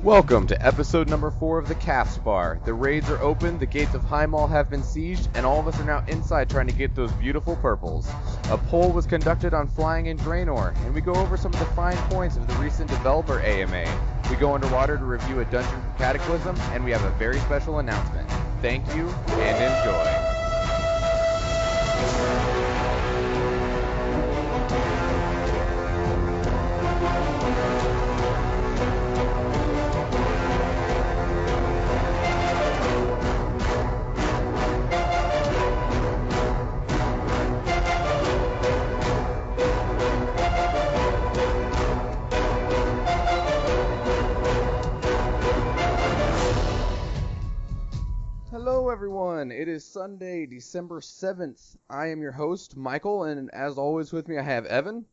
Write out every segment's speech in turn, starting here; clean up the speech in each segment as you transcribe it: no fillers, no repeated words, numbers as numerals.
Welcome to episode number 4 of the Castbar. The raids are open, the gates of Highmaul have been sieged, and all of us are now inside trying to get those beautiful purples. A poll was conducted on flying in Draenor, and we go over some of the fine points of the recent developer AMA. We go underwater to review a dungeon from Cataclysm, and we have a very special announcement. Thank you, and enjoy. Hello everyone, it is Sunday, December 7th. I am your host, Michael, and as always with me I have Evan.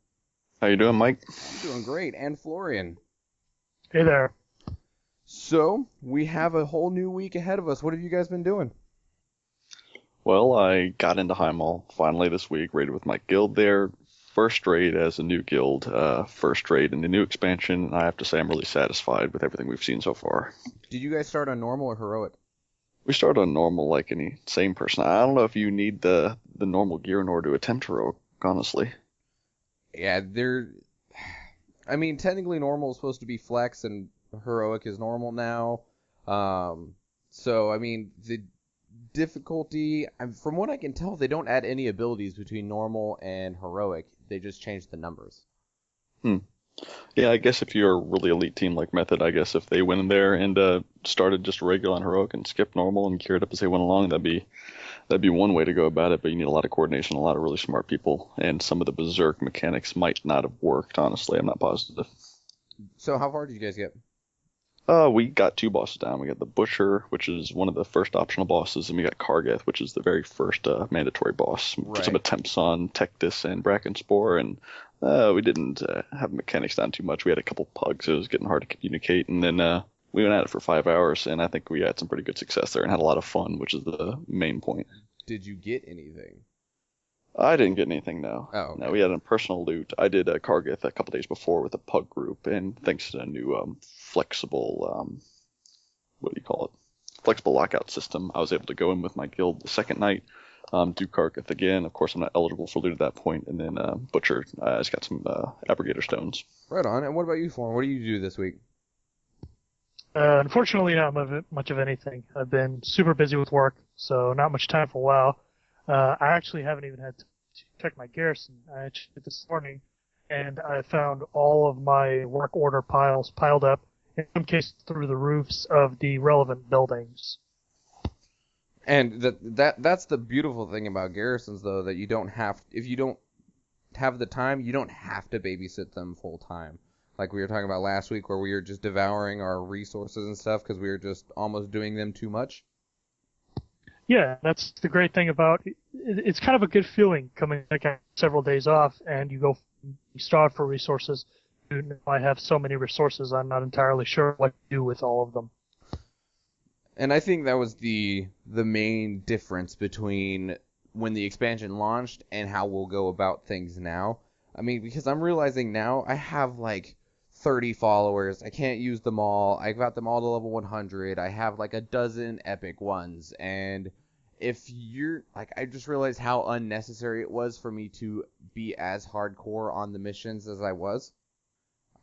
How you doing, Mike? I'm doing great, and Florian. Hey there. So, we have a whole new week ahead of us. What have you guys been doing? Well, I got into Highmaul finally this week, raided with my guild there. First raid as a new guild, first raid in the new expansion, and I have to say I'm really satisfied with everything we've seen so far. Did you guys start on normal or heroic? We started on normal like any sane person. I don't know if you need the normal gear in order to attempt heroic, honestly. Yeah, technically normal is supposed to be flex, and heroic is normal now. The difficulty, from what I can tell, they don't add any abilities between normal and heroic. They just change the numbers. Yeah, I guess if you're a really elite team like Method, I guess if they went in there and started just regular on heroic and skipped normal and geared up as they went along, that'd be one way to go about it. But you need a lot of coordination, a lot of really smart people, and some of the berserk mechanics might not have worked. Honestly, I'm not positive. So how far did you guys get? We got 2 bosses down. We got the Butcher, which is one of the first optional bosses, and we got Kargeth, which is the very first mandatory boss. Right. Some attempts on Tectis and Brackenspore, and we didn't have mechanics down too much. We had a couple pugs. It was getting hard to communicate, and then we went at it for 5 hours, and I think we had some pretty good success there and had a lot of fun, which is the main point. Did you get anything? I didn't get anything, no. Oh, okay. No, we had a personal loot. I did Kargeth a couple days before with a pug group, and thanks to the new flexible, flexible lockout system, I was able to go in with my guild the second night, do Kargeth again. Of course, I'm not eligible for loot at that point, and then Butcher, I just got some Abrogator stones. Right on. And what about you, Florian? What do you do this week? Unfortunately, not much of anything. I've been super busy with work, so not much time for a while. I actually haven't even had to check my garrison. I checked it this morning, and I found all of my work order piles piled up, in some cases through the roofs of the relevant buildings. And that's the beautiful thing about garrisons, though, that you don't have, if you don't have the time, you don't have to babysit them full time. Like we were talking about last week, where we were just devouring our resources and stuff because we were just almost doing them too much. Yeah, that's the great thing about it. It's kind of a good feeling coming back after several days off, and you starve for resources. I have so many resources, I'm not entirely sure what to do with all of them. And I think that was the main difference between when the expansion launched and how we'll go about things now. I mean, because I'm realizing now I have like 30 followers. I can't use them all. I got them all to level 100. I have like a dozen epic ones. And if you're like, I just realized how unnecessary it was for me to be as hardcore on the missions as I was.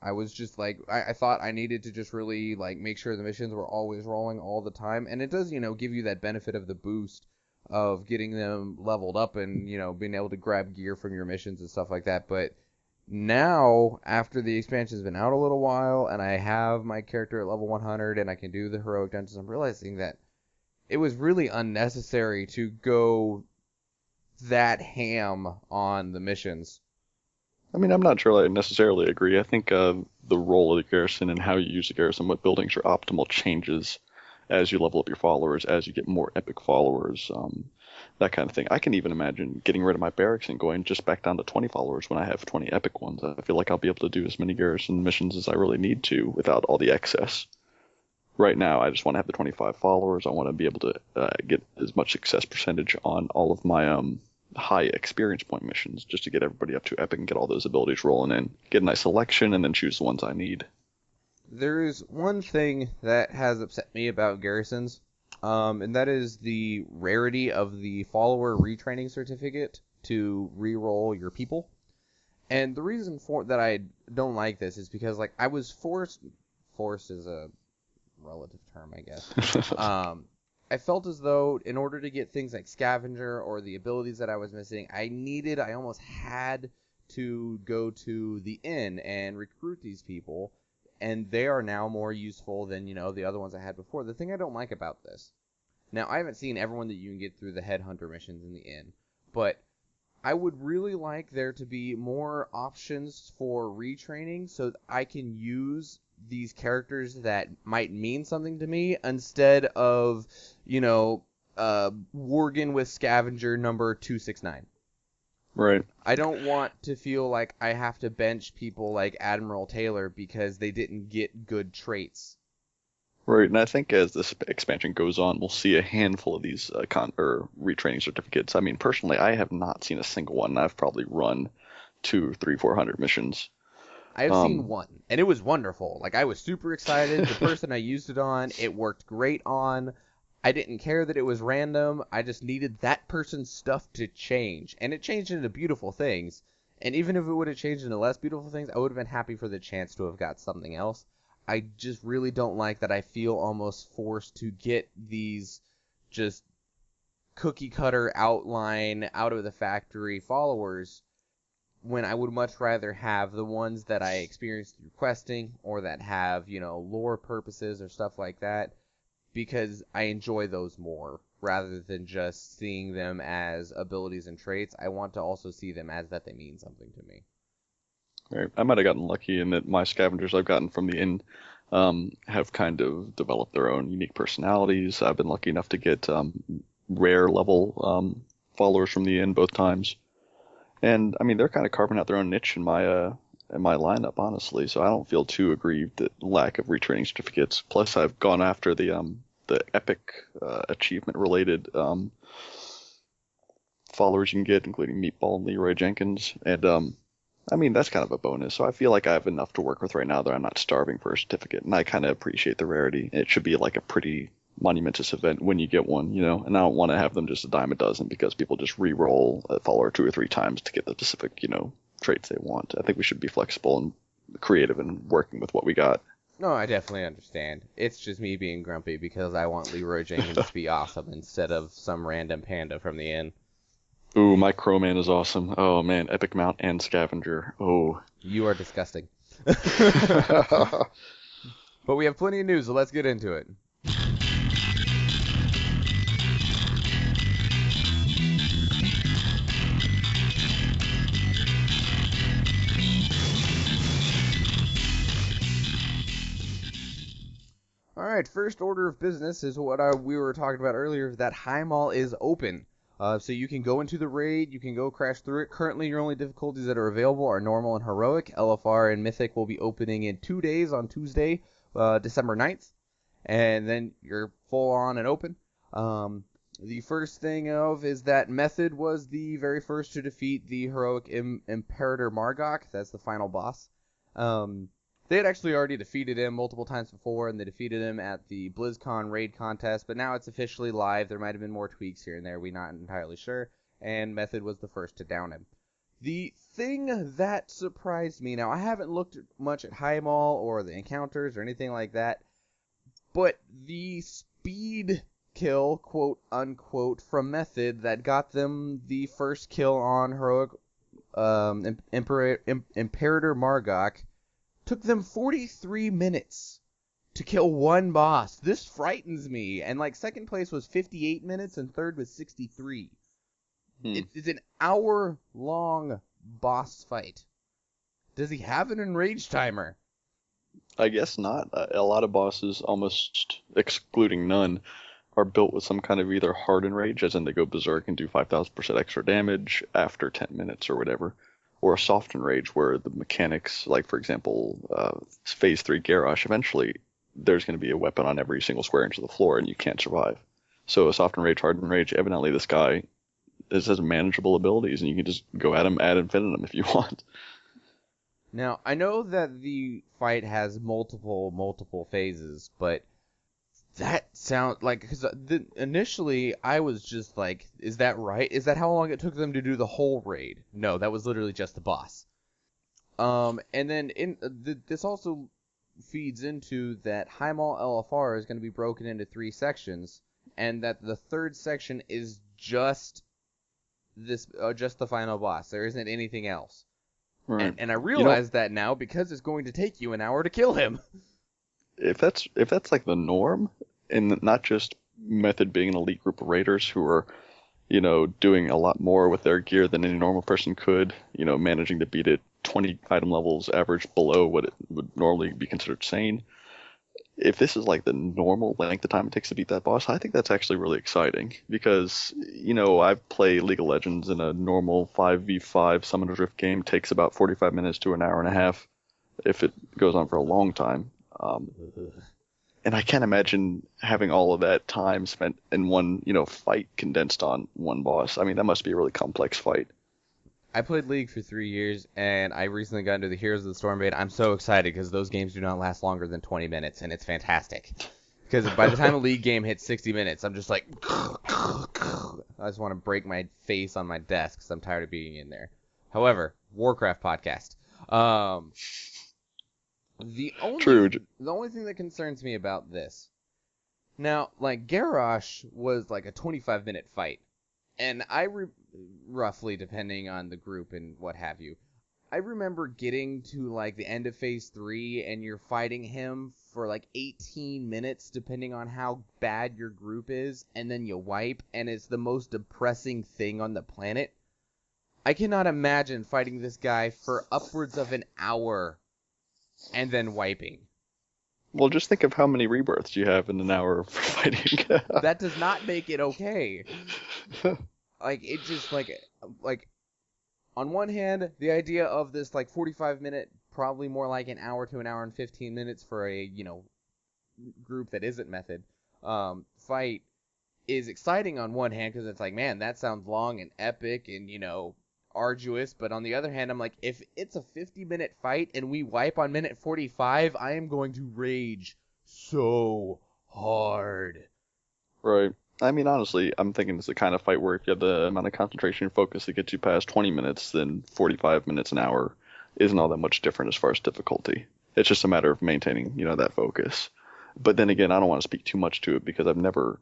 I was just like, I thought I needed to just really like make sure the missions were always rolling all the time. And it does, give you that benefit of the boost of getting them leveled up and, being able to grab gear from your missions and stuff like that. But now, after the expansion's been out a little while, and I have my character at level 100, and I can do the heroic dungeons, I'm realizing that it was really unnecessary to go that ham on the missions. I mean, I'm not sure I necessarily agree. I think the role of the garrison and how you use the garrison, what buildings are optimal, changes as you level up your followers, as you get more epic followers, that kind of thing. I can even imagine getting rid of my barracks and going just back down to 20 followers when I have 20 epic ones. I feel like I'll be able to do as many garrison missions as I really need to without all the excess. Right now, I just want to have the 25 followers. I want to be able to get as much success percentage on all of my high experience point missions, just to get everybody up to epic and get all those abilities rolling in, get a nice selection, and then choose the ones I need. there is one thing that has upset me about garrisons, and that is the rarity of the follower retraining certificate to re-roll your people. And the reason for that I don't like this is because, like, I was forced is a relative term, I guess. I felt as though in order to get things like Scavenger or the abilities that I was missing, I almost had to go to the inn and recruit these people, and they are now more useful than, the other ones I had before. The thing I don't like about this, now I haven't seen everyone that you can get through the headhunter missions in the inn, but I would really like there to be more options for retraining so that I can use these characters that might mean something to me instead of, Worgen with Scavenger number 269. Right. I don't want to feel like I have to bench people like Admiral Taylor because they didn't get good traits. Right, and I think as this expansion goes on, we'll see a handful of these retraining certificates. I mean, personally, I have not seen a single one. I've probably run 200, 300, 400 missions. I've seen one, and it was wonderful. Like, I was super excited. The person I used it on, it worked great on. I didn't care that it was random. I just needed that person's stuff to change, and it changed into beautiful things. And even if it would have changed into less beautiful things, I would have been happy for the chance to have got something else. I just really don't like that I feel almost forced to get these just cookie cutter outline out of the factory followers when I would much rather have the ones that I experienced through questing or that have, lore purposes or stuff like that, because I enjoy those more rather than just seeing them as abilities and traits. I want to also see them as that they mean something to me. Right. I might have gotten lucky in that my scavengers I've gotten from the inn have kind of developed their own unique personalities. I've been lucky enough to get rare level followers from the inn both times. And, I mean, they're kind of carving out their own niche in my lineup, honestly, so I don't feel too aggrieved at lack of retraining certificates. Plus, I've gone after the epic achievement-related followers you can get, including Meatball and Leroy Jenkins, and I mean, that's kind of a bonus, so I feel like I have enough to work with right now that I'm not starving for a certificate, and I kind of appreciate the rarity. It should be like a pretty monumentous event when you get one, and I don't want to have them just a dime a dozen because people just re-roll a follower 2 or 3 times to get the specific, traits they want. I think we should be flexible and creative in working with what we got. No, I definitely understand. It's just me being grumpy because I want Leroy Jenkins to be awesome instead of some random panda from the inn. Ooh, my Crowman is awesome. Oh, man, Epic Mount and Scavenger. Oh. You are disgusting. But we have plenty of news, so let's get into it. Alright, first order of business is what we were talking about earlier, that Highmaul is open. So you can go into the raid, you can go crash through it. Currently, your only difficulties that are available are normal and heroic. LFR and Mythic will be opening in 2 days on Tuesday, December 9th. And then you're full on and open. The first thing of is that Method was the very first to defeat the heroic Imperator Margok. That's the final boss. They had actually already defeated him multiple times before, and they defeated him at the BlizzCon raid contest, but now it's officially live. There might have been more tweaks here and there, we're not entirely sure, and Method was the first to down him. The thing that surprised me, now I haven't looked much at Highmaul or the encounters or anything like that, but the speed kill, quote unquote, from Method that got them the first kill on heroic Imperator Margok took them 43 minutes to kill one boss. This frightens me. And second place was 58 minutes and third was 63. It's an hour-long boss fight. Does he have an enrage timer? I guess not. A lot of bosses, almost excluding none, are built with some kind of either hard enrage, as in they go berserk and do 5,000% extra damage after 10 minutes or whatever, or a soft enrage where the mechanics, like for example, Phase 3 Garrosh, eventually there's going to be a weapon on every single square inch of the floor and you can't survive. So a soft enrage, hard enrage, evidently this guy has manageable abilities and you can just go at him ad infinitum if you want. Now, I know that the fight has multiple phases, but that sounds like, because initially I was just like, is that right? Is that how long it took them to do the whole raid? No, that was literally just the boss. And then this also feeds into that Highmaul LFR is going to be broken into 3 sections, and that the 3rd section is just the final boss. There isn't anything else. Right. And I realize that now because it's going to take you an hour to kill him. If that's like the norm, and not just Method being an elite group of raiders who are, doing a lot more with their gear than any normal person could, managing to beat it 20 item levels average below what it would normally be considered sane. If this is like the normal length of time it takes to beat that boss, I think that's actually really exciting because, I've played League of Legends in a normal 5v5 Summoner's Rift game. Takes about 45 minutes to an hour and a half if it goes on for a long time. And I can't imagine having all of that time spent in one, fight condensed on one boss. I mean, that must be a really complex fight. I played League for 3 years, and I recently got into the Heroes of the Stormblade. I'm so excited because those games do not last longer than 20 minutes, and it's fantastic. Because by the time a League game hits 60 minutes, I'm just like, I just want to break my face on my desk because I'm tired of being in there. However, Warcraft podcast. The only thing that concerns me about this, now, like, Garrosh was like a 25-minute fight. And roughly, depending on the group and what have you, I remember getting to, like, the end of Phase 3, and you're fighting him for, like, 18 minutes, depending on how bad your group is, and then you wipe, and it's the most depressing thing on the planet. I cannot imagine fighting this guy for upwards of an hour, and then wiping. Well, just think of how many rebirths you have in an hour for fighting. That does not make it okay. Like, it just, like, on one hand, the idea of this, like, 45-minute, probably more like an hour to an hour and 15 minutes for a, group that isn't Method, fight is exciting on one hand, because it's like, man, that sounds long and epic and, arduous, but on the other hand, I'm like, if it's a 50-minute fight and we wipe on minute 45, I am going to rage so hard. Right. I mean, honestly, I'm thinking it's the kind of fight where if you have the amount of concentration and focus that gets you past 20 minutes, then 45 minutes an hour isn't all that much different as far as difficulty. It's just a matter of maintaining, that focus. But then again, I don't want to speak too much to it because I've never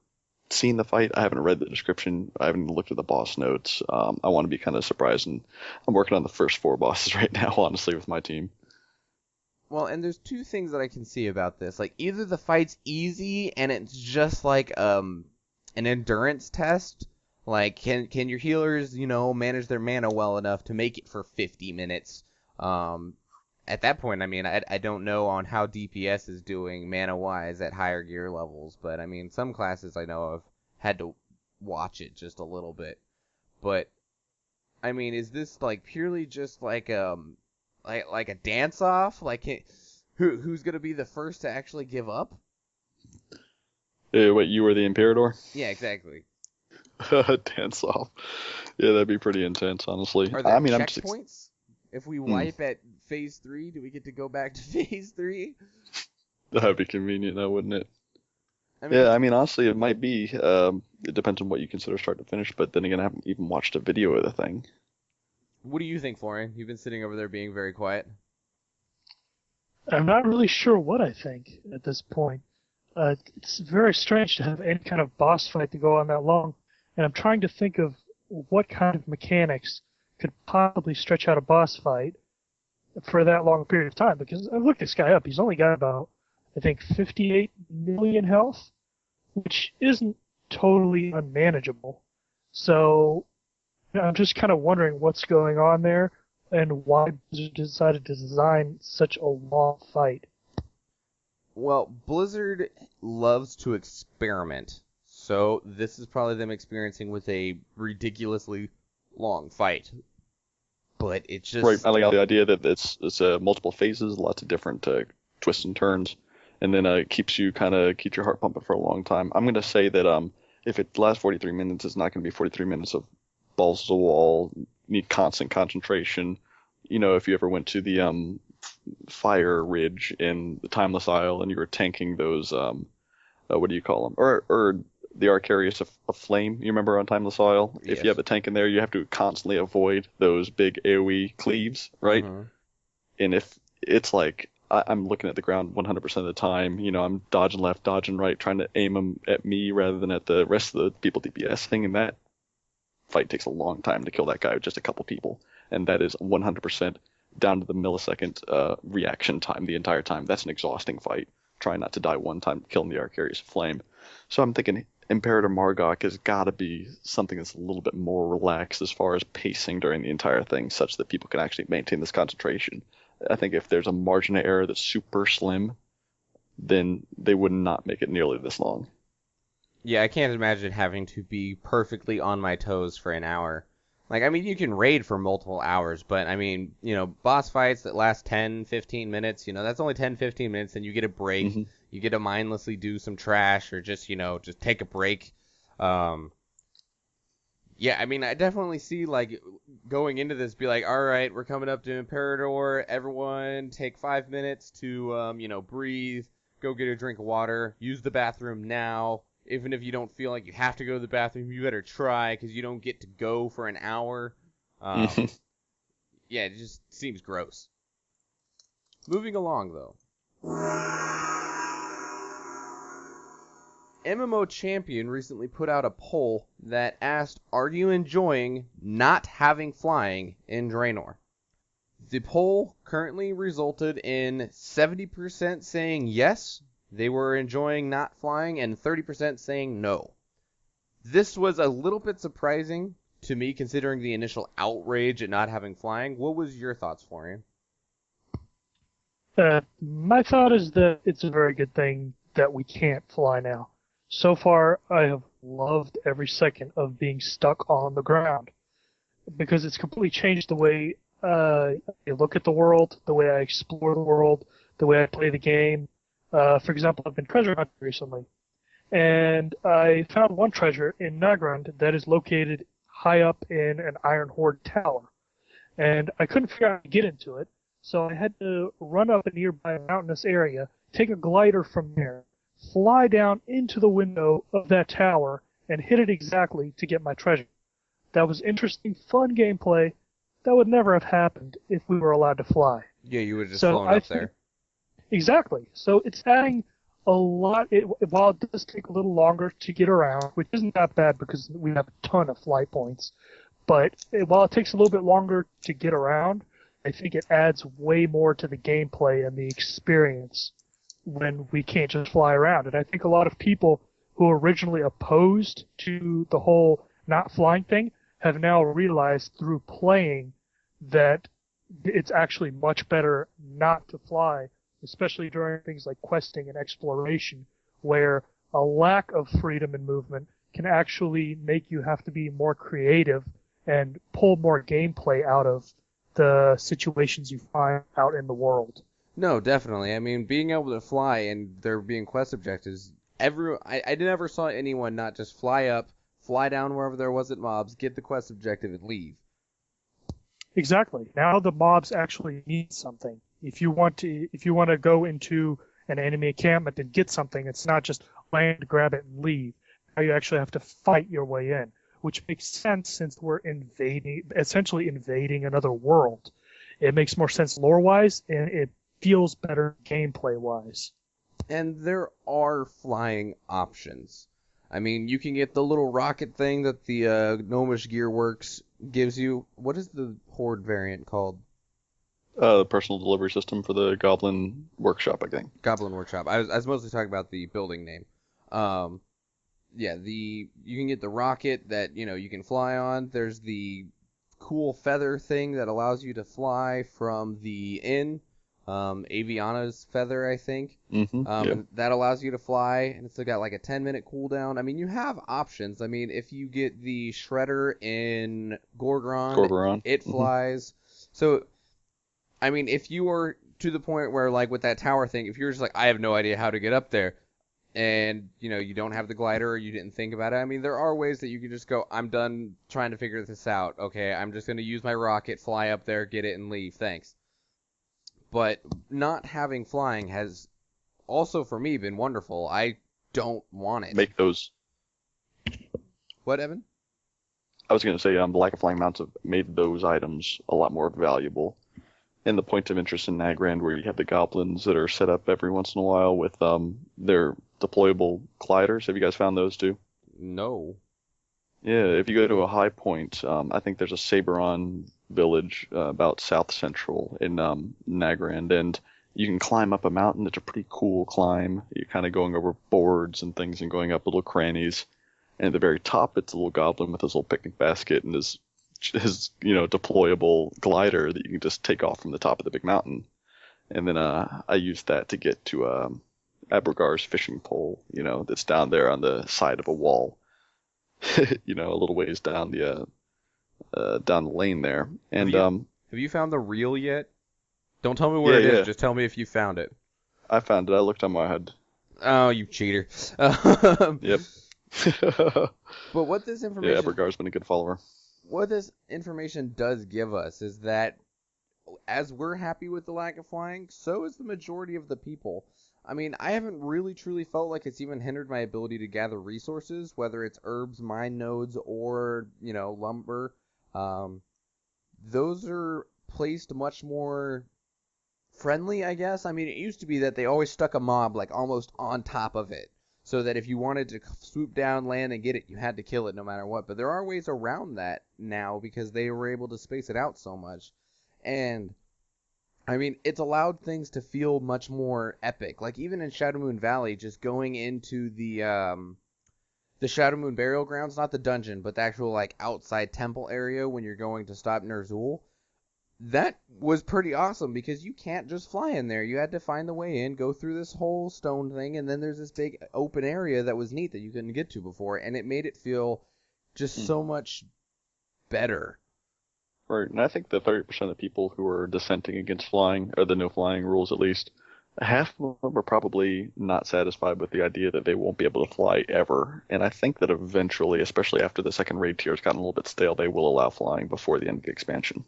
seen the fight. I haven't read the description. I haven't looked at the boss notes. I want to be kind of surprised, and I'm working on the first 4 bosses right now, honestly, with my team. Well, and there's 2 things that I can see about this. Like, either the fight's easy and it's just like an endurance test. Like, can your healers, manage their mana well enough to make it for 50 minutes? At that point, I mean, I don't know on how DPS is doing mana-wise at higher gear levels, but, I mean, some classes I know of had to watch it just a little bit. But, I mean, is this, like, purely just like a dance-off? Like, who's going to be the first to actually give up? Wait, you were the Imperador? Yeah, exactly. Dance off. Yeah, that'd be pretty intense, honestly. Are there checkpoints? checkpoints? If we wipe at Phase 3, do we get to go back to Phase 3? That'd be convenient, now, wouldn't it? I mean, honestly, it might be. It depends on what you consider start to finish, but then again, I haven't even watched a video of the thing. What do you think, Florian? You've been sitting over there being very quiet. I'm not really sure what I think at this point. It's very strange to have any kind of boss fight to go on that long, and I'm trying to think of what kind of mechanics could possibly stretch out a boss fight for that long a period of time, because I've looked this guy up. He's only got about, I think, 58 million health, which isn't totally unmanageable. So I'm just kind of wondering what's going on there and why Blizzard decided to design such a long fight. Well, Blizzard loves to experiment, so this is probably them experiencing with a ridiculously long fight. But it's just... Right, I like the idea that it's multiple phases, lots of different twists and turns, and then it keeps your heart pumping for a long time. I'm going to say that if it lasts 43 minutes, it's not going to be 43 minutes of balls to the wall, need constant concentration, if you ever went to the fire ridge in the Timeless Isle and you were tanking those, what do you call them? Or the Arcarius of Flame, you remember on Timeless Isle? Yes. If you have a tank in there, you have to constantly avoid those big AoE cleaves, right? Mm-hmm. And if it's like, I'm looking at the ground 100% of the time, I'm dodging left, dodging right, trying to aim them at me rather than at the rest of the people DPSing, and that fight takes a long time to kill that guy with just a couple people. And that is 100% down to the millisecond reaction time the entire time. That's an exhausting fight. Trying not to die one time killing the Arcarius Flame. So I'm thinking Imperator Margok has got to be something that's a little bit more relaxed as far as pacing during the entire thing, such that people can actually maintain this concentration. I think if there's a margin of error that's super slim, then they would not make it nearly this long. Yeah, I can't imagine having to be perfectly on my toes for an hour. Like, I mean, you can raid for multiple hours, but, I mean, boss fights that last 10, 15 minutes, that's only 10, 15 minutes, and you get a break. Mm-hmm. You get to mindlessly do some trash or just, just take a break. Yeah, I mean, I definitely see, like, going into this, be like, all right, we're coming up to Imperator. Everyone take 5 minutes to, breathe, go get a drink of water, use the bathroom now. Even if you don't feel like you have to go to the bathroom, you better try because you don't get to go for an hour. Yeah, it just seems gross. Moving along, though. MMO Champion recently put out a poll that asked, are you enjoying not having flying in Draenor? The poll currently resulted in 70% saying yes, they were enjoying not flying, and 30% saying no. This was a little bit surprising to me, considering the initial outrage at not having flying. What was your thoughts, Florian? My thought is that it's a very good thing that we can't fly now. So far, I have loved every second of being stuck on the ground, because it's completely changed the way I look at the world, the way I explore the world, the way I play the game. For example, I've been treasure hunting recently, and I found one treasure in Nagrand that is located high up in an Iron Horde tower, and I couldn't figure out how to get into it, so I had to run up a nearby mountainous area, take a glider from there, fly down into the window of that tower, and hit it exactly to get my treasure. That was interesting, fun gameplay. That would never have happened if we were allowed to fly. Yeah, you would have just flown up there. Exactly. So it's adding a lot. While it does take a little longer to get around, which isn't that bad because we have a ton of flight points, but while it takes a little bit longer to get around, I think it adds way more to the gameplay and the experience when we can't just fly around. And I think a lot of people who were originally opposed to the whole not flying thing have now realized through playing that it's actually much better not to fly, especially during things like questing and exploration, where a lack of freedom and movement can actually make you have to be more creative and pull more gameplay out of the situations you find out in the world. No, definitely. I mean, being able to fly and there being quest objectives, I never saw anyone not just fly up, fly down wherever there wasn't mobs, get the quest objective, and leave. Exactly. Now the mobs actually need something. If you want to go into an enemy encampment and get something, it's not just land, grab it, and leave. Now you actually have to fight your way in, which makes sense since we're essentially invading another world. It makes more sense lore-wise, and it feels better gameplay-wise. And there are flying options. I mean, you can get the little rocket thing that the Gnomish Gearworks gives you. What is the Horde variant called? The personal delivery system for the Goblin Workshop, I think. Goblin Workshop. I was mostly talking about the building name. Yeah, you can get the rocket that, you can fly on. There's the cool feather thing that allows you to fly from the inn. Aviana's feather, I think. Mm-hmm, yeah. That allows you to fly, and it's got like a 10-minute cooldown. I mean, you have options. I mean, if you get the Shredder in Gorgron. It flies. So, I mean, if you were to the point where, like, with that tower thing, if you're just like, I have no idea how to get up there, and you don't have the glider or you didn't think about it. I mean, there are ways that you can just go, I'm done trying to figure this out. Okay, I'm just going to use my rocket, fly up there, get it, and leave. Thanks. But not having flying has also, for me, been wonderful. I don't want it. Make those. What, Evan? I was going to say, the lack of flying mounts have made those items a lot more valuable. And the point of interest in Nagrand, where you have the goblins that are set up every once in a while with their deployable gliders. Have you guys found those too? No. Yeah, if you go to a high point, I think there's a Saberon village about south central in Nagrand, and you can climb up a mountain. It's a pretty cool climb. You're kind of going over boards and things and going up little crannies. And at the very top, it's a little goblin with his little picnic basket and his deployable glider that you can just take off from the top of the big mountain. And then I used that to get to Abergar's fishing pole, that's down there on the side of a wall, a little ways down the lane there. And have you found the reel yet? Don't tell me where it is. Just tell me if you found it. I found it. I looked on my head. Oh, you cheater. Yep. But what this information... Yeah, Abergar's been a good follower. What this information does give us is that as we're happy with the lack of flying, so is the majority of the people. I mean, I haven't really truly felt like it's even hindered my ability to gather resources, whether it's herbs, mine nodes, or, lumber. Those are placed much more friendly, I guess. I mean, it used to be that they always stuck a mob, like, almost on top of it, so that if you wanted to swoop down, land, and get it, you had to kill it no matter what. But there are ways around that now because they were able to space it out so much. And, I mean, it's allowed things to feel much more epic. Like, even in Shadowmoon Valley, just going into the Shadowmoon Burial Grounds, not the dungeon, but the actual, like, outside temple area when you're going to stop Ner'zhul, that was pretty awesome because you can't just fly in there. You had to find the way in, go through this whole stone thing, and then there's this big open area that was neat that you couldn't get to before, and it made it feel just so much better. Right, and I think the 30% of people who are dissenting against flying, or the no flying rules at least, half of them are probably not satisfied with the idea that they won't be able to fly ever. And I think that eventually, especially after the second raid tier has gotten a little bit stale, they will allow flying before the end of the expansion.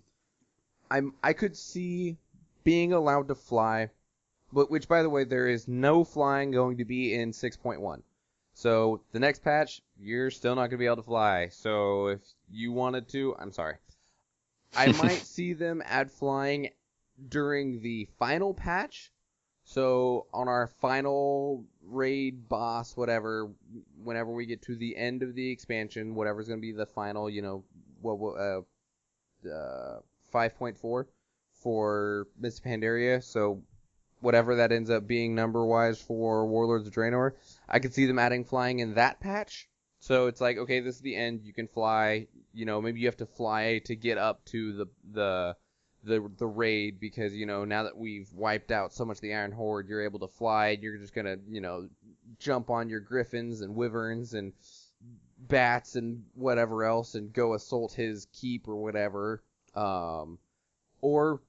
I could see being allowed to fly, but which, by the way, there is no flying going to be in 6.1. So the next patch, you're still not going to be able to fly. So if you wanted to, I'm sorry. I might see them add flying during the final patch. So on our final raid boss, whatever, whenever we get to the end of the expansion, whatever's going to be the final, 5.4 for Miss Pandaria, so whatever that ends up being number-wise for Warlords of Draenor, I could see them adding flying in that patch. So it's like, okay, this is the end, you can fly, maybe you have to fly to get up to the raid because, now that we've wiped out so much of the Iron Horde, you're able to fly, and you're just gonna, jump on your griffins and wyverns and bats and whatever else and go assault his keep or whatever. Or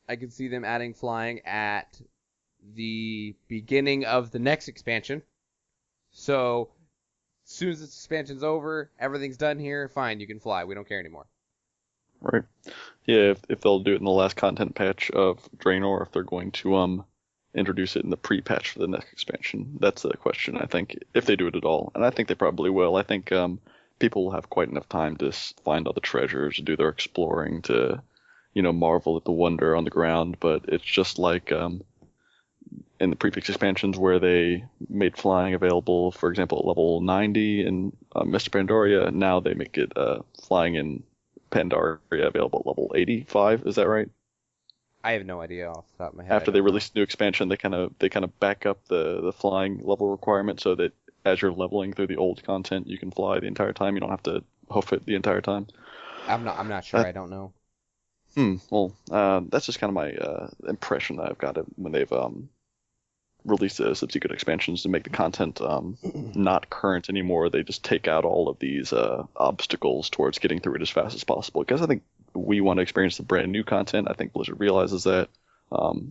I could see them adding flying at the beginning of the next expansion. So, as soon as this expansion's over, everything's done here, fine, you can fly. We don't care anymore. Right. Yeah, if they'll do it in the last content patch of Draenor, if they're going to introduce it in the pre-patch for the next expansion. That's the question, I think, if they do it at all. And I think they probably will. I think people will have quite enough time to find all the treasures, do their exploring, to, marvel at the wonder on the ground. But it's just like in the prefix expansions where they made flying available, for example, at level 90 in Mr. Pandaria. Now they make it flying in Pandaria available at level 85. Is that right? I have no idea off the top of my head. After they released the new expansion, they kind of back up the flying level requirement so that as you're leveling through the old content, you can fly the entire time. You don't have to hoof it the entire time. I'm not sure. I don't know. Well, that's just kind of my impression that I've got when they've released the subsequent expansions to make the content not current anymore. They just take out all of these obstacles towards getting through it as fast as possible. Because I think we want to experience the brand new content. I think Blizzard realizes that.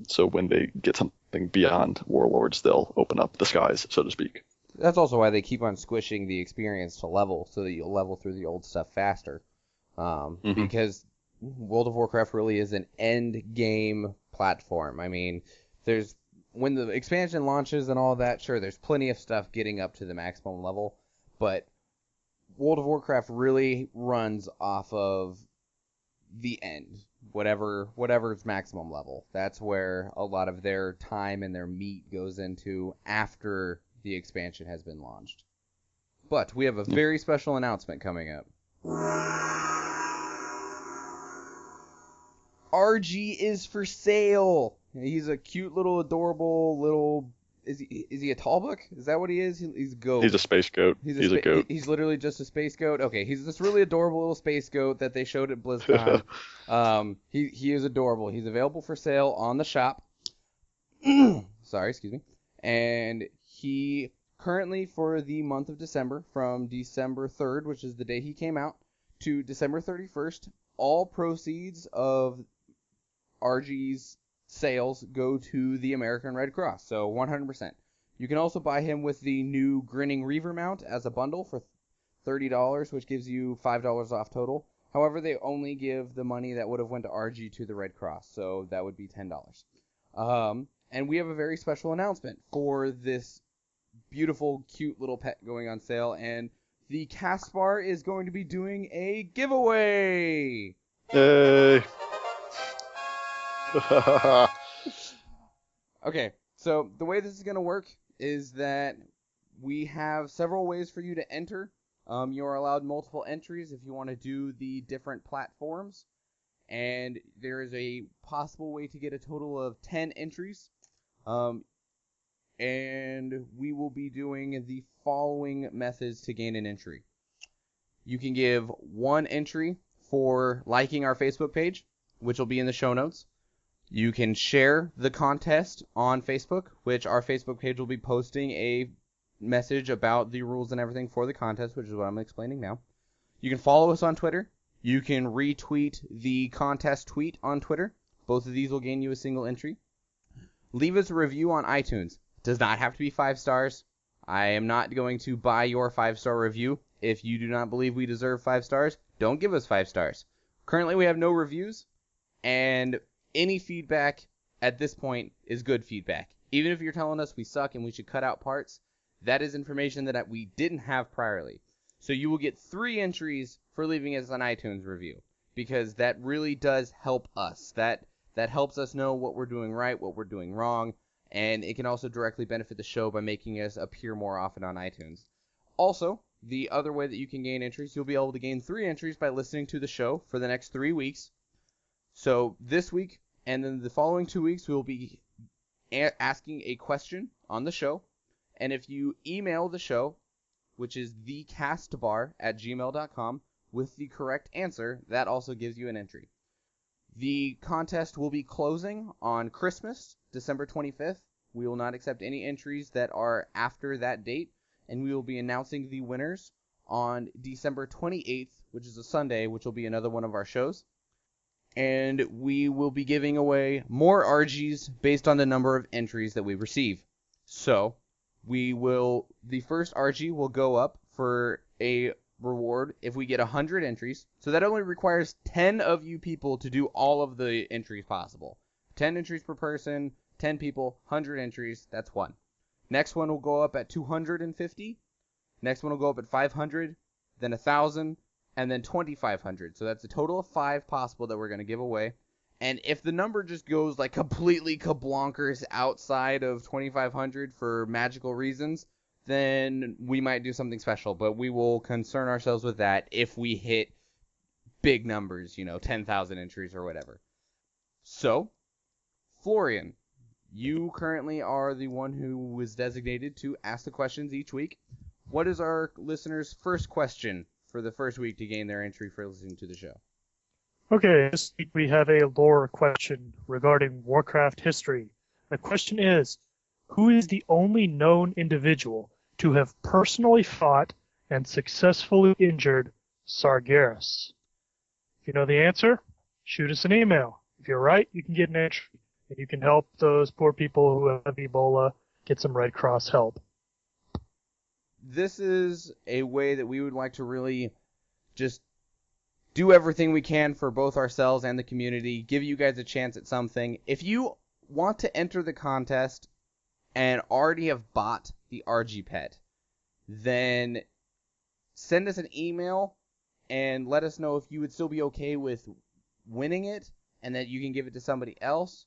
So when they get something beyond Warlords, they'll open up the skies, so to speak. That's also why they keep on squishing the experience to level, so that you'll level through the old stuff faster. Because World of Warcraft really is an end game platform. I mean, when the expansion launches and all that, sure, there's plenty of stuff getting up to the maximum level, but World of Warcraft really runs off of the end, whatever's maximum level. That's where a lot of their time and their meat goes into after the expansion has been launched. But we have a very special announcement coming up. Argi is for sale. He's a cute little adorable little. Is he a tall book? Is that what he is? He's a goat. He's a space goat. He's a goat. He's literally just a space goat. Okay, he's this really adorable little space goat that they showed at BlizzCon. He is adorable. He's available for sale on the shop. Sorry, excuse me. And he currently, for the month of December, from December 3rd, which is the day he came out, to December 31st, all proceeds of Argi's sales go to the American Red Cross, so 100%. You can also buy him with the new Grinning Reaver mount as a bundle for $30, which gives you $5 off total. However, they only give the money that would have went to Argi to the Red Cross, so that would be $10. And we have a very special announcement for this beautiful, cute little pet going on sale, and the Castbar is going to be doing a giveaway! Yay! Okay, so the way this is going to work is that we have several ways for you to enter. You are allowed multiple entries if you want to do the different platforms, and there is a possible way to get a total of 10 entries. And we will be doing the following methods to gain an entry. You can give one entry for liking our Facebook page, which will be in the show notes. You can share the contest on Facebook, which our Facebook page will be posting a message about the rules and everything for the contest, which is what I'm explaining now. You can follow us on Twitter. You can retweet the contest tweet on Twitter. Both of these will gain you a single entry. Leave us a review on iTunes. Does not have to be 5 stars. I am not going to buy your 5-star review. If you do not believe we deserve 5 stars, don't give us 5 stars. Currently, we have no reviews, and any feedback at this point is good feedback. Even if you're telling us we suck and we should cut out parts, that is information that we didn't have priorly. So you will get 3 entries for leaving us an iTunes review, because that really does help us. That helps us know what we're doing right, what we're doing wrong, and it can also directly benefit the show by making us appear more often on iTunes. Also, the other way that you can gain entries, you'll be able to gain 3 entries by listening to the show for the next 3 weeks. So this week and then the following 2 weeks, we will be asking a question on the show. And if you email the show, which is thecastbar@gmail.com, with the correct answer, that also gives you an entry. The contest will be closing on Christmas, December 25th. We will not accept any entries that are after that date, and we will be announcing the winners on December 28th, which is a Sunday, which will be another one of our shows. And we will be giving away more Argis based on the number of entries that we receive. So, the first Argi will go up for a reward if we get 100 entries. So that only requires 10 of you people to do all of the entries possible. 10 entries per person, 10 people, 100 entries, that's 1. Next one will go up at 250. Next one will go up at 500, then 1,000, and then 2,500. So that's a total of 5 possible that we're going to give away. And if the number just goes like completely kablonkers outside of 2,500 for magical reasons, then we might do something special. But we will concern ourselves with that if we hit big numbers, 10,000 entries or whatever. So, Florian, you currently are the one who was designated to ask the questions each week. What is our listeners' first question for the first week to gain their entry for listening to the show? Okay, this week we have a lore question regarding Warcraft history. The question is, who is the only known individual to have personally fought and successfully injured Sargeras? If you know the answer, shoot us an email. If you're right, you can get an entry, and you can help those poor people who have Ebola get some Red Cross help. this is a way that we would like to really just do everything we can for both ourselves and the community, give you guys a chance at something. If you want to enter the contest and already have bought the Argi pet, then send us an email and let us know if you would still be okay with winning it and that you can give it to somebody else.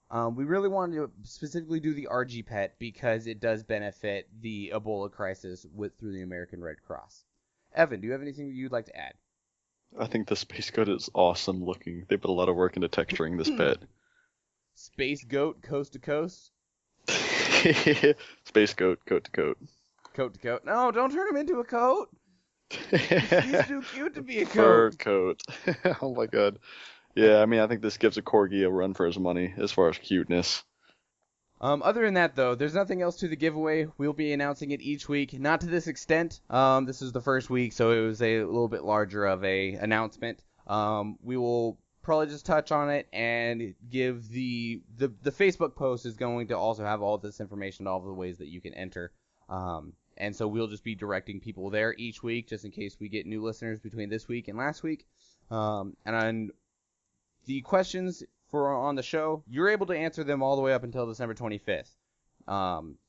We really wanted to specifically do the Argi pet because it does benefit the Ebola crisis through the American Red Cross. Evan, do you have anything that you'd like to add? I think the space goat is awesome looking. They put a lot of work into texturing this pet. Space goat, coast to coast? Space goat, coat to coat. Coat to coat. No, don't turn him into a coat. He's too cute to be a Fur coat. coat. Oh my god. Yeah, I mean, I think this gives a corgi a run for his money as far as cuteness. Other than that, though, there's nothing else to the giveaway. We'll be announcing it each week. Not to this extent. This is the first week, so it was a little bit larger of a announcement. We will probably just touch on it and give the Facebook post is going to also have all this information, all the ways that you can enter. And so we'll just be directing people there each week, just in case we get new listeners between this week and last week. And on the questions for on the show, you're able to answer them all the way up until December 25th.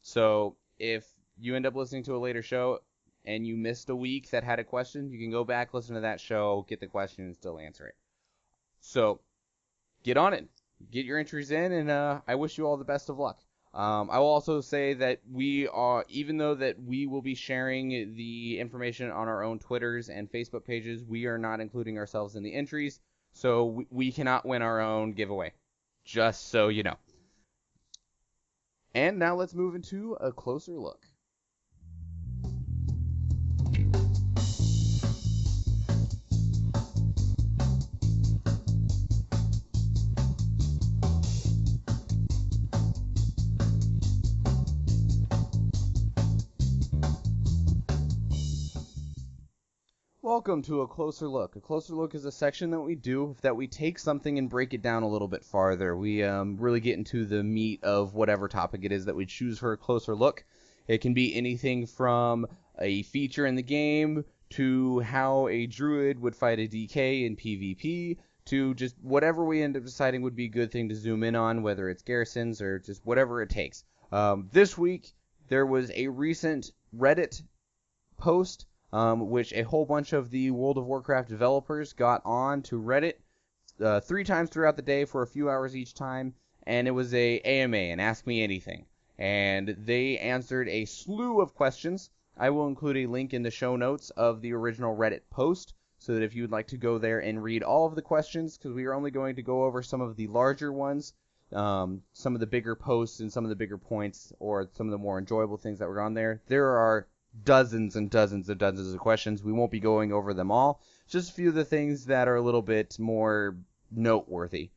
So if you end up listening to a later show and you missed a week that had a question, you can go back, listen to that show, get the question, and still answer it. So get on it. Get your entries in, and I wish you all the best of luck. I will also say that even though that we will be sharing the information on our own Twitters and Facebook pages, we are not including ourselves in the entries. So we cannot win our own giveaway, just so you know. And now let's move into a closer look. Welcome to A Closer Look. A Closer Look is a section that we do that we take something and break it down a little bit farther. We really get into the meat of whatever topic it is that we choose for a closer look. It can be anything from a feature in the game to how a druid would fight a DK in PvP to just whatever we end up deciding would be a good thing to zoom in on, whether it's garrisons or just whatever it takes. This week, there was a recent Reddit post which a whole bunch of the World of Warcraft developers got on to Reddit 3 times throughout the day for a few hours each time, and it was a AMA, an Ask Me Anything. And they answered a slew of questions. I will include a link in the show notes of the original Reddit post, so that if you would like to go there and read all of the questions, because we are only going to go over some of the larger ones, some of the bigger posts and some of the bigger points, or some of the more enjoyable things that were on there. There are dozens and dozens of questions. We won't be going over them all. Just a few of the things that are a little bit more noteworthy.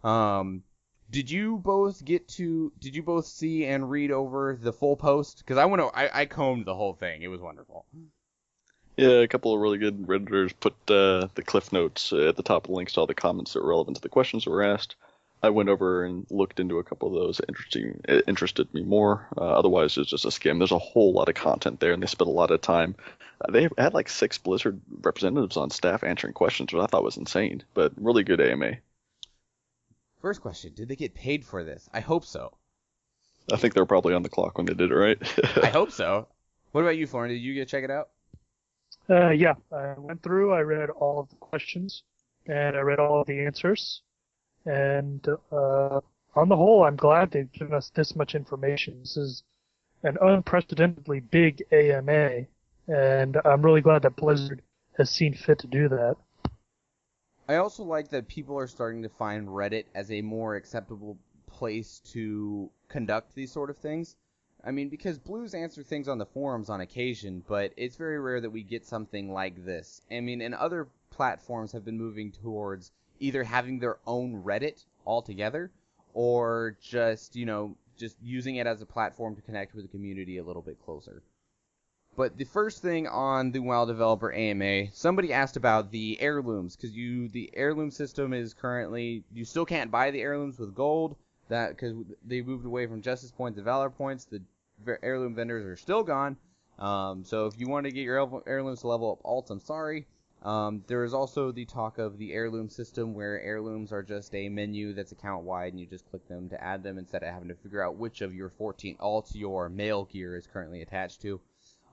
Did you both see and read over the full post? Because I combed the whole thing. It was wonderful. Yeah, a couple of really good Redditors put the cliff notes at the top of the links to all the comments that were relevant to the questions that were asked. I went over and looked into a couple of those that interested me more. Otherwise, it's just a skim. There's a whole lot of content there, and they spent a lot of time. They had like 6 Blizzard representatives on staff answering questions, which I thought was insane, but really good AMA. First question, did they get paid for this? I hope so. I think they were probably on the clock when they did it, right? I hope so. What about you, Florian? Did you get to check it out? Yeah, I went through, I read all of the questions, and I read all of the answers. And on the whole, I'm glad they've given us this much information. This is an unprecedentedly big AMA, and I'm really glad that Blizzard has seen fit to do that. I also like that people are starting to find Reddit as a more acceptable place to conduct these sort of things. I mean, because Blues answer things on the forums on occasion, but it's very rare that we get something like this. I mean, and other platforms have been moving towards either having their own Reddit altogether, or just using it as a platform to connect with the community a little bit closer. But the first thing on the WoW Developer AMA, somebody asked about the heirlooms, because the heirloom system is currently, you still can't buy the heirlooms with gold, because they moved away from Justice Points to Valor Points. The heirloom vendors are still gone. So if you want to get your heirlooms to level up alts, I'm sorry. There is also the talk of the heirloom system, where heirlooms are just a menu that's account-wide, and you just click them to add them instead of having to figure out which of your 14 alts your male gear is currently attached to.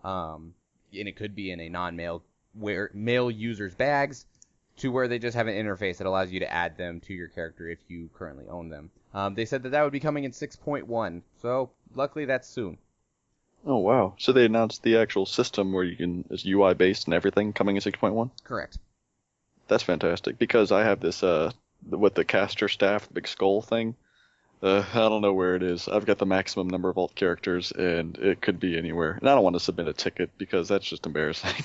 And it could be in a non-male, where male users' bags, to where they just have an interface that allows you to add them to your character if you currently own them. They said that would be coming in 6.1, so luckily that's soon. Oh, wow. So they announced the actual system where it's UI based and everything coming in 6.1? Correct. That's fantastic, because I have this, with the caster staff, the big skull thing. I don't know where it is. I've got the maximum number of alt characters, and it could be anywhere. And I don't want to submit a ticket, because that's just embarrassing.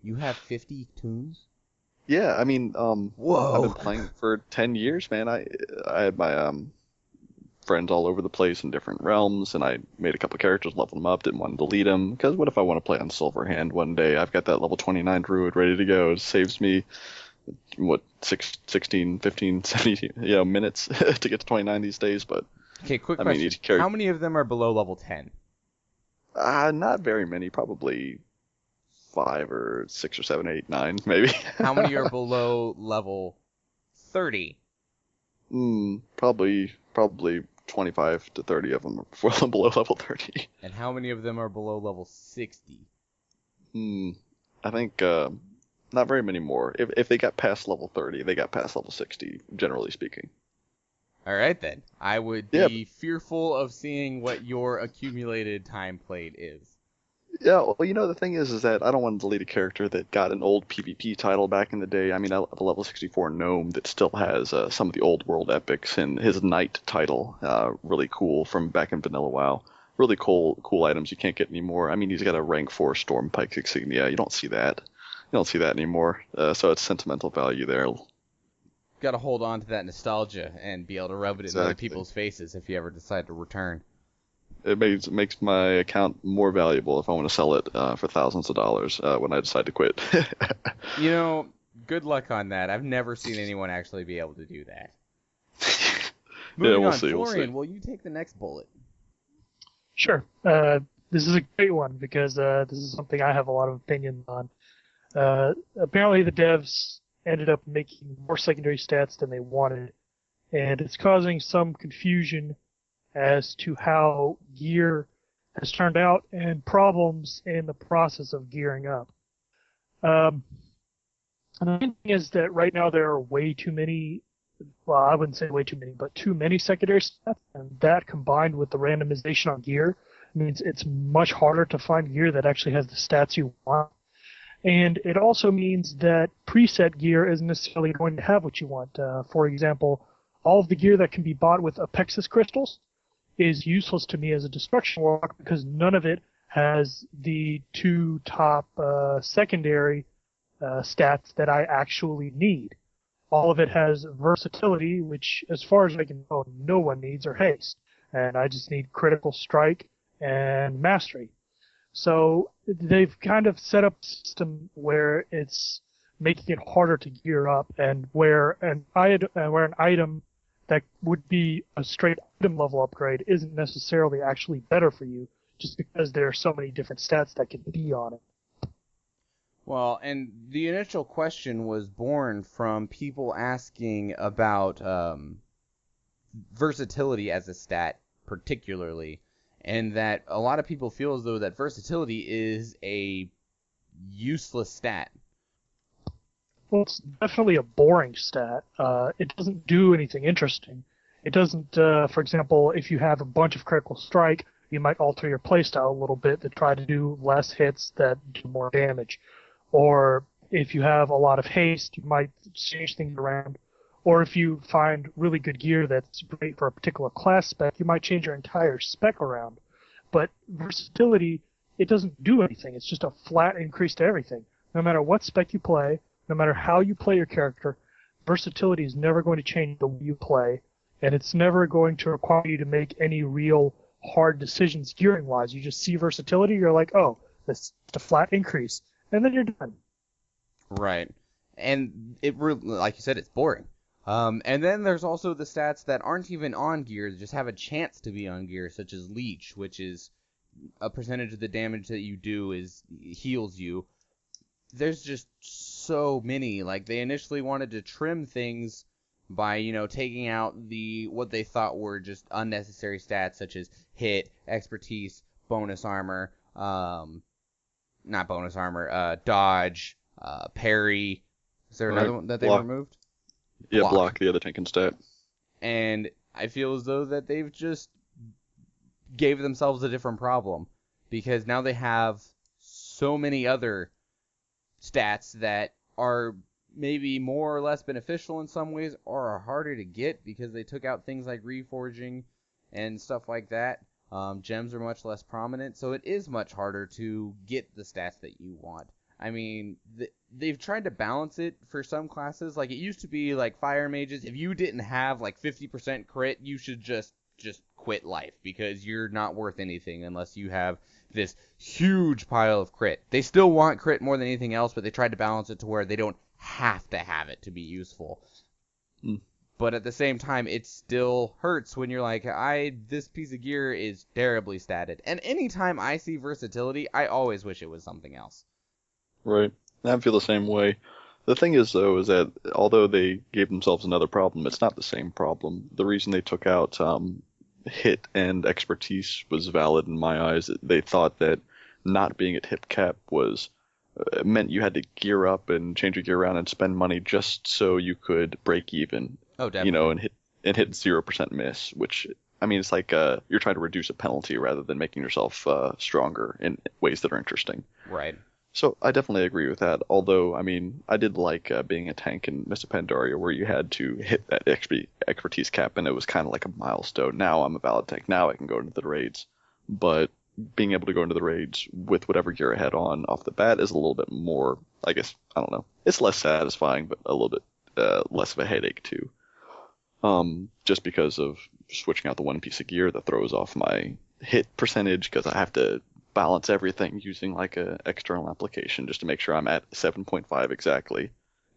You have 50 tunes? Yeah, I mean, Whoa. I've been playing for 10 years, man. I had my friends all over the place in different realms, and I made a couple characters, leveled them up, didn't want to delete them, because what if I want to play on Silverhand one day? I've got that level 29 druid ready to go. It saves me, 16, 15, 17 minutes to get to 29 these days, but... Okay, quick question. How many of them are below level 10? Not very many, probably 5 or 6 or 7, 8, 9, maybe. How many are below level 30? Probably 25 to 30 of them are below level 30. And how many of them are below level 60? I think not very many more. If they got past level 30, they got past level 60, generally speaking. All right, then. I would be fearful of seeing what your accumulated time played is. Yeah, well, the thing is that I don't want to delete a character that got an old PvP title back in the day. I mean, I have a level 64 gnome that still has some of the old world epics, and his knight title, really cool from back in Vanilla WoW. Really cool items you can't get anymore. I mean, he's got a rank 4 Stormpike insignia. You don't see that. You don't see that anymore. So it's sentimental value there. Got to hold on to that nostalgia and be able to rub it in other people's faces if you ever decide to return. It makes my account more valuable if I want to sell it for thousands of dollars when I decide to quit. Good luck on that. I've never seen anyone actually be able to do that. We'll on, see. Florian, will you take the next bullet? Sure. This is a great one, because this is something I have a lot of opinion on. Apparently the devs ended up making more secondary stats than they wanted, and it's causing some confusion as to how gear has turned out and problems in the process of gearing up. And the main thing is that right now there are way too many, well, I wouldn't say way too many, but too many secondary stats, and that combined with the randomization on gear means it's much harder to find gear that actually has the stats you want. And it also means that preset gear isn't necessarily going to have what you want. For example, all of the gear that can be bought with Apexis crystals is useless to me as a destruction warlock, because none of it has the 2 top secondary stats that I actually need. All of it has versatility, which, as far as I can know, no one needs, or haste. And I just need critical strike and mastery. So they've kind of set up a system where it's making it harder to gear up, and where an item that would be a straight item level upgrade isn't necessarily actually better for you, just because there are so many different stats that can be on it. Well, and the initial question was born from people asking about versatility as a stat, particularly, and that a lot of people feel as though that versatility is a useless stat. Well, it's definitely a boring stat. It doesn't do anything interesting. It doesn't, for example, if you have a bunch of critical strike, you might alter your playstyle a little bit to try to do less hits that do more damage. Or if you have a lot of haste, you might change things around. Or if you find really good gear that's great for a particular class spec, you might change your entire spec around. But versatility, it doesn't do anything. It's just a flat increase to everything. No matter what spec you play, no matter how you play your character, versatility is never going to change the way you play, and it's never going to require you to make any real hard decisions gearing-wise. You just see versatility, you're like, oh, that's just a flat increase, and then you're done. Right. And it really, like you said, it's boring. And then there's also the stats that aren't even on gear, that just have a chance to be on gear, such as Leech, which is a percentage of the damage that you do heals you. There's just so many. Like, they initially wanted to trim things by, taking out what they thought were just unnecessary stats, such as hit, expertise, bonus armor, not bonus armor, dodge, parry. Is there another one that they removed? Yeah, block, the other tanking stat. And I feel as though that they've just gave themselves a different problem, because now they have so many other stats that are maybe more or less beneficial in some ways, or are harder to get because they took out things like reforging and stuff like that. Gems are much less prominent, so it is much harder to get the stats that you want. I mean, they've tried to balance it for some classes. Like, it used to be like fire mages, if you didn't have like 50% crit, you should just quit life, because you're not worth anything unless you have this huge pile of crit. They still want crit more than anything else, but they tried to balance it to where they don't have to have it to be useful. But at the same time, it still hurts when you're like, this piece of gear is terribly statted. And anytime I see versatility, I always wish it was something else. Right. I feel the same way. The thing is, though, is that although they gave themselves another problem, it's not the same problem. The reason they took out hit and expertise was valid in my eyes. They thought that not being at hit cap meant you had to gear up and change your gear around and spend money just so you could break even. Oh, definitely. And hit 0% miss, which, I mean, it's like you're trying to reduce a penalty rather than making yourself stronger in ways that are interesting. Right. So I definitely agree with that. Although, I mean, I did like being a tank in Mr. Pandaria, where you had to hit that expertise cap, and it was kind of like a milestone. Now I'm a valid tank. Now I can go into the raids. But being able to go into the raids with whatever gear I had on off the bat is a little bit more, I guess, I don't know. It's less satisfying, but a little bit less of a headache, too. Just because of switching out the one piece of gear that throws off my hit percentage, because I have to balance everything using like a external application just to make sure I'm at 7.5 exactly.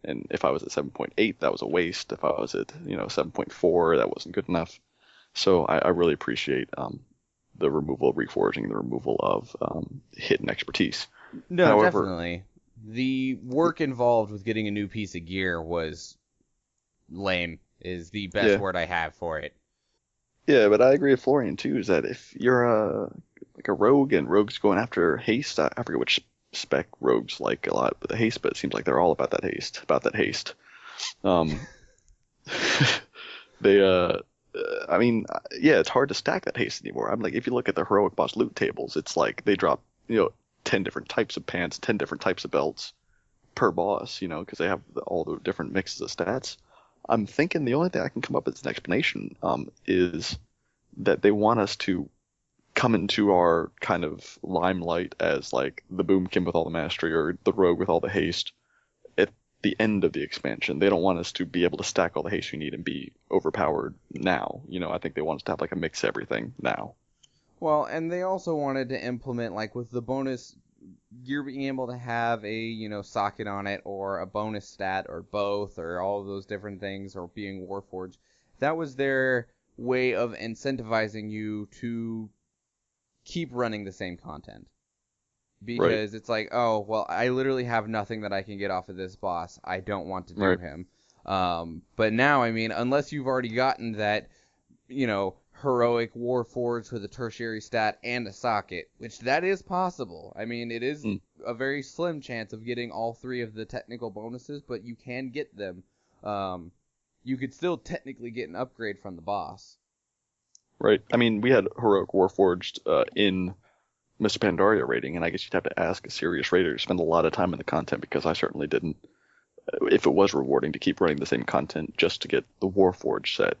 And if I was at 7.8, that was a waste. If I was at 7.4, that wasn't good enough. So I really appreciate the removal of reforging, the removal of hit and expertise. No, however, definitely. The work involved with getting a new piece of gear was lame, is the best word I have for it. Yeah, but I agree with Florian too, is that if you're like a rogue and rogues going after haste, I forget which spec rogues like a lot with the haste, but it seems like they're all about that haste. I mean, yeah, it's hard to stack that haste anymore. I'm like, if you look at the heroic boss loot tables, it's like they drop 10 different types of pants, 10 different types of belts per boss, because they have all the different mixes of stats. I'm thinking the only thing I can come up with as an explanation is that they want us to come into our kind of limelight as like the boomkin with all the mastery or the rogue with all the haste at the end of the expansion. They don't want us to be able to stack all the haste we need and be overpowered now. I think they want us to have like a mix of everything now. Well, and they also wanted to implement, like, with the bonus, you're being able to have a, socket on it, or a bonus stat, or both, or all of those different things, or being Warforged. That was their way of incentivizing you to keep running the same content. Because It's like, oh, well, I literally have nothing that I can get off of this boss. I don't want to do him. But now, I mean, unless you've already gotten that, heroic Warforged with a tertiary stat and a socket, which that is possible. I mean, it is a very slim chance of getting all three of the technical bonuses, but you can get them. You could still technically get an upgrade from the boss. Right. I mean, we had heroic Warforged in Mr. Pandaria rating, and I guess you'd have to ask a serious raider to spend a lot of time in the content, because I certainly didn't. If it was rewarding to keep running the same content just to get the Warforged set,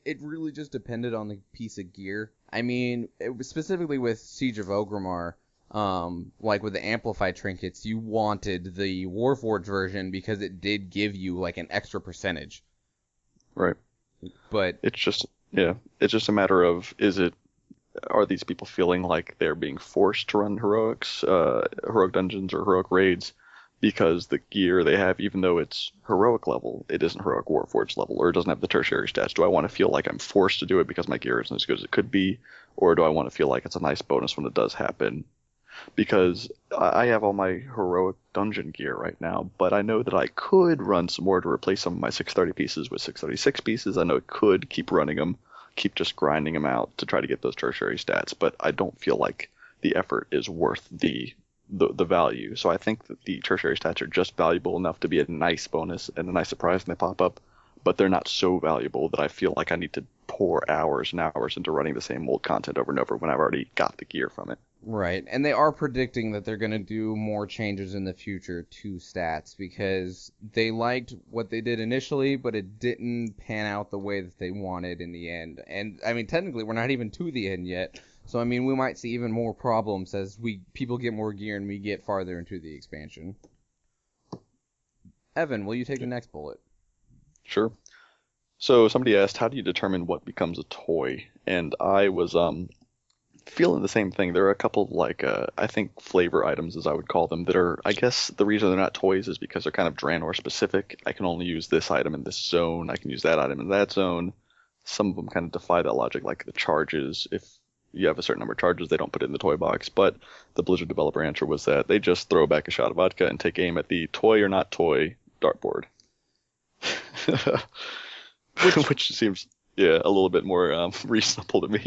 It really just depended on the piece of gear. I mean, it was specifically with Siege of Orgrimmar, like with the Amplified trinkets, you wanted the Warforged version because it did give you like an extra percentage. Right. But it's just a matter of, are these people feeling like they're being forced to run heroic dungeons or heroic raids because the gear they have, even though it's heroic level, it isn't heroic Warforged level, or it doesn't have the tertiary stats. Do I want to feel like I'm forced to do it because my gear isn't as good as it could be, or do I want to feel like it's a nice bonus when it does happen? Because I have all my heroic dungeon gear right now, but I know that I could run some more to replace some of my 630 pieces with 636 pieces. I know I could keep running them, keep just grinding them out to try to get those tertiary stats, but I don't feel like the effort is worth the value. So I think that the tertiary stats are just valuable enough to be a nice bonus and a nice surprise when they pop up, but they're not so valuable that I feel like I need to pour hours and hours into running the same old content over and over when I've already got the gear from it. Right, and they are predicting that they're going to do more changes in the future to stats because they liked what they did initially, but it didn't pan out the way that they wanted in the end. And, I mean, technically, we're not even to the end yet. So, I mean, we might see even more problems as people get more gear and we get farther into the expansion. Evan, will you take the next bullet? Sure. So somebody asked, how do you determine what becomes a toy? And I was feeling the same thing. There are a couple I think flavor items, as I would call them, that are, I guess the reason they're not toys is because they're kind of Draenor specific. I can only use this item in this zone. I can use that item in that zone. Some of them kind of defy that logic, like the charges. If you have a certain number of charges, they don't put it in the toy box. But the Blizzard developer answer was that they just throw back a shot of vodka and take aim at the toy or not toy dartboard. Which seems, a little bit more reasonable to me.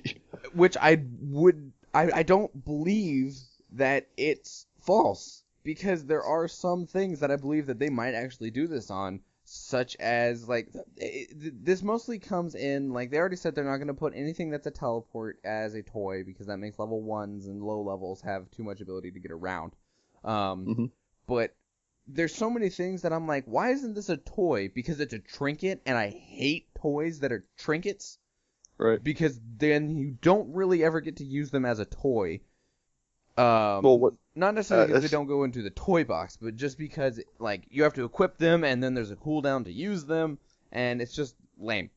Which I don't believe that it's false, because there are some things that I believe that they might actually do this on, such as, this mostly comes in, they already said they're not going to put anything that's a teleport as a toy, because that makes level 1s and low levels have too much ability to get around. But there's so many things that I'm like, why isn't this a toy? Because it's a trinket, and I hate toys that are trinkets. Right. Because then you don't really ever get to use them as a toy. Not necessarily because they don't go into the toy box, but just because, you have to equip them, and then there's a cooldown to use them, and it's just lame.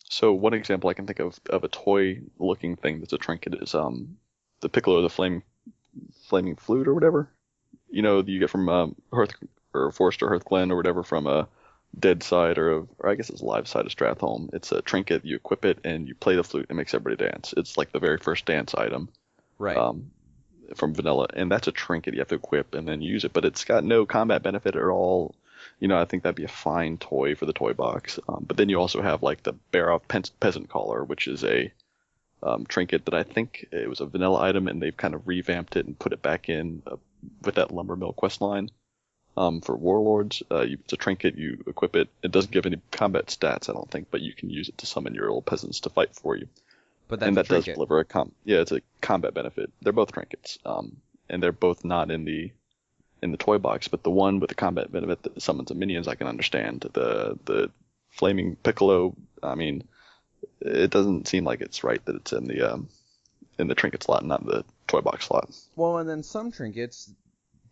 So one example I can think of a toy-looking thing that's a trinket is the Piccolo, the flaming flute or whatever. You get from Hearth or Forest or Hearthglen or whatever from a dead side or I guess it's live side of Stratholme. It's a trinket. You equip it and you play the flute. It makes everybody dance. It's like the very first dance item, right? From vanilla, and that's a trinket you have to equip and then use it. But it's got no combat benefit at all. I think that'd be a fine toy for the toy box. But then you also have the Barov Peasant Collar, which is a trinket that I think it was a vanilla item, and they've kind of revamped it and put it back in with that Lumbermill quest line. For Warlords, it's a trinket, you equip it. It doesn't give any combat stats, I don't think, but you can use it to summon your little peasants to fight for you. But that's and that a trinket. Does deliver it's a combat benefit. They're both trinkets, and they're both not in the toy box. But the one with the combat benefit that summons the minions, I can understand. The flaming Piccolo, I mean, it doesn't seem like it's right that it's in the trinket slot, not the toy box slot. Well, and then some trinkets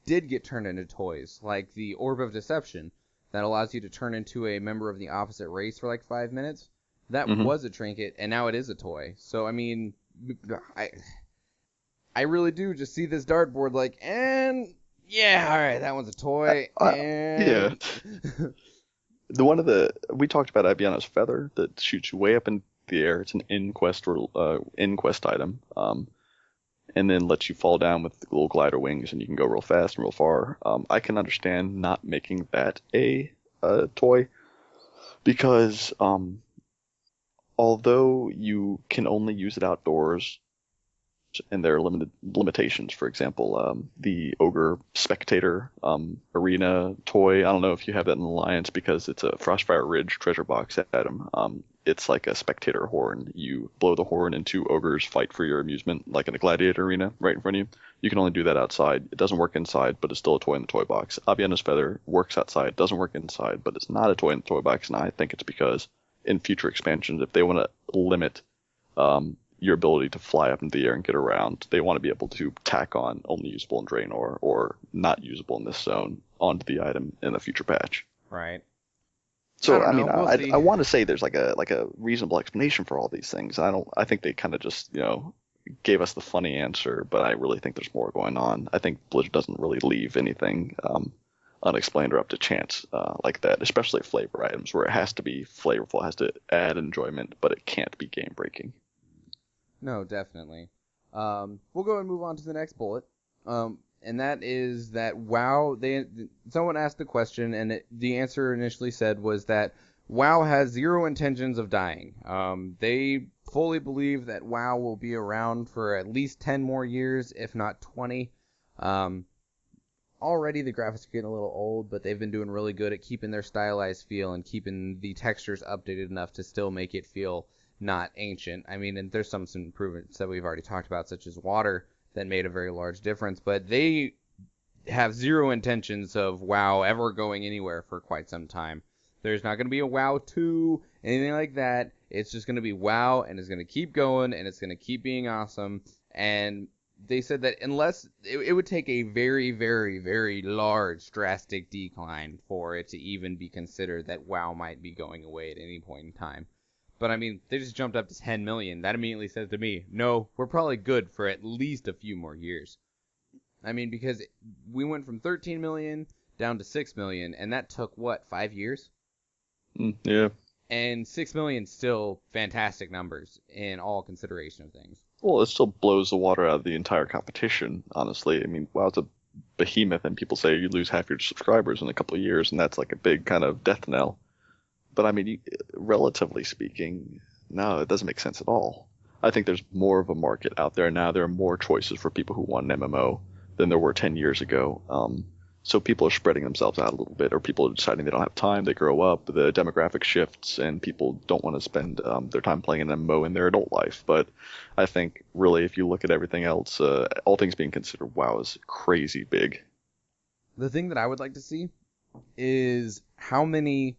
did get turned into toys, like the Orb of Deception, that allows you to turn into a member of the opposite race for 5 minutes. That was a trinket, and now it is a toy. So, I mean, I really do just see this dartboard and yeah, all right, that one's a toy. Yeah. We talked about Abiana's feather that shoots you way up in the air. It's an in-quest item. And then lets you fall down with the little glider wings, and you can go real fast and real far. I can understand not making that a toy, because although you can only use it outdoors, and there are limitations. For example, the Ogre Spectator Arena toy, I don't know if you have that in Alliance, because it's a Frostfire Ridge treasure box item. It's like a spectator horn. You blow the horn and 2 ogres fight for your amusement, like in a gladiator arena right in front of you. You can only do that outside. It doesn't work inside, but it's still a toy in the toy box. Abiana's Feather works outside, doesn't work inside, but it's not a toy in the toy box, and I think it's because in future expansions, if they want to limit your ability to fly up into the air and get around, they want to be able to tack on only usable in Draenor or not usable in this zone onto the item in a future patch. Right. So I I want to say there's like a reasonable explanation for all these things. I think they kind of just gave us the funny answer, but I really think there's more going on. I think Blizzard doesn't really leave anything unexplained or up to chance like that, especially flavor items where it has to be flavorful, it has to add enjoyment, but it can't be game breaking. No, definitely. We'll go and move on to the next bullet. And that is that WoW, someone asked the question, and the answer initially said was that WoW has zero intentions of dying. They fully believe that WoW will be around for at least 10 more years, if not 20. Already the graphics are getting a little old, but they've been doing really good at keeping their stylized feel and keeping the textures updated enough to still make it feel not ancient. I mean, and there's some improvements that we've already talked about, such as water, that made a very large difference, but they have zero intentions of WoW ever going anywhere for quite some time. There's not going to be a WoW 2, anything like that. It's just going to be WoW, and it's going to keep going, and it's going to keep being awesome. And they said that unless it would take a very, very, very large, drastic decline for it to even be considered that WoW might be going away at any point in time. But I mean, they just jumped up to 10 million. That immediately says to me, no, we're probably good for at least a few more years. I mean, because we went from 13 million down to 6 million, and that took, what, 5 years? Yeah. And 6 million still fantastic numbers in all consideration of things. Well, it still blows the water out of the entire competition, honestly. I mean, WoW's a behemoth, and people say you lose half your subscribers in a couple of years, and that's like a big kind of death knell. But I mean, relatively speaking, no, it doesn't make sense at all. I think there's more of a market out there now. There are more choices for people who want an MMO than there were 10 years ago. So people are spreading themselves out a little bit, or people are deciding they don't have time, they grow up, the demographic shifts, and people don't want to spend their time playing an MMO in their adult life. But I think, really, if you look at everything else, all things being considered, WoW is crazy big. The thing that I would like to see is how many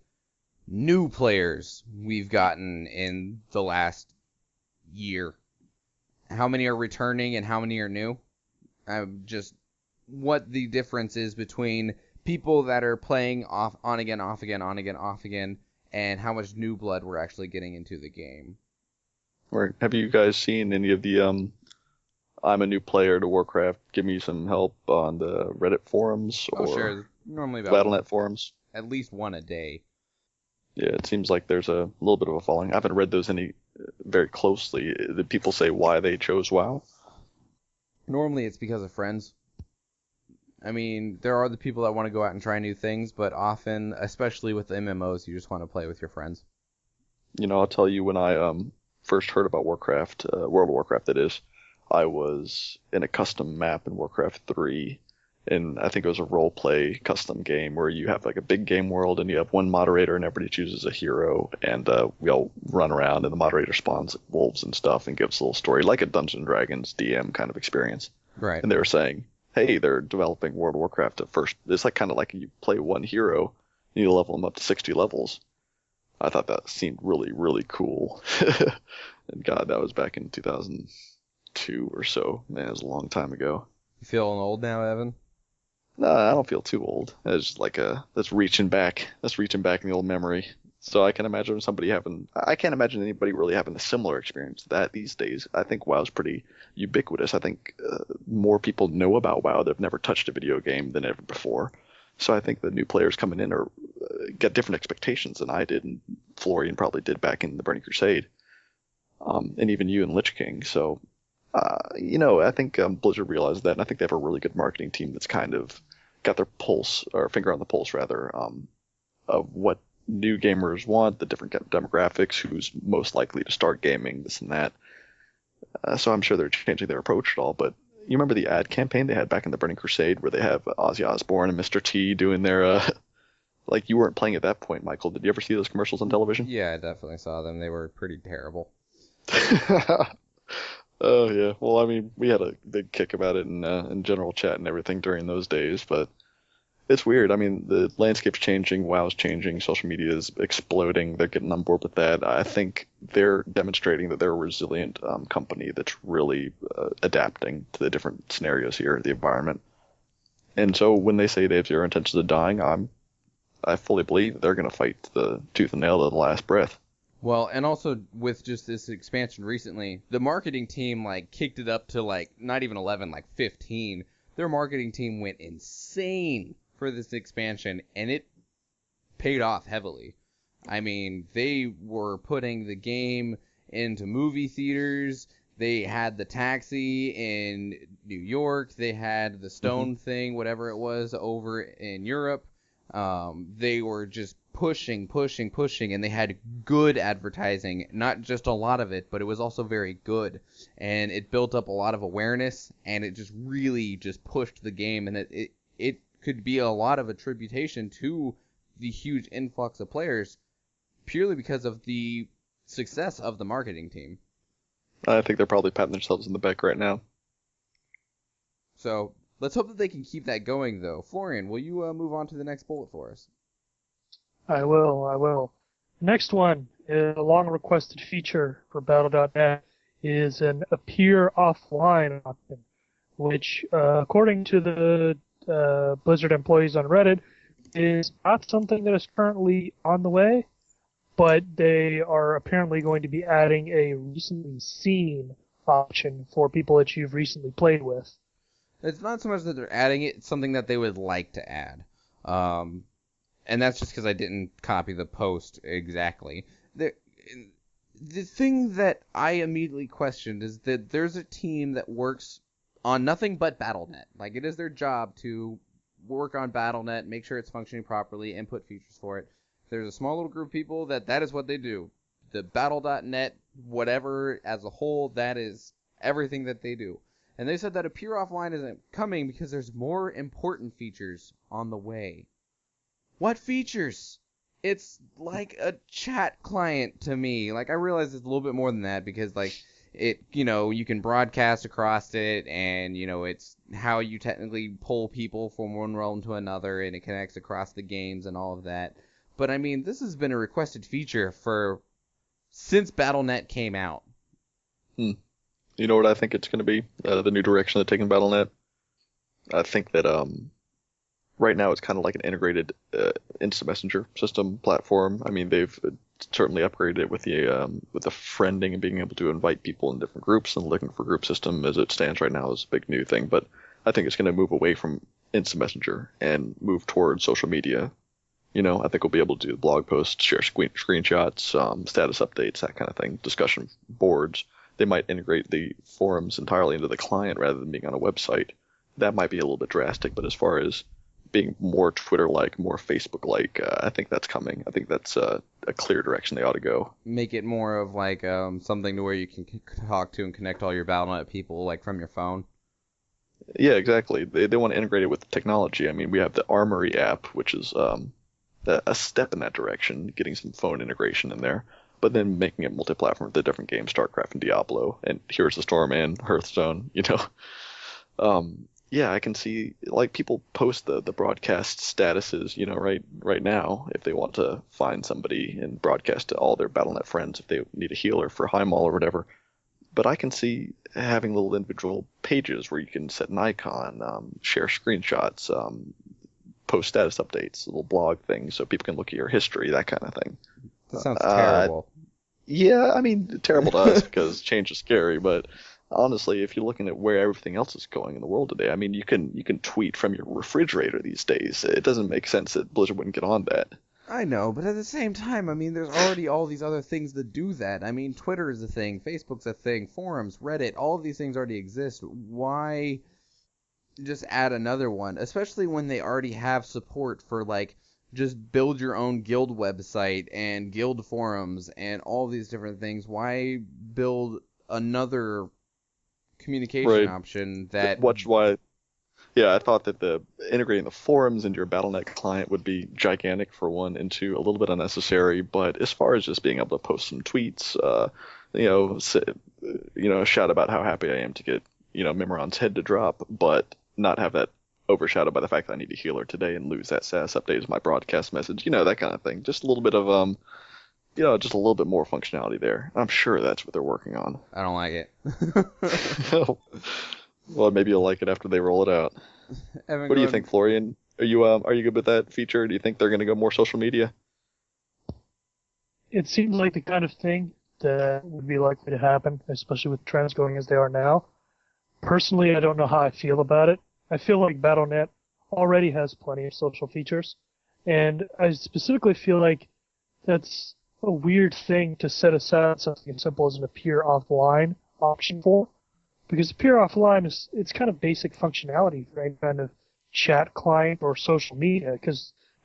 new players we've gotten in the last year. How many are returning and how many are new? Just what the difference is between people that are playing off on again, off again, on again, off again, and how much new blood we're actually getting into the game. Or have you guys seen any of the I'm a new player to Warcraft, give me some help on the Reddit forums or sure. Normally about Battle.net forums? At least one a day. Yeah, it seems like there's a little bit of a following. I haven't read those any very closely. Did people say why they chose WoW? Normally it's because of friends. I mean, there are the people that want to go out and try new things, but often, especially with the MMOs, you just want to play with your friends. You know, I'll tell you, when I first heard about Warcraft, World of Warcraft that is, I was in a custom map in Warcraft 3, and I think it was a role-play custom game where you have like a big game world and you have one moderator and everybody chooses a hero, and we all run around and the moderator spawns like wolves and stuff and gives a little story, like a Dungeons & Dragons DM kind of experience. Right. And they were saying, hey, they're developing World of Warcraft at first. It's like kind of like you play one hero and you level them up to 60 levels. I thought that seemed really, really cool. And God, that was back in 2002 or so. Man, it was a long time ago. You feeling old now, Evan? No, I don't feel too old. It's like that's reaching back. That's reaching back in the old memory. So I can imagine I can't imagine anybody really having a similar experience to that these days. I think WoW's pretty ubiquitous. I think more people know about WoW that have never touched a video game than ever before. So I think the new players coming in are get different expectations than I did, and Florian probably did back in the Burning Crusade, and even you and Lich King. So, I think Blizzard realized that, and I think they have a really good marketing team that's kind of got their pulse, or finger on the pulse rather, of what new gamers want, the different demographics, who's most likely to start gaming, this and that. So I'm sure they're changing their approach at all. But you remember the ad campaign they had back in the Burning Crusade where they have Ozzy Osbourne and Mr. T doing their like, you weren't playing at that point, Michael. Did you ever see those commercials on television? Yeah, I definitely saw them. They were pretty terrible. Oh yeah. Well, I mean, we had a big kick about it in general chat and everything during those days, but it's weird. I mean, the landscape's changing, WoW's changing, social media is exploding. They're getting on board with that. I think they're demonstrating that they're a resilient company that's really adapting to the different scenarios here, the environment. And so when they say they have zero intentions of dying, I fully believe that they're going to fight the tooth and nail to the last breath. Well, and also with just this expansion recently, the marketing team kicked it up to not even 11, 15. Their marketing team went insane for this expansion, and it paid off heavily. I mean, they were putting the game into movie theaters. They had the taxi in New York. They had the stone thing, whatever it was, over in Europe. They were just pushing, and they had good advertising. Not just a lot of it, but it was also very good. And it built up a lot of awareness, and it just really just pushed the game. And it could be a lot of attribution to the huge influx of players purely because of the success of the marketing team. I think they're probably patting themselves in the back right now. So let's hope that they can keep that going, though. Florian, will you move on to the next bullet for us? I will. Next one, a long-requested feature for Battle.net, is an appear offline option, which, according to the Blizzard employees on Reddit, is not something that is currently on the way, but they are apparently going to be adding a recently seen option for people that you've recently played with. It's not so much that they're adding it, it's something that they would like to add. And that's just because I didn't copy the post exactly. The thing that I immediately questioned is that there's a team that works on nothing but Battle.net. Like, it is their job to work on Battle.net, make sure it's functioning properly, input features for it. There's a small little group of people that is what they do. The Battle.net, whatever, as a whole, that is everything that they do. And they said that Appear Offline isn't coming because there's more important features on the way. What features? It's like a chat client to me. Like, I realize it's a little bit more than that because, like, it, you can broadcast across it, and, it's how you technically pull people from one realm to another, and it connects across the games and all of that. But, I mean, this has been a requested feature since Battle.net came out. You know what I think it's going to be? The new direction they're taking Battle.net? I think that right now it's kind of like an integrated instant messenger system platform. I mean, they've certainly upgraded it with the friending and being able to invite people in different groups, and looking for group system as it stands right now is a big new thing. But I think it's going to move away from instant messenger and move towards social media. I think we'll be able to do blog posts, share screenshots, status updates, that kind of thing, discussion boards. They might integrate the forums entirely into the client rather than being on a website. That might be a little bit drastic, but as far as being more Twitter-like, more Facebook-like, I think that's coming. I think that's a clear direction they ought to go. Make it more of like something to where you can talk to and connect all your Battle.net people like from your phone. Yeah, exactly. They want to integrate it with technology. I mean, we have the Armory app, which is a step in that direction, getting some phone integration in there, but then making it multi-platform with the different games, StarCraft and Diablo, and Heroes of the Storm and Hearthstone, Yeah, I can see, like, people post the broadcast statuses, right now, if they want to find somebody and broadcast to all their Battle.net friends if they need a healer for Highmaul or whatever. But I can see having little individual pages where you can set an icon, share screenshots, post status updates, little blog things so people can look at your history, that kind of thing. That sounds terrible. Yeah, I mean, terrible to us because change is scary, but honestly, if you're looking at where everything else is going in the world today, I mean, you can tweet from your refrigerator these days. It doesn't make sense that Blizzard wouldn't get on that. I know, but at the same time, I mean, there's already all these other things that do that. I mean, Twitter is a thing, Facebook's a thing, forums, Reddit, all of these things already exist. Why just add another one? Especially when they already have support for, like, just build your own guild website and guild forums and all these different things. Why build another communication option that... Yeah, I thought that integrating the forums into your Battle.net client would be gigantic for one, and two, a little bit unnecessary. But as far as just being able to post some tweets, shout about how happy I am to get, Mimiron's head to drop, but not have that overshadowed by the fact that I need a healer today and lose that status update as my broadcast message, that kind of thing. Just a little bit of, just a little bit more functionality there. I'm sure that's what they're working on. I don't like it. Well, maybe you'll like it after they roll it out. Evan, what do you think, Florian? Are you good with that feature? Do you think they're going to go more social media? It seems like the kind of thing that would be likely to happen, especially with trends going as they are now. Personally, I don't know how I feel about it. I feel like Battle.net already has plenty of social features, and I specifically feel like that's a weird thing to set aside something as simple as an appear offline option for, because appear offline it's kind of basic functionality for any kind of chat client or social media,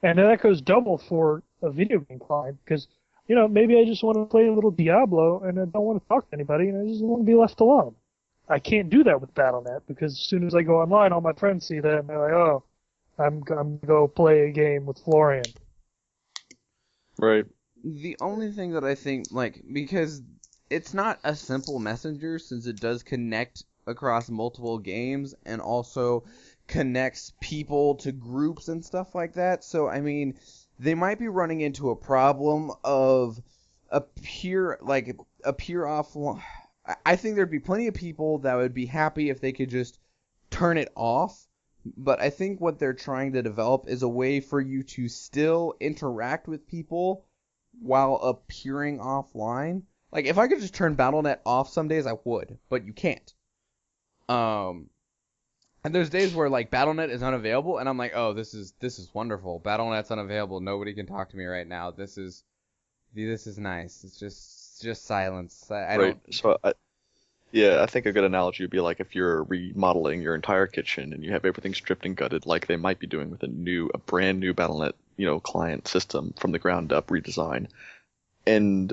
and that goes double for a video game client, because maybe I just want to play a little Diablo and I don't want to talk to anybody and I just want to be left alone. I can't do that with Battle.net, because as soon as I go online, all my friends see that and they're like, oh, I'm going to go play a game with Florian. Right. The only thing that I think, because it's not a simple messenger, since it does connect across multiple games and also connects people to groups and stuff like that. So, I mean, they might be running into a problem of appear offline. I think there'd be plenty of people that would be happy if they could just turn it off, but I think what they're trying to develop is a way for you to still interact with people while appearing offline. Like, if I could just turn Battle.net off some days, I would, but you can't. And there's days where, Battle.net is unavailable, and I'm like, oh, this is wonderful. Battle.net's unavailable. Nobody can talk to me right now. This is nice. It's just silence. I right. don't... So, I think a good analogy would be like if you're remodeling your entire kitchen and you have everything stripped and gutted, like they might be doing with a brand new Battle.net, client system from the ground up redesign, and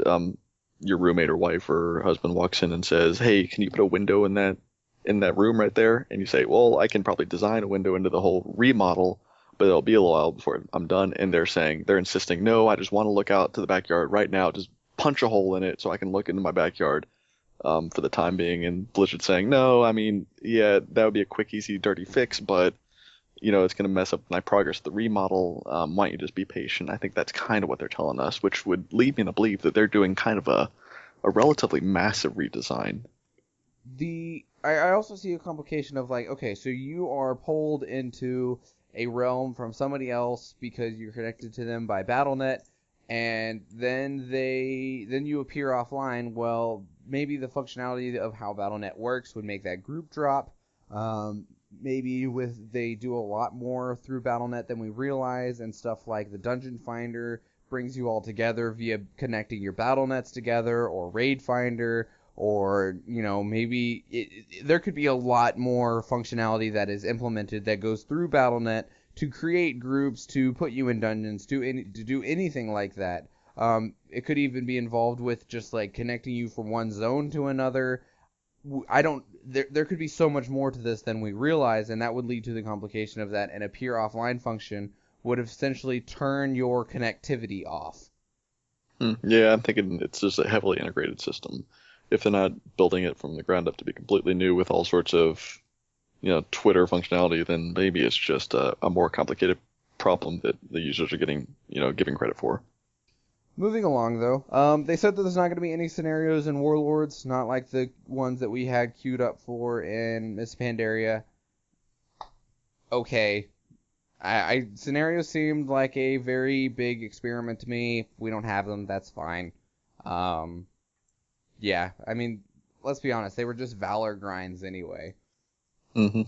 your roommate or wife or husband walks in and says, "Hey, can you put a window in that room right there?" And you say, "Well, I can probably design a window into the whole remodel, but it'll be a while before I'm done." And they're insisting, "No, I just want to look out to the backyard right now. Just punch a hole in it so I can look into my backyard for the time being." And Blizzard's saying, "No, I mean, yeah, that would be a quick, easy, dirty fix, but it's going to mess up my progress of the remodel. Why don't you just be patient?" I think that's kind of what they're telling us, which would lead me to believe that they're doing kind of a relatively massive redesign. I also see a complication of okay, so you are pulled into a realm from somebody else because you're connected to them by Battle.net, and then you appear offline. Well, maybe the functionality of how Battle.net works would make that group drop. Maybe they do a lot more through Battle.net than we realize, and stuff like the Dungeon Finder brings you all together via connecting your Battle.nets together, or Raid Finder, or maybe there could be a lot more functionality that is implemented that goes through Battle.net to create groups, to put you in dungeons, to do anything like that. It could even be involved with just connecting you from one zone to another. There could be so much more to this than we realize, and that would lead to the complication of that an appear offline function would essentially turn your connectivity off. Yeah, I'm thinking it's just a heavily integrated system. If they're not building it from the ground up to be completely new with all sorts of, Twitter functionality, then maybe it's just a more complicated problem that the users are getting, giving credit for. Moving along, though, they said that there's not going to be any scenarios in Warlords, not like the ones that we had queued up for in Miss Pandaria. Okay. Scenarios seemed like a very big experiment to me. If we don't have them, that's fine. Yeah, I mean, let's be honest, they were just Valor grinds anyway. Mm-hmm.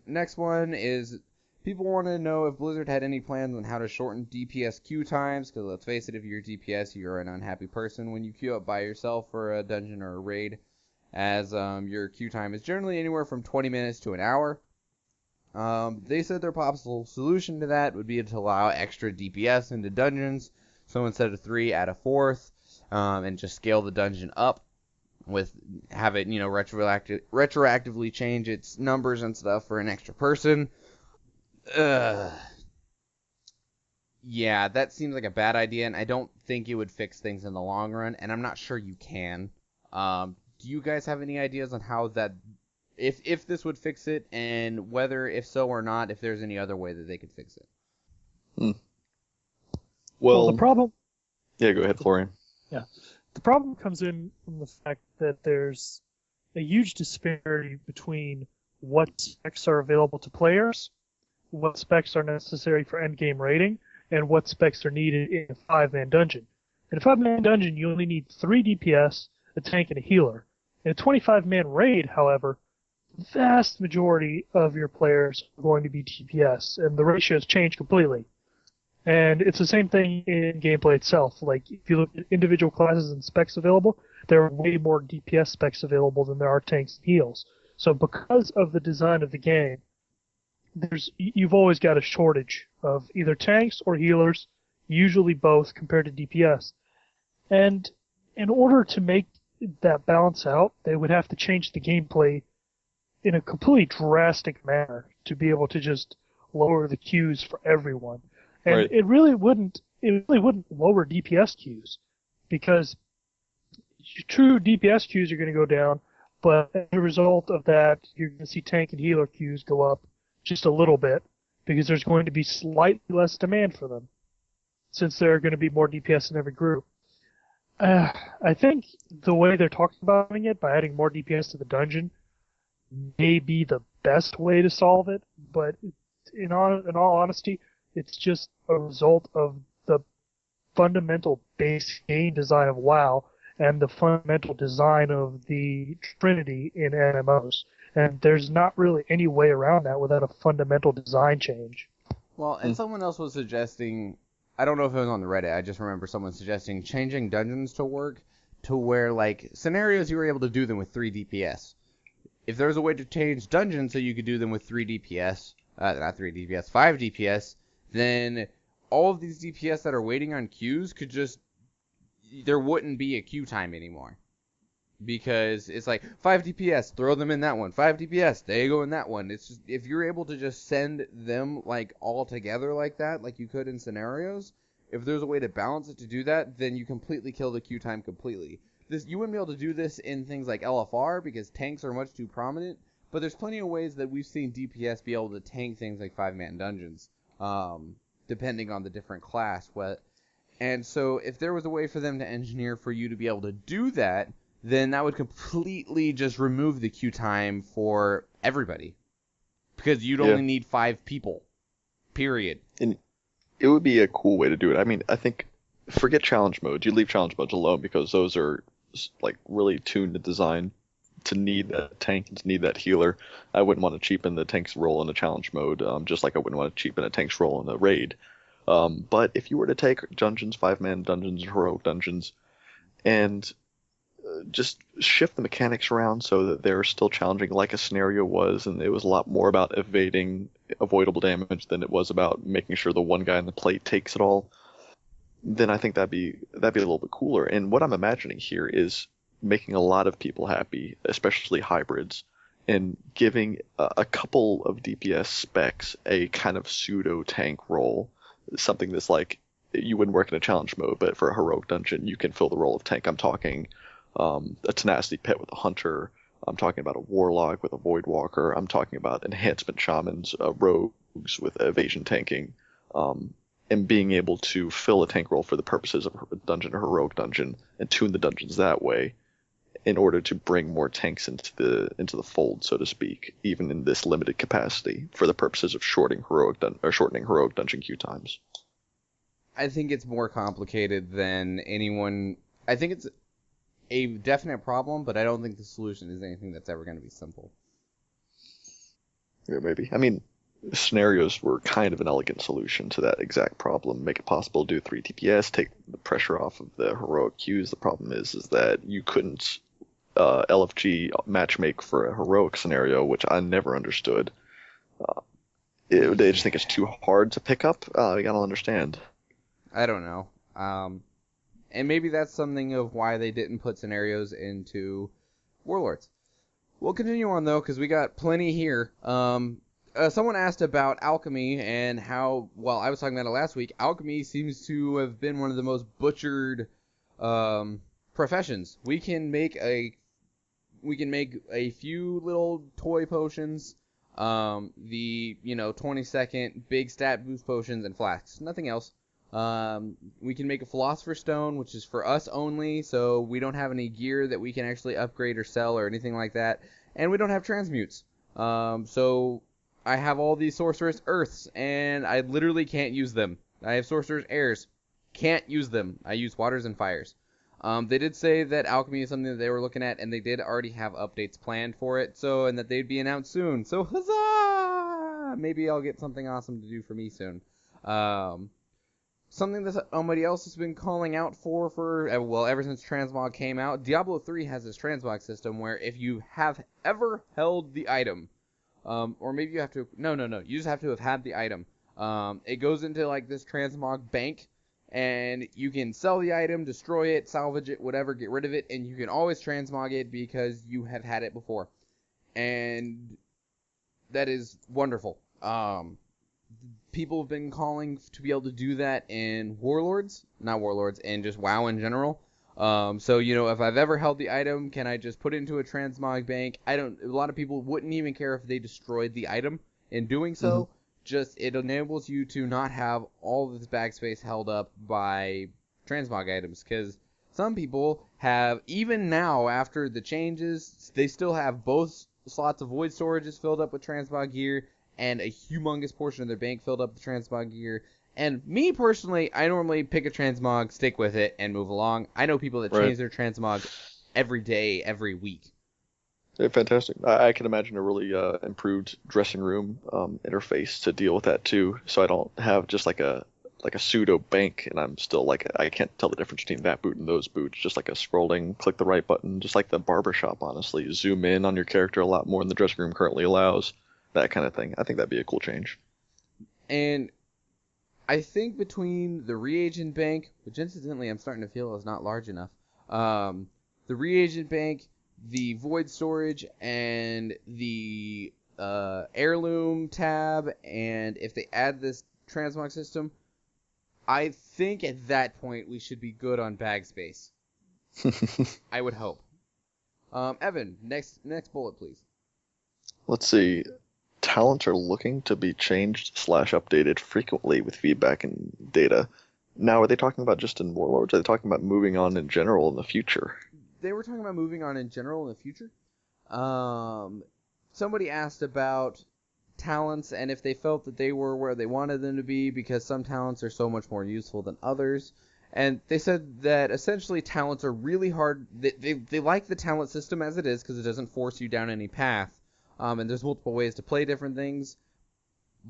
Next one is... People want to know if Blizzard had any plans on how to shorten DPS queue times, because let's face it, if you're DPS, you're an unhappy person when you queue up by yourself for a dungeon or a raid, as your queue time is generally anywhere from 20 minutes to an hour. They said their possible solution to that would be to allow extra DPS into dungeons, so instead of 3, add a 4th, and just scale the dungeon up, have it, retroactively change its numbers and stuff for an extra person. Yeah, that seems like a bad idea, and I don't think it would fix things in the long run, and I'm not sure you can. Do you guys have any ideas on how that, if this would fix it, and whether, if so or not, if there's any other way that they could fix it? Well, the problem... Yeah, go ahead, Florian. Yeah. The problem comes in from the fact that there's a huge disparity between what specs are available to players, what specs are necessary for endgame rating, and what specs are needed in a 5-man dungeon. In a 5-man dungeon, you only need 3 DPS, a tank, and a healer. In a 25-man raid, however, vast majority of your players are going to be DPS, and the ratios change completely. And it's the same thing in gameplay itself. Like, if you look at individual classes and specs available, there are way more DPS specs available than there are tanks and heals. So because of the design of the game, you've always got a shortage of either tanks or healers, usually both compared to DPS. And in order to make that balance out, they would have to change the gameplay in a completely drastic manner to be able to just lower the queues for everyone. And Right. it really wouldn't lower DPS queues, because true DPS queues are going to go down, but as a result of that, you're going to see tank and healer queues go up just a little bit, because there's going to be slightly less demand for them, since there are going to be more DPS in every group. I think the way they're talking about it, by adding more DPS to the dungeon, may be the best way to solve it, but in all honesty, it's just a result of the fundamental base game design of WoW and the fundamental design of the Trinity in MMOs. And there's not really any way around that without a fundamental design change. Well, and someone else was suggesting, I don't know if it was on the Reddit, I just remember someone suggesting changing dungeons to work to where, like, scenarios you were able to do them with 3 DPS. If there was a way to change dungeons so you could do them with 3 DPS, not 3 DPS, 5 DPS, then all of these DPS that are waiting on queues could just, there wouldn't be a queue time anymore. Because it's like, 5 DPS, throw them in that one, 5 DPS, they go in that one. It's just, if you're able to just send them, like, all together like that, like you could in scenarios, if there's a way to balance it to do that, then you completely kill the queue time completely. You wouldn't be able to do this in things like LFR, because tanks are much too prominent, but there's plenty of ways that we've seen DPS be able to tank things like 5-man dungeons, depending on the different class. And so if there was a way for them to engineer for you to be able to do that, then that would completely just remove the queue time for everybody. Because you'd only need 5 people. Period. And it would be a cool way to do it. I mean, I think, forget challenge modes. You leave challenge modes alone, because those are, like, really tuned to design to need that tank and to need that healer. I wouldn't want to cheapen the tank's role in a challenge mode, just like I wouldn't want to cheapen a tank's role in a raid. But if you were to take dungeons, 5-man dungeons, heroic dungeons, and just shift the mechanics around so that they're still challenging like a scenario was, and it was a lot more about evading avoidable damage than it was about making sure the one guy on the plate takes it all, then I think that'd be a little bit cooler. And what I'm imagining here is making a lot of people happy, especially hybrids, and giving a couple of DPS specs a kind of pseudo tank role, something that's like, you wouldn't work in a challenge mode, but for a heroic dungeon you can fill the role of tank. I'm talking a tenacity pit with a hunter. I'm talking about a warlock with a void walker. I'm talking about enhancement shamans, rogues with evasion tanking, and being able to fill a tank role for the purposes of a dungeon or heroic dungeon, and tune the dungeons that way in order to bring more tanks into the fold, so to speak, even in this limited capacity, for the purposes of shortening heroic dungeon queue times. I think it's more complicated than anyone. I think it's a definite problem, but I don't think the solution is anything that's ever going to be simple. Yeah, maybe. I mean, scenarios were kind of an elegant solution to that exact problem. Make it possible to do 3 DPS, take the pressure off of the heroic queues. The problem is that you couldn't LFG matchmake for a heroic scenario, which I never understood. They just think it's too hard to pick up. You gotta understand. I don't know. And maybe that's something of why they didn't put scenarios into Warlords. We'll continue on, though, because we got plenty here. Someone asked about alchemy and how, well, I was talking about it last week, alchemy seems to have been one of the most butchered professions. We can make a few little toy potions, the 20-second big stat boost potions and flasks, nothing else. We can make a Philosopher's Stone, which is for us only, so we don't have any gear that we can actually upgrade or sell or anything like that. And we don't have transmutes. So I have all these Sorcerous Earths, and I literally can't use them. I have Sorcerous Airs. Can't use them. I use Waters and Fires. They did say that alchemy is something that they were looking at, and they did already have updates planned for it, and that they'd be announced soon. So huzzah! Maybe I'll get something awesome to do for me soon. Something that somebody else has been calling out for ever since transmog came out, Diablo 3 has this transmog system where if you have ever held the item, or maybe you have to, no, you just have to have had the item. It goes into like this transmog bank, and you can sell the item, destroy it, salvage it, whatever, get rid of it, and you can always transmog it because you have had it before. And that is wonderful. People have been calling to be able to do that in in just WoW in general. So, if I've ever held the item, can I just put it into a transmog bank? A lot of people wouldn't even care if they destroyed the item in doing so. Mm-hmm. Just, it enables you to not have all of this bag space held up by transmog items, because some people have, even now after the changes, they still have both slots of void storages filled up with transmog gear, and a humongous portion of their bank filled up with transmog gear. And me personally, I normally pick a transmog, stick with it, and move along. I know people that change their transmog every day, every week. Yeah, fantastic. I can imagine a really improved dressing room interface to deal with that too. So I don't have just like a pseudo bank, and I'm still I can't tell the difference between that boot and those boots. Just like a scrolling, click the right button, just like the barbershop. Honestly, zoom in on your character a lot more than the dressing room currently allows. That kind of thing. I think that'd be a cool change. And I think between the reagent bank, which incidentally I'm starting to feel is not large enough, the reagent bank, the void storage, and the heirloom tab, and if they add this transmog system, I think at that point we should be good on bag space. I would hope. Evan, next bullet, please. Let's see. Talents are looking to be changed / updated frequently with feedback and data. Now, are they talking about just in Warlords? Are they talking about moving on in general in the future? They were talking about moving on in general in the future. Somebody asked about talents and if they felt that they were where they wanted them to be, because some talents are so much more useful than others. And they said that essentially talents are really hard. They like the talent system as it is because it doesn't force you down any path. And there's multiple ways to play different things,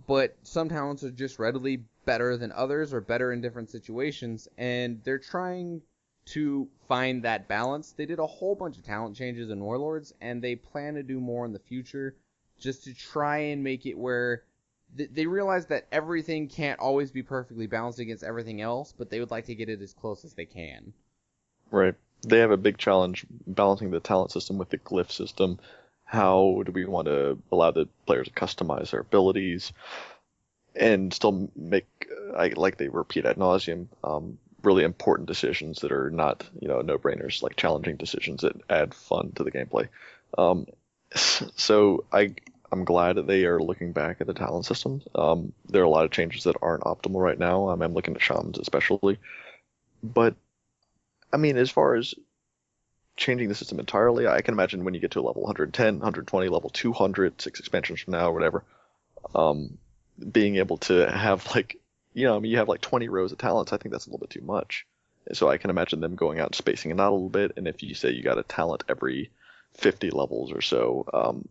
but some talents are just readily better than others or better in different situations, and they're trying to find that balance. They did a whole bunch of talent changes in Warlords, and they plan to do more in the future just to try and make it where they realize that everything can't always be perfectly balanced against everything else, but they would like to get it as close as they can. Right. They have a big challenge balancing the talent system with the glyph system. How do we want to allow the players to customize their abilities and still make, like they repeat ad nauseum, really important decisions that are not, no-brainers, like challenging decisions that add fun to the gameplay. So I'm glad that they are looking back at the talent systems. There are a lot of changes that aren't optimal right now. I'm looking at shamans especially. But, as far as changing the system entirely, I can imagine when you get to a level 110, 120, level 200, 6 expansions from now or whatever, being able to have you have 20 rows of talents. I think that's a little bit too much. So I can imagine them going out and spacing it out a little bit. And if you say you got a talent every 50 levels or so,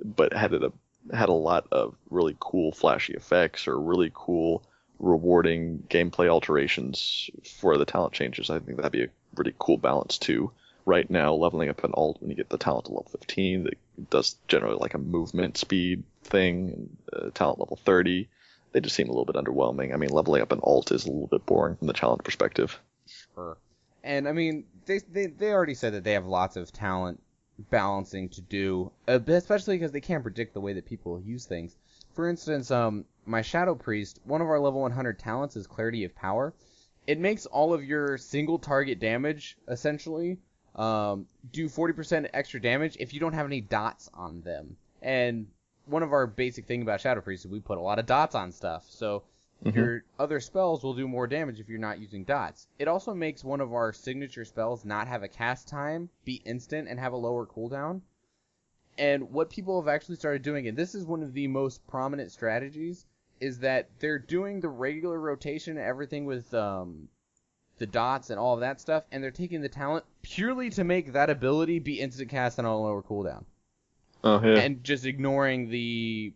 but had a lot of really cool flashy effects or really cool rewarding gameplay alterations for the talent changes, I think that'd be a really cool balance too. Right now, leveling up an alt when you get the talent to level 15, that does generally like a movement speed thing, and talent level 30, they just seem a little bit underwhelming. Leveling up an alt is a little bit boring from the talent perspective. Sure. And they already said that they have lots of talent balancing to do, especially because they can't predict the way that people use things. For instance, my Shadow Priest, one of our level 100 talents is Clarity of Power. It makes all of your single target damage, essentially, do 40% extra damage if you don't have any dots on them. And one of our basic thing about Shadow Priest is we put a lot of dots on stuff, so your other spells will do more damage if you're not using dots. It also makes one of our signature spells not have a cast time, be instant, and have a lower cooldown. And what people have actually started doing, and this is one of the most prominent strategies, is that they're doing the regular rotation and everything with the dots and all of that stuff, and they're taking the talent purely to make that ability be instant cast and on a lower cooldown. Oh, yeah. And just ignoring the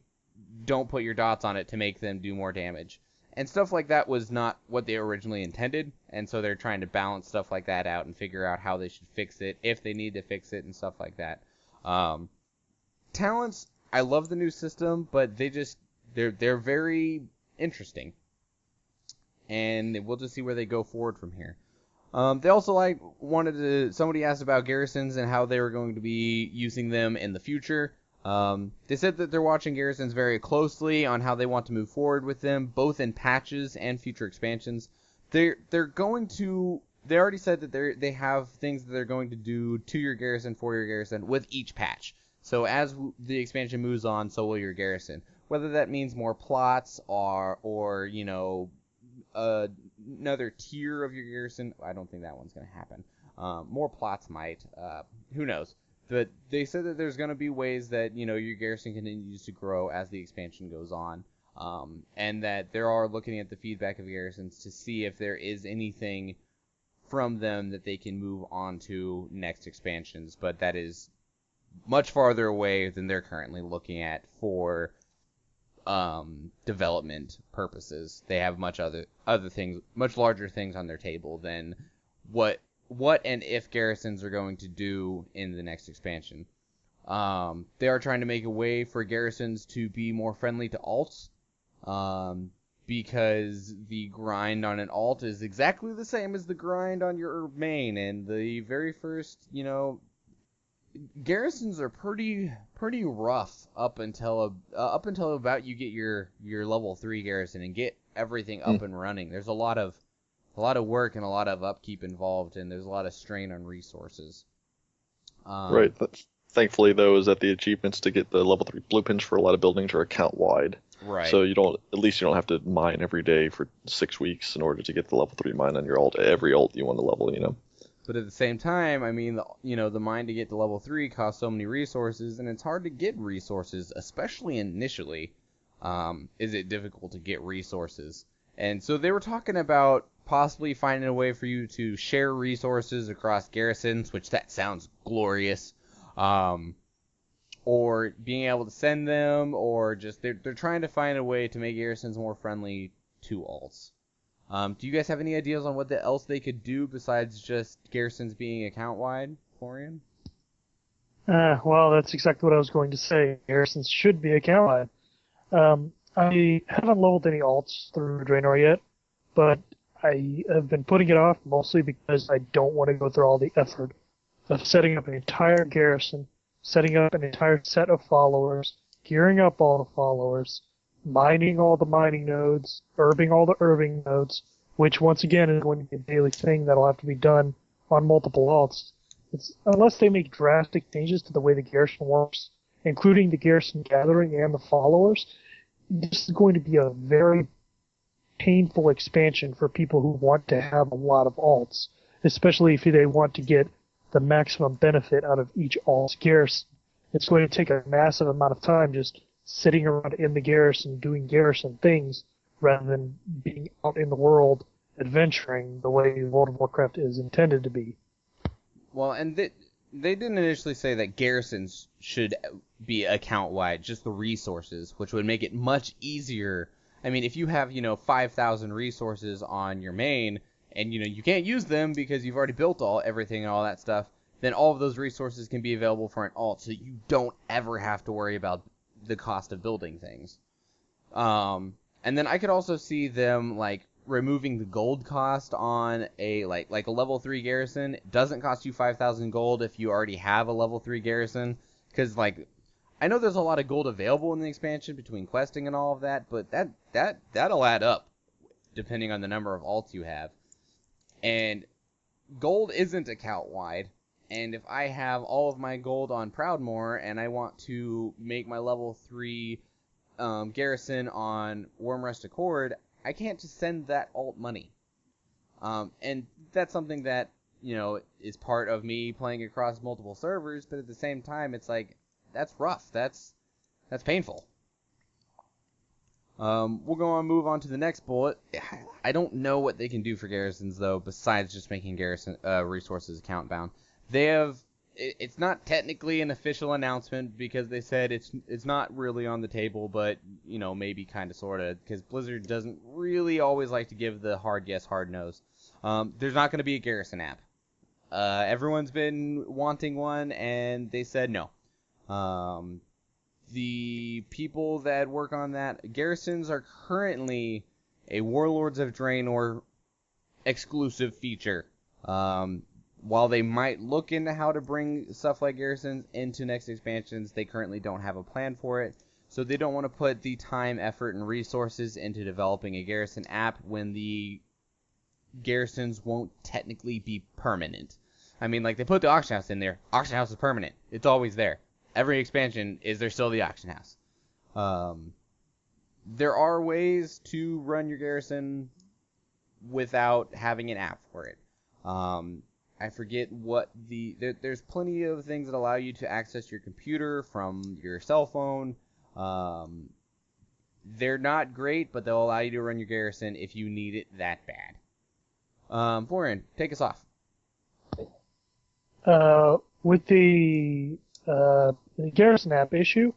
don't put your dots on it to make them do more damage. And stuff like that was not what they originally intended, and so they're trying to balance stuff like that out and figure out how they should fix it, if they need to fix it, and stuff like that. Talents, I love the new system, but they're very interesting. And we'll just see where they go forward from here. They also somebody asked about garrisons and how they were going to be using them in the future. They said that they're watching garrisons very closely on how they want to move forward with them, both in patches and future expansions. They already said that they have things that they're going to do to your garrison, for your garrison, with each patch. So as the expansion moves on, so will your garrison. Whether that means more plots or another tier of your garrison, I don't think that one's going to happen. More plots might. Who knows? But they said that there's going to be ways that, your garrison continues to grow as the expansion goes on. And that they are looking at the feedback of garrisons to see if there is anything from them that they can move on to next expansions. But that is much farther away than they're currently looking at for development purposes. They have much other things, much larger things on their table than what and if garrisons are going to do in the next expansion. They are trying to make a way for garrisons to be more friendly to alts, because the grind on an alt is exactly the same as the grind on your main, and the very first, garrisons are pretty rough up until about you get your level 3 garrison and get everything up and running. There's a lot of work and a lot of upkeep involved, and there's a lot of strain on resources. Right. Thankfully, though, is that the achievements to get the level 3 blueprints for a lot of buildings are account wide. Right. So you don't have to mine every day for 6 weeks in order to get the level 3 mine on your alt. Every alt you want to level, But at the same time, I mean, the mine to get to level 3 costs so many resources, and it's hard to get resources, especially initially. Is it difficult to get resources? And so they were talking about possibly finding a way for you to share resources across garrisons, which that sounds glorious. Or being able to send them, or just they're trying to find a way to make garrisons more friendly to alts. Do you guys have any ideas on what else they could do besides just garrisons being account-wide, Florian? Well, that's exactly what I was going to say. Garrisons should be account-wide. I haven't leveled any alts through Draenor yet, but I have been putting it off mostly because I don't want to go through all the effort of setting up an entire garrison, setting up an entire set of followers, gearing up all the followers, mining all the mining nodes, herbing all the herbing nodes, which once again is going to be a daily thing that'll have to be done on multiple alts. Unless they make drastic changes to the way the garrison works, including the garrison gathering and the followers, this is going to be a very painful expansion for people who want to have a lot of alts, especially if they want to get the maximum benefit out of each alt's garrison. It's going to take a massive amount of time just sitting around in the garrison doing garrison things rather than being out in the world adventuring the way World of Warcraft is intended to be. Well, and they didn't initially say that garrisons should be account-wide, just the resources, which would make it much easier. I mean, if you have, 5,000 resources on your main, and, you can't use them because you've already built everything and all that stuff, then all of those resources can be available for an alt, so you don't ever have to worry about the cost of building things. And then I could also see them, removing the gold cost on a like a level 3 garrison. It doesn't cost you 5,000 gold if you already have a level 3 garrison, because I know there's a lot of gold available in the expansion between questing and all of that, but that'll add up depending on the number of alts you have. And gold isn't account wide, and if I have all of my gold on Proudmoore and I want to make my level 3 garrison on Wormrest Accord, I can't just send that alt money. And that's something that, is part of me playing across multiple servers, but at the same time, it's that's rough. That's painful. We'll move on to the next bullet. I don't know what they can do for garrisons though, besides just making garrison resources account bound. They have. It's not technically an official announcement because they said it's not really on the table, but maybe kind of sort of, because Blizzard doesn't really always like to give the hard yes, hard no's. There's not going to be a garrison app. Everyone's been wanting one, and they said no. The people that work on that, garrisons are currently a Warlords of Draenor exclusive feature. While they might look into how to bring stuff like garrisons into next expansions, they currently don't have a plan for it. So they don't want to put the time, effort, and resources into developing a garrison app when the garrisons won't technically be permanent. I mean, like, they put the auction house in there. Auction house is permanent. It's always there. Every expansion, is there still the auction house? There are ways to run your garrison without having an app for it. I forget what there's plenty of things that allow you to access your computer from your cell phone. They're not great, but they'll allow you to run your garrison if you need it that bad. Florian, take us off. With the Garrison app issue,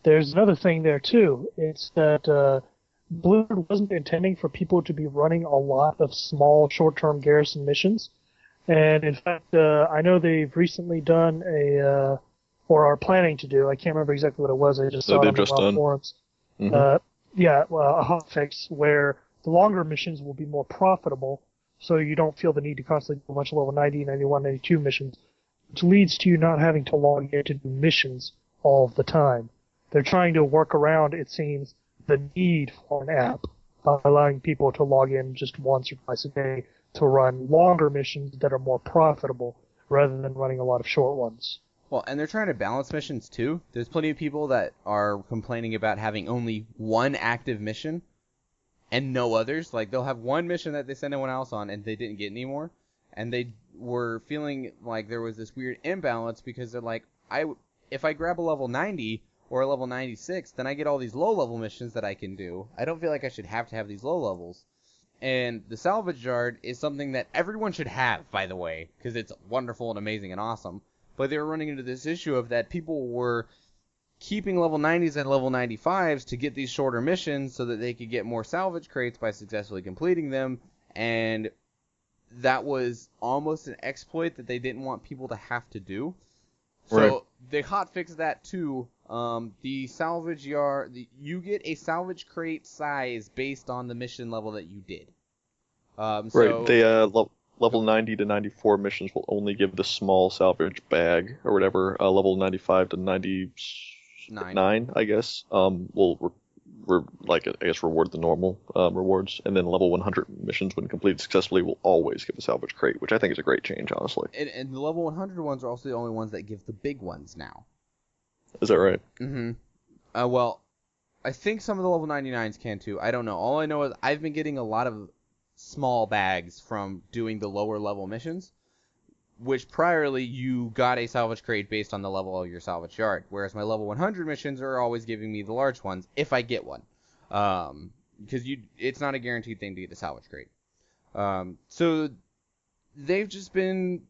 there's another thing there too. It's that Blizzard wasn't intending for people to be running a lot of small, short-term Garrison missions. And in fact, I know they've recently done or are planning to do, I can't remember exactly what it was, I just saw it on the forums. Mm-hmm. A hotfix where the longer missions will be more profitable, so you don't feel the need to constantly do a bunch of level 90, 91, 92 missions, which leads to you not having to log in to do missions all the time. They're trying to work around, it seems, the need for an app by allowing people to log in just once or twice a day to run longer missions that are more profitable rather than running a lot of short ones. Well, and they're trying to balance missions too. There's plenty of people that are complaining about having only one active mission and no others. Like, they'll have one mission that they send anyone else on and they didn't get any more. And they were feeling like there was this weird imbalance because they're like, if I grab a level 90 or a level 96, then I get all these low-level missions that I can do. I don't feel like I should have to have these low levels. And the salvage yard is something that everyone should have, by the way, because it's wonderful and amazing and awesome. But they were running into this issue of that people were keeping level 90s and level 95s to get these shorter missions so that they could get more salvage crates by successfully completing them. And that was almost an exploit that they didn't want people to have to do. So they hotfixed that too. The salvage yard, you get a salvage crate size based on the mission level that you did. They level 90 to 94 missions will only give the small salvage bag or whatever. Level 95 to 99, I guess, will reward the normal rewards, and then level 100 missions, when completed successfully, will always give a salvage crate, which I think is a great change, honestly. And the level 100 ones are also the only ones that give the big ones now. Is that right? Mm-hmm. Well, I think some of the level 99s can too. I don't know. All I know is I've been getting a lot of small bags from doing the lower level missions, which priorly you got a salvage crate based on the level of your salvage yard, whereas my level 100 missions are always giving me the large ones, if I get one. Because it's not a guaranteed thing to get a salvage crate. So they've just been,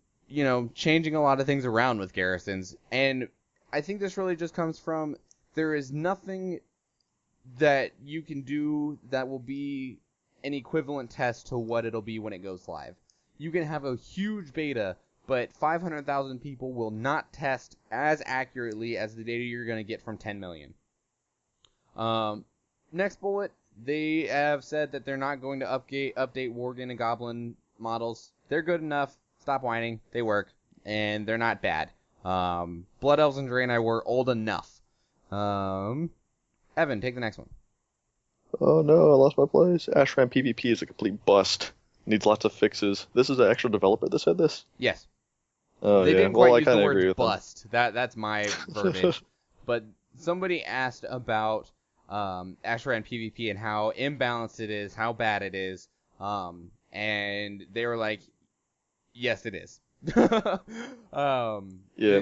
changing a lot of things around with garrisons, and I think this really just comes from there is nothing that you can do that will be an equivalent test to what it'll be when it goes live. You can have a huge beta, but 500,000 people will not test as accurately as the data you're going to get from 10 million. Next bullet, they have said that they're not going to update Worgen and Goblin models. They're good enough. Stop whining. They work, and they're not bad. Blood Elves and Draenei were old enough. Evan, take the next one. Oh no, I lost my place. Ashram PvP is a complete bust. Needs lots of fixes. This is the actual developer that said this? Yes. Oh, they yeah. didn't Well, quite I use the kind of word agree with bust. That's my verbiage. But somebody asked about Ashram PvP and how imbalanced it is, how bad it is, and they were like, yes, it is. Yeah.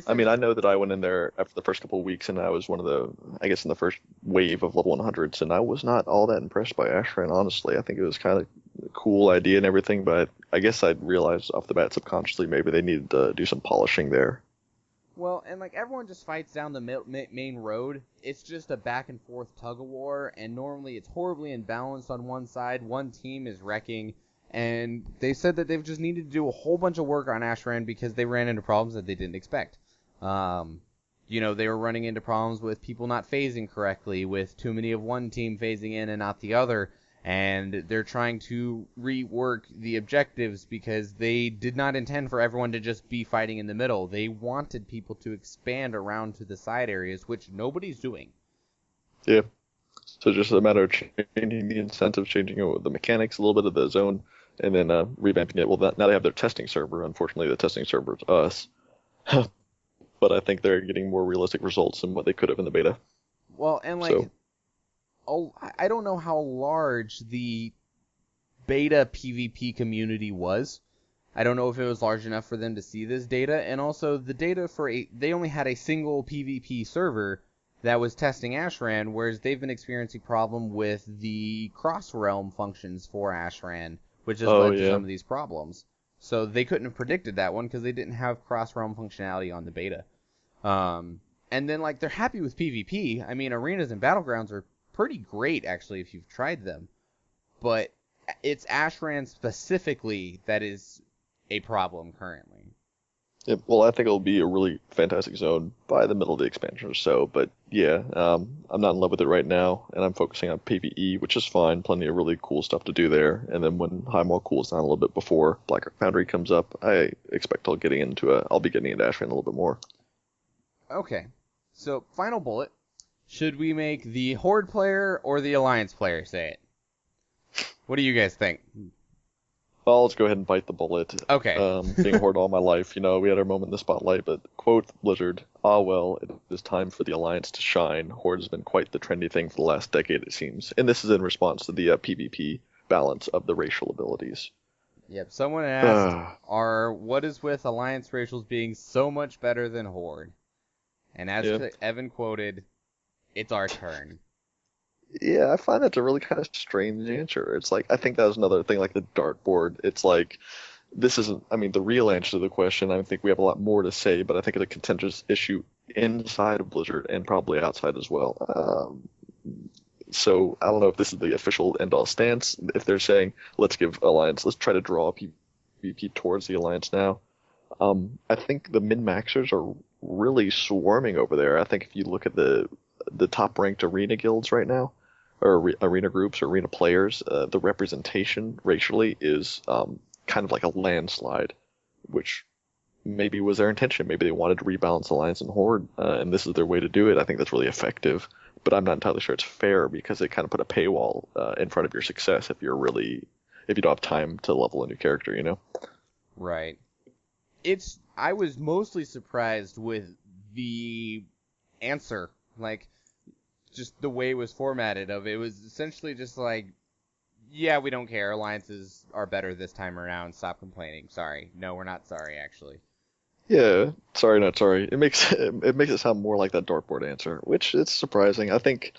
I mean, I know that I went in there after the first couple of weeks, and I was one of the, I guess, in the first wave of level 100s, and I was not all that impressed by Ashran, honestly. I think it was kind of a cool idea and everything, but I guess I'd realized off the bat subconsciously maybe they needed to do some polishing there. Well, and like everyone just fights down the main road. It's just a back and forth tug of war, and normally it's horribly imbalanced on one side. One team is wrecking, and they said that they've just needed to do a whole bunch of work on Ashran because they ran into problems that they didn't expect. They were running into problems with people not phasing correctly, with too many of one team phasing in and not the other, and they're trying to rework the objectives because they did not intend for everyone to just be fighting in the middle. They wanted people to expand around to the side areas, which nobody's doing. Yeah. So just a matter of changing the incentives, changing the mechanics, a little bit of the zone, and then revamping it. Well, now they have their testing server. Unfortunately, the testing server is us. But I think they're getting more realistic results than what they could have in the beta. Well, and I don't know how large the beta PvP community was. I don't know if it was large enough for them to see this data, and also the data they only had a single PvP server that was testing Ashran, whereas they've been experiencing problem with the cross-realm functions for Ashran, which has led to some of these problems. So they couldn't have predicted that one because they didn't have cross-realm functionality on the beta. And then they're happy with PvP. I mean, arenas and battlegrounds are pretty great, actually, if you've tried them. But it's Ashran specifically that is a problem currently. Yeah, well, I think it'll be a really fantastic zone by the middle of the expansion or so. But yeah, I'm not in love with it right now, and I'm focusing on PvE, which is fine. Plenty of really cool stuff to do there. And then when Highmaul cools down a little bit before Black Rock Foundry comes up, I expect I'll be getting into Ashran a little bit more. Okay, so final bullet. Should we make the Horde player or the Alliance player say it? What do you guys think? Well, let's go ahead and bite the bullet. Okay. Being a Horde all my life, we had our moment in the spotlight, but quote Blizzard, well, it is time for the Alliance to shine. Horde has been quite the trendy thing for the last decade, it seems. And this is in response to the PvP balance of the racial abilities. Yep, someone asked, what is with Alliance racials being so much better than Horde? And as Evan quoted, it's our turn. Yeah, I find that's a really kind of strange answer. It's like, I think that was another thing, like the dartboard. It's like, this isn't, the real answer to the question, I think we have a lot more to say, but I think it's a contentious issue inside of Blizzard and probably outside as well. So I don't know if this is the official end-all stance. If they're saying, let's try to draw PvP towards the Alliance now. I think the min-maxers are really swarming over there. I think if you look at the top-ranked arena guilds right now, or arena groups, or arena players, the representation racially is kind of like a landslide, which maybe was their intention. Maybe they wanted to rebalance Alliance and Horde, and this is their way to do it. I think that's really effective, but I'm not entirely sure it's fair because they kind of put a paywall in front of your success if you don't have time to level a new character, Right. I was mostly surprised with the answer, just the way it was formatted. It was essentially just yeah, we don't care. Alliances are better this time around. Stop complaining. Sorry. No, we're not sorry, actually. Yeah, sorry, not sorry. It makes it sound more like that dartboard answer, which it's surprising. I think,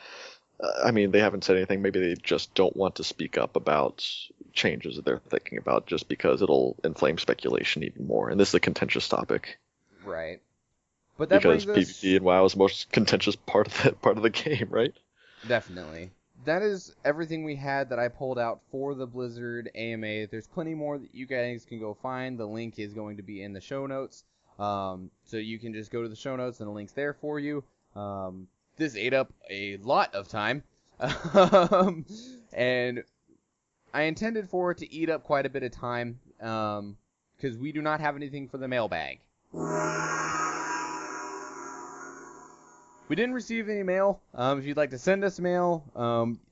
they haven't said anything. Maybe they just don't want to speak up about changes that they're thinking about, just because it'll inflame speculation even more. And this is a contentious topic. Right. But that because brings us... PvP and WoW is the most contentious part of the game, right? Definitely. That is everything we had that I pulled out for the Blizzard AMA. There's plenty more that you guys can go find. The link is going to be in the show notes. So you can just go to the show notes and the link's there for you. This ate up a lot of time. And I intended for it to eat up quite a bit of time. Because we do not have anything for the mailbag. We didn't receive any mail. If you'd like to send us mail,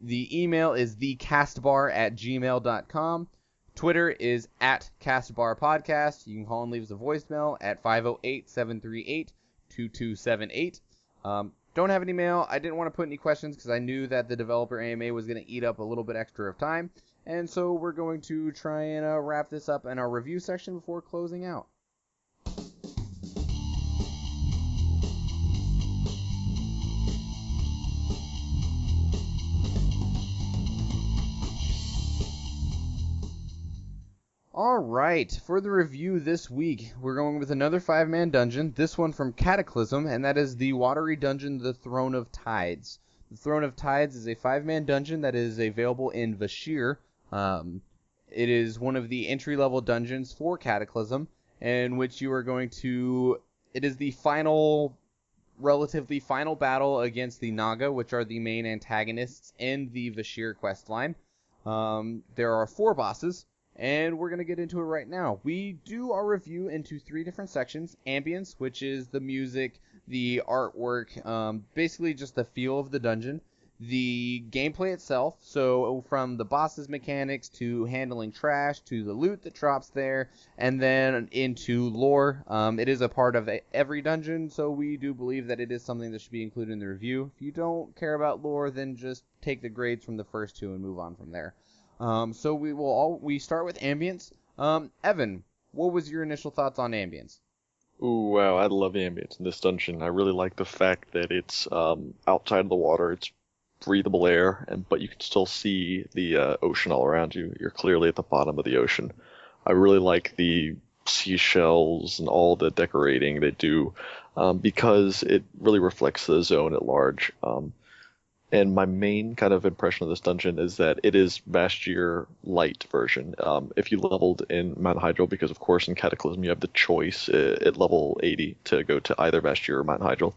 the email is thecastbar@gmail.com. Twitter is @CastbarPodcast. You can call and leave us a voicemail at 508-738-2278. Don't have any mail. I didn't want to put any questions because I knew that the developer AMA was going to eat up a little bit extra of time. And so we're going to try and wrap this up in our review section before closing out. All right, for the review this week, we're going with another 5-man dungeon, this one from Cataclysm, and that is the watery dungeon, the Throne of Tides. The Throne of Tides is a 5-man dungeon that is available in Vashir. It is one of the entry-level dungeons for Cataclysm, in which you are going to... It is the relatively final battle against the Naga, which are the main antagonists in the Vashir questline. There are 4 bosses, and we're going to get into it right now. We do our review into 3 different sections. Ambience, which is the music, the artwork, basically just the feel of the dungeon. The gameplay itself, so from the boss's mechanics to handling trash to the loot that drops there, and then into lore. It is a part of every dungeon, so we do believe that it is something that should be included in the review. If you don't care about lore, then just take the grades from the first 2 and move on from there. So we start with ambience. Evan, what was your initial thoughts on ambience? Ooh, wow, I love ambience in this dungeon. I really like the fact that it's outside of the water. It's breathable air, but you can still see the ocean all around you. You're clearly at the bottom of the ocean. I really like the seashells and all the decorating they do because it really reflects the zone at large. And my main kind of impression of this dungeon is that it is Vashtir light version. If you leveled in Mount Hydril, because of course in Cataclysm you have the choice at level 80 to go to either Vashtir or Mount Hydril.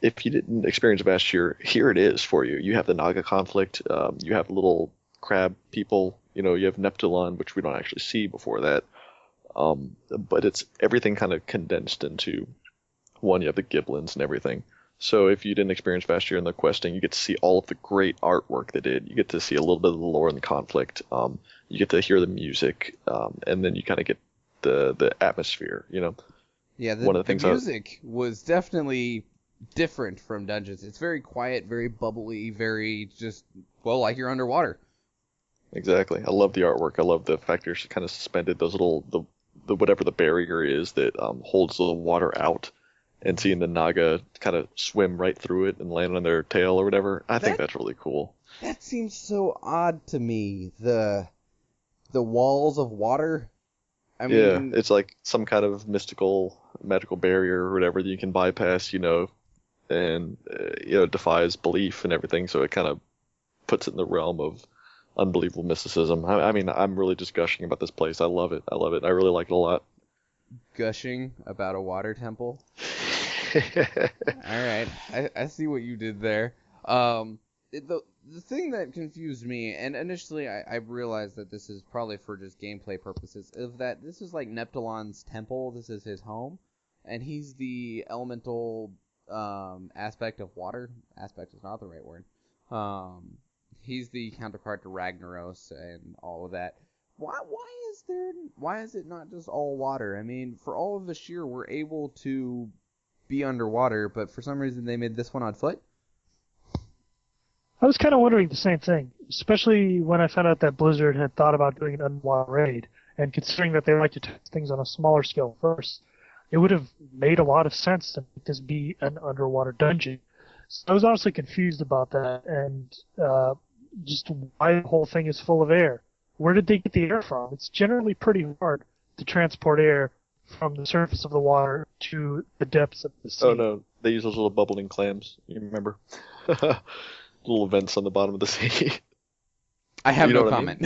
If you didn't experience Vashtir, here it is for you. You have the Naga conflict, you have little crab people, you have Neptulon, which we don't actually see before that. But it's everything kind of condensed into one. You have the Giblins and everything. So if you didn't experience Vashtir in the questing, you get to see all of the great artwork they did. You get to see a little bit of the lore and the conflict. You get to hear the music, and then you kind of get the atmosphere, Yeah, One of the things music was definitely different from dungeons. It's very quiet, very bubbly, very just, like you're underwater. Exactly. I love the artwork. I love the fact you're kind of suspended, those little, the whatever the barrier is that holds the water out, and seeing the Naga kind of swim right through it and land on their tail or whatever. I think that's really cool. That seems so odd to me. The walls of water. I mean, it's like some kind of magical barrier or whatever that you can bypass, and defies belief and everything. So it kind of puts it in the realm of unbelievable mysticism. I mean, I'm really just gushing about this place. I love it. I really like it a lot. Gushing about a water temple. All right, I see what you did there. The thing that confused me, and initially I realized that this is probably for just gameplay purposes, is that this is like Neptulon's temple. This is his home, and he's the elemental aspect of water. Aspect is not the right word. He's the counterpart to Ragnaros and all of that. Why is it not just all water? I mean, for all of Vashir, we're able to be underwater, but for some reason they made this one on foot. I was kind of wondering the same thing, especially when I found out that Blizzard had thought about doing an underwater raid, and considering that they like to test things on a smaller scale first, it would have made a lot of sense to make this be an underwater dungeon. So I was honestly confused about that, and just why the whole thing is full of air. Where did they get the air from? It's generally pretty hard to transport air from the surface of the water to the depths of the sea. Oh no, they use those little bubbling clams. You remember? Little vents on the bottom of the sea. I have no comment.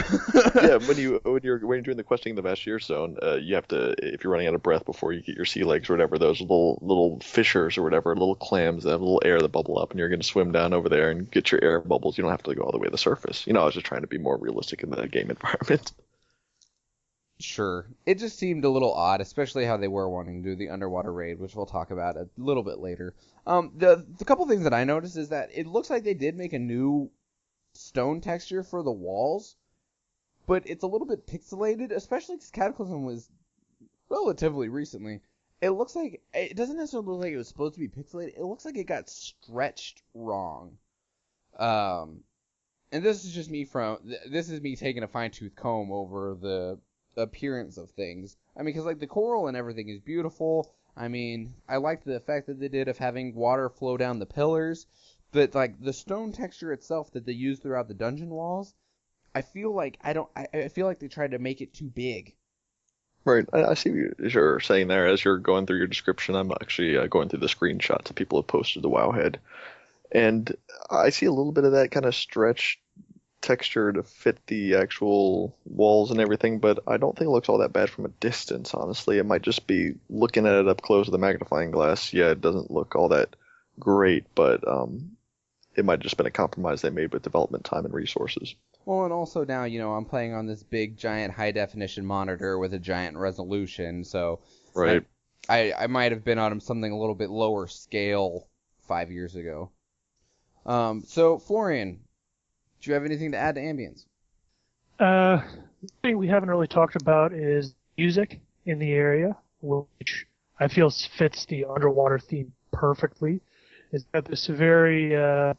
Yeah, when you're doing the questing in the Vashtir zone, you have to, if you're running out of breath before you get your sea legs or whatever, those little fissures or whatever, little clams that have a little air that bubble up, and you're going to swim down over there and get your air bubbles. You don't have to go all the way to the surface. I was just trying to be more realistic in the game environment. Sure. It just seemed a little odd, especially how they were wanting to do the underwater raid, which we'll talk about a little bit later. The couple things that I noticed is that it looks like they did make a new stone texture for the walls, but it's a little bit pixelated, especially because Cataclysm was relatively recently. It looks like, it doesn't necessarily look like it was supposed to be pixelated. It looks like it got stretched wrong. And this is just me taking a fine-tooth comb over the appearance of things. I mean, because like the coral and everything is beautiful. I mean, I liked the effect that they did of having water flow down the pillars, but like the stone texture itself that they use throughout the dungeon walls, I feel like they tried to make it too big. Right. I see what you're saying there. As you're going through your description, I'm actually going through the screenshots that people have posted to Wowhead. And I see a little bit of that kind of stretched texture to fit the actual walls and everything, but I don't think it looks all that bad from a distance, honestly. It might just be looking at it up close with a magnifying glass. Yeah, it doesn't look all that great, but it might have just been a compromise they made with development time and resources. Well, and also now, I'm playing on this big, giant, high-definition monitor with a giant resolution, so Right. I might have been on something a little bit lower scale 5 years ago. So, Florian, do you have anything to add to ambience? The thing we haven't really talked about is music in the area, which I feel fits the underwater theme perfectly. It's got this very, I'm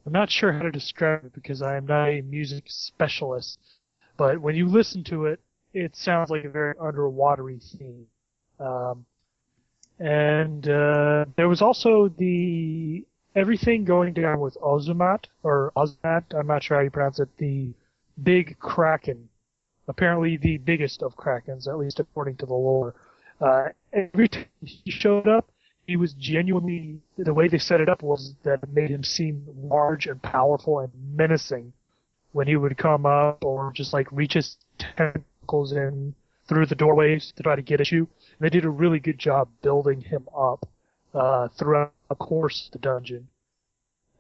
not sure how to describe it because I am not a music specialist, but when you listen to it, it sounds like a very underwatery theme. There was also everything going down with Ozumat, I'm not sure how you pronounce it, the big kraken. Apparently the biggest of krakens, at least according to the lore. Every time he showed up, he was genuinely, the way they set it up was that it made him seem large and powerful and menacing when he would come up or just like reach his tentacles in through the doorways to try to get at you. And they did a really good job building him up throughout the course of the dungeon.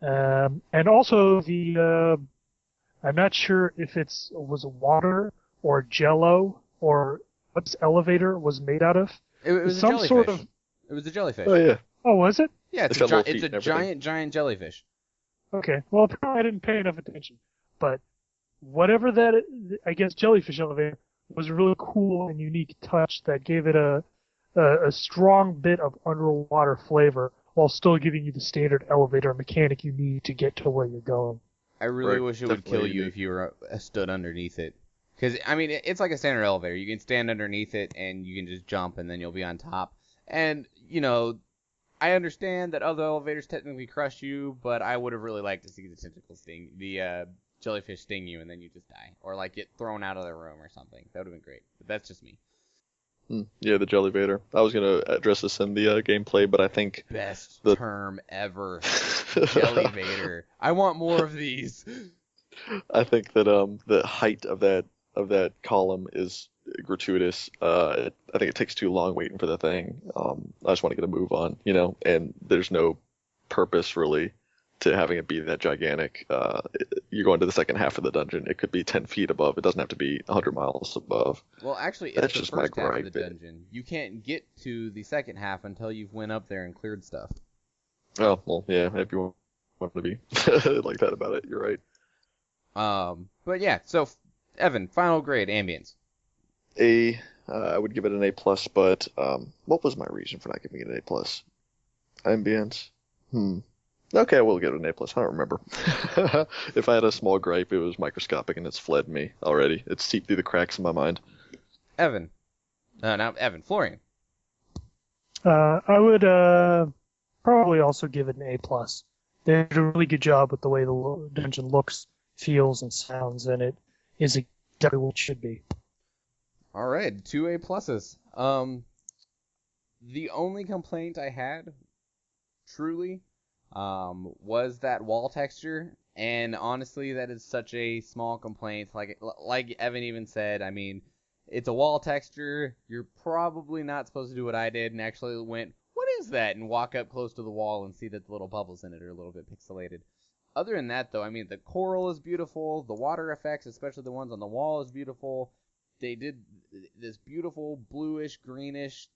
And also I'm not sure if was water or jello or what this elevator was made out of. It was some a jellyfish. sort of. It was a jellyfish. Oh, yeah. Oh, was it? Yeah, It's got little feet it's a and everything. giant jellyfish. Okay. Well, apparently I didn't pay enough attention. But whatever I guess jellyfish elevator was a really cool and unique touch that gave it a strong bit of underwater flavor while still giving you the standard elevator mechanic you need to get to where you're going. I really Right, wish it would kill definitely you unique. if you were stood underneath it. Because, it's like a standard elevator. You can stand underneath it and you can just jump and then you'll be on top. And, I understand that other elevators technically crush you, but I would have really liked to see the jellyfish sting you and then you just die. Or, get thrown out of the room or something. That would have been great. But that's just me. Yeah, the Jellyvator. I was going to address this in the gameplay, but I think Best term ever. Jellyvator. I want more of these. I think that the height of that column is gratuitous. I think it takes too long waiting for the thing. I just want to get a move on, and there's no purpose really to having it be that gigantic. You're going to the second half of the dungeon. It could be 10 feet above. It doesn't have to be 100 miles above. Well, actually, That's it's the just my first half of gripe. the dungeon. You can't get to the second half until you've went up there and cleared stuff. Oh, well, yeah, if you want to be like that about it, you're right. But yeah, so Evan, final grade, ambience. I would give it an A+, but what was my reason for not giving it an A+? Ambience? Okay, I will give it an A+. I don't remember. If I had a small gripe, it was microscopic, and it's fled me already. It's seeped through the cracks in my mind. Evan. Florian. I would probably also give it an A+. They did a really good job with the way the dungeon looks, feels, and sounds, and it is exactly what it should be. All right, 2 A+. The only complaint I had, truly, was that wall texture, and honestly, that is such a small complaint. Like Evan even said, it's a wall texture. You're probably not supposed to do what I did and actually went, what is that? And walk up close to the wall and see that the little bubbles in it are a little bit pixelated. Other than that, though, the coral is beautiful. The water effects, especially the ones on the wall, is beautiful. They did this beautiful bluish, greenish,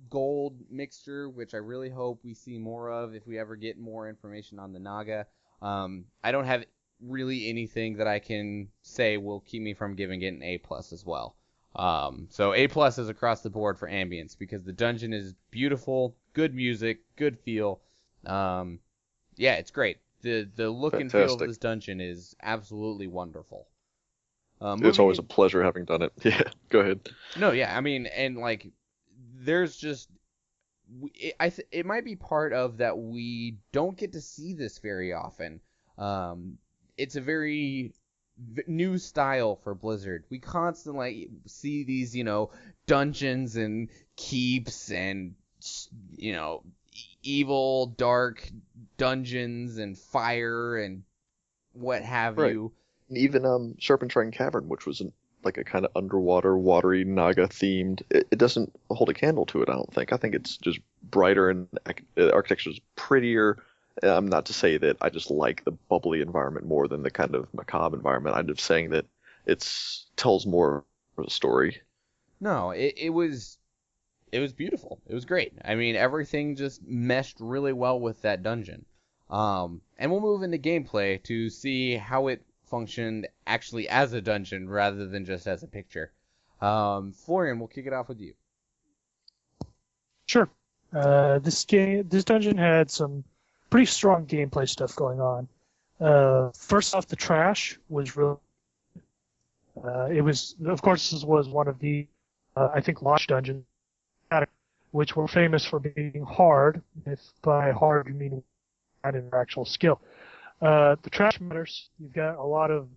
gold mixture, which I really hope we see more of if we ever get more information on the Naga. I don't have really anything that I can say will keep me from giving it an A+ as well. So A+ is across the board for ambience because the dungeon is beautiful, good music, good feel. Yeah, it's great. The look and feel of this dungeon is absolutely wonderful. It's always a pleasure having done it. Yeah, go ahead. No, yeah, there's just it might be part of that we don't get to see this very often. It's a very new style for Blizzard. We constantly see these, dungeons and keeps and, evil, dark dungeons and fire and what have Right. you. Even Serpentine Cavern, which was like a kind of underwater, watery, Naga themed. It doesn't hold a candle to it, I don't think. I think it's just brighter and the architecture is prettier. Not to say that I just like the bubbly environment more than the kind of macabre environment. I'm just saying that it's tells more of a story. No, it was beautiful. It was great. I mean, everything just meshed really well with that dungeon. And we'll move into gameplay to see how it functioned actually as a dungeon rather than just as a picture. Florian, we'll kick it off with you. Sure. This dungeon had some pretty strong gameplay stuff going on. First off, the trash was really. It was, of course, this was one of the, I think, launch dungeons, which were famous for being hard. If by hard you mean not in actual skill. The trash matters. You've got a lot of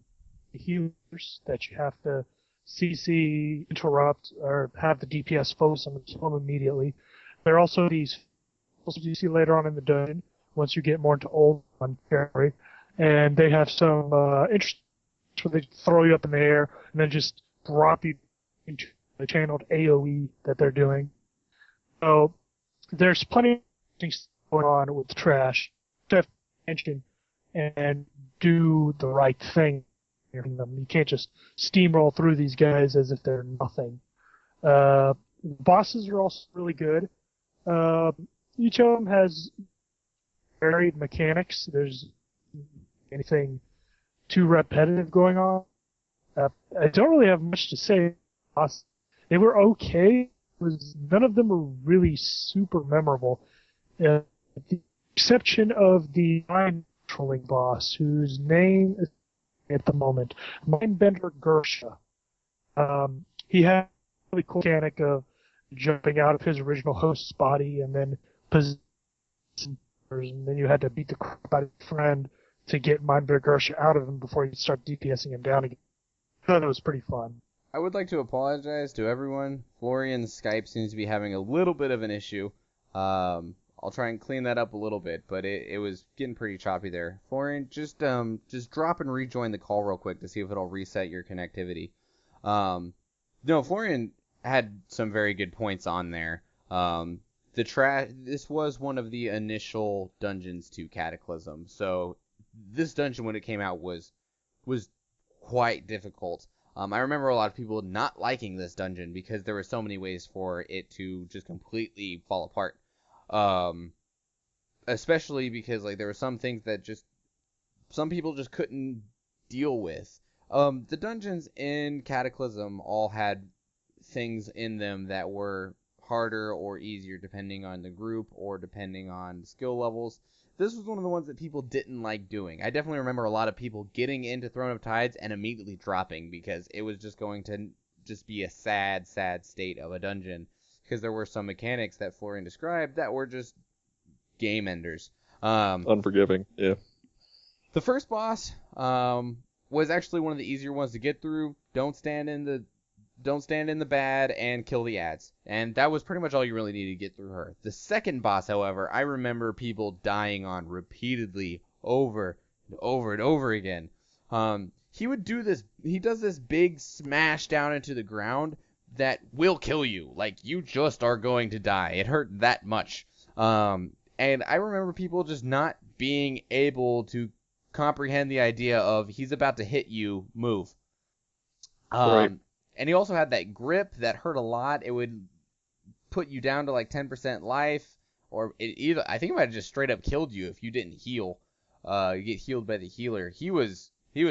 healers that you have to CC, interrupt, or have the DPS focus on them immediately. There are also these you see later on in the dungeon, once you get more into old one territory, and they have some interest where they throw you up in the air and then just drop you into the channeled AoE that they're doing. So there's plenty of things going on with trash. You have attention and do the right thing. You can't just steamroll through these guys as if they're nothing. Bosses are also really good. Each of them has varied mechanics. There's anything too repetitive going on. I don't really have much to say. They were okay. None of them were really super memorable. The exception of the mind controlling boss, whose name is at the moment Mindbender Gersha. He had a really cool mechanic of jumping out of his original host's body and then and then you had to beat the crap out of your friend to get Mindbender Gersha out of him before you start DPSing him down again. I thought it was pretty fun. I would like to apologize to everyone. Florian's Skype seems to be having a little bit of an issue. I'll try and clean that up a little bit, but it was getting pretty choppy there. Florian, just drop and rejoin the call real quick to see if it'll reset your connectivity. No, Florian had some very good points on there. This was one of the initial dungeons to Cataclysm, so this dungeon when it came out was quite difficult. I remember a lot of people not liking this dungeon because there were so many ways for it to just completely fall apart. Especially because there were some things that some people just couldn't deal with. The dungeons in Cataclysm all had things in them that were harder or easier depending on the group or depending on skill levels. This was one of the ones that people didn't like doing. I definitely remember a lot of people getting into Throne of Tides and immediately dropping because it was just going to just be a sad, sad state of a dungeon because there were some mechanics that Florian described that were just game enders. Unforgiving, yeah. The first boss was actually one of the easier ones to get through. Don't stand in the bad and kill the ads. And that was pretty much all you really needed to get through her. The second boss, however, I remember people dying on repeatedly over and over and over again. He does this big smash down into the ground that will kill you. You just are going to die. It hurt that much. And I remember people just not being able to comprehend the idea of he's about to hit you, move. Right. And he also had that grip that hurt a lot. It would put you down to 10% life, or I think it might have just straight up killed you if you didn't heal. You get healed by the healer. He was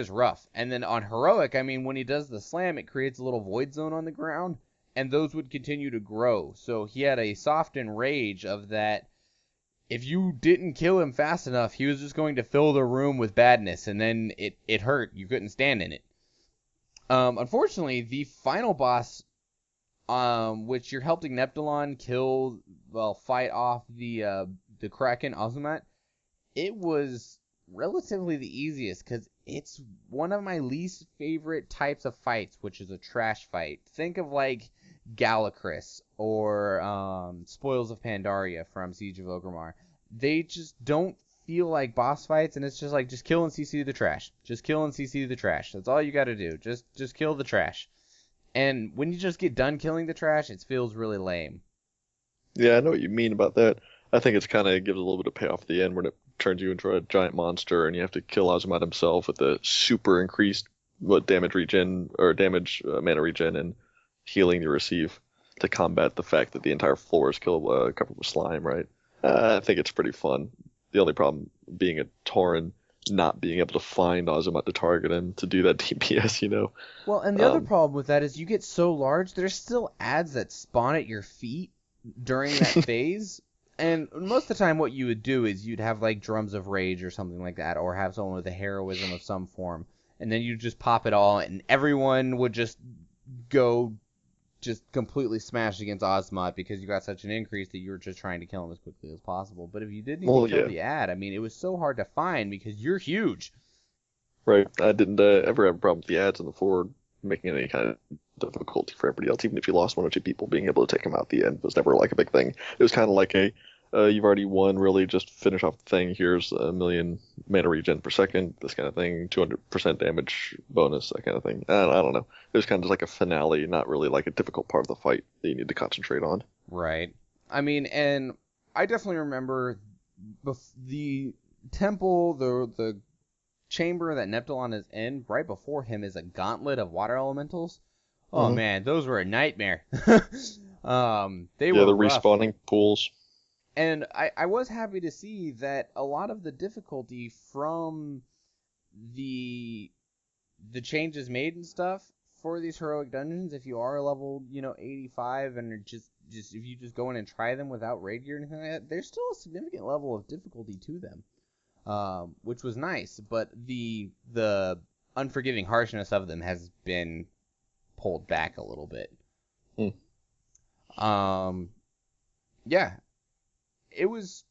rough. And then on heroic, when he does the slam, it creates a little void zone on the ground, and those would continue to grow. So he had a soften rage of that. If you didn't kill him fast enough, he was just going to fill the room with badness, and then it hurt. You couldn't stand in it. Unfortunately, the final boss, which you're helping Neptulon fight off the Kraken Azumat, it was relatively the easiest because it's one of my least favorite types of fights, which is a trash fight. Think of like Galacris or Spoils of Pandaria from Siege of Orgrimmar. They just don't feel like boss fights, and it's just like, just kill and CC the trash. Just kill and CC the trash. That's all you got to do. Just kill the trash. And when you just get done killing the trash, it feels really lame. Yeah, I know what you mean about that. I think it's kind of gives a little bit of payoff at the end when it turns you into a giant monster and you have to kill Azumat himself with a super increased damage regen or damage mana regen and healing you receive to combat the fact that the entire floor is covered with slime, right? I think it's pretty fun. The only problem being a Tauren not being able to find Azumat to target him to do that DPS, you know? Well, and the other problem with that is you get so large, there's still ads that spawn at your feet during that phase. And most of the time what you would do is you'd have like Drums of Rage or something like that, or have someone with a heroism of some form, and then you just pop it all, and everyone would just go just completely smash against Azumat because you got such an increase that you were just trying to kill him as quickly as possible. But if you didn't even kill the ad, I mean, it was so hard to find because you're huge. Right. I didn't ever have a problem with the ads in the forward making any kind of difficulty for everybody else. Even if you lost one or two people, being able to take them out at the end was never like a big thing. It was kind of like you've already won, really, just finish off the thing. Here's 1,000,000 mana regen per second, this kind of thing, 200% damage bonus, that kind of thing. I don't know. It was kind of just like a finale, not really like a difficult part of the fight that you need to concentrate on. Right. I mean, and I definitely remember the temple, the chamber that Neptulon is in, right before him is a gauntlet of water elementals. Oh man, those were a nightmare. They were the rough. respawning pools. And I was happy to see that a lot of the difficulty from the changes made and stuff for these heroic dungeons, if you are level 85 and are just if you just go in and try them without raid gear or anything like that, there's still a significant level of difficulty to them, which was nice. But the unforgiving harshness of them has been pulled back a little bit. Yeah. It was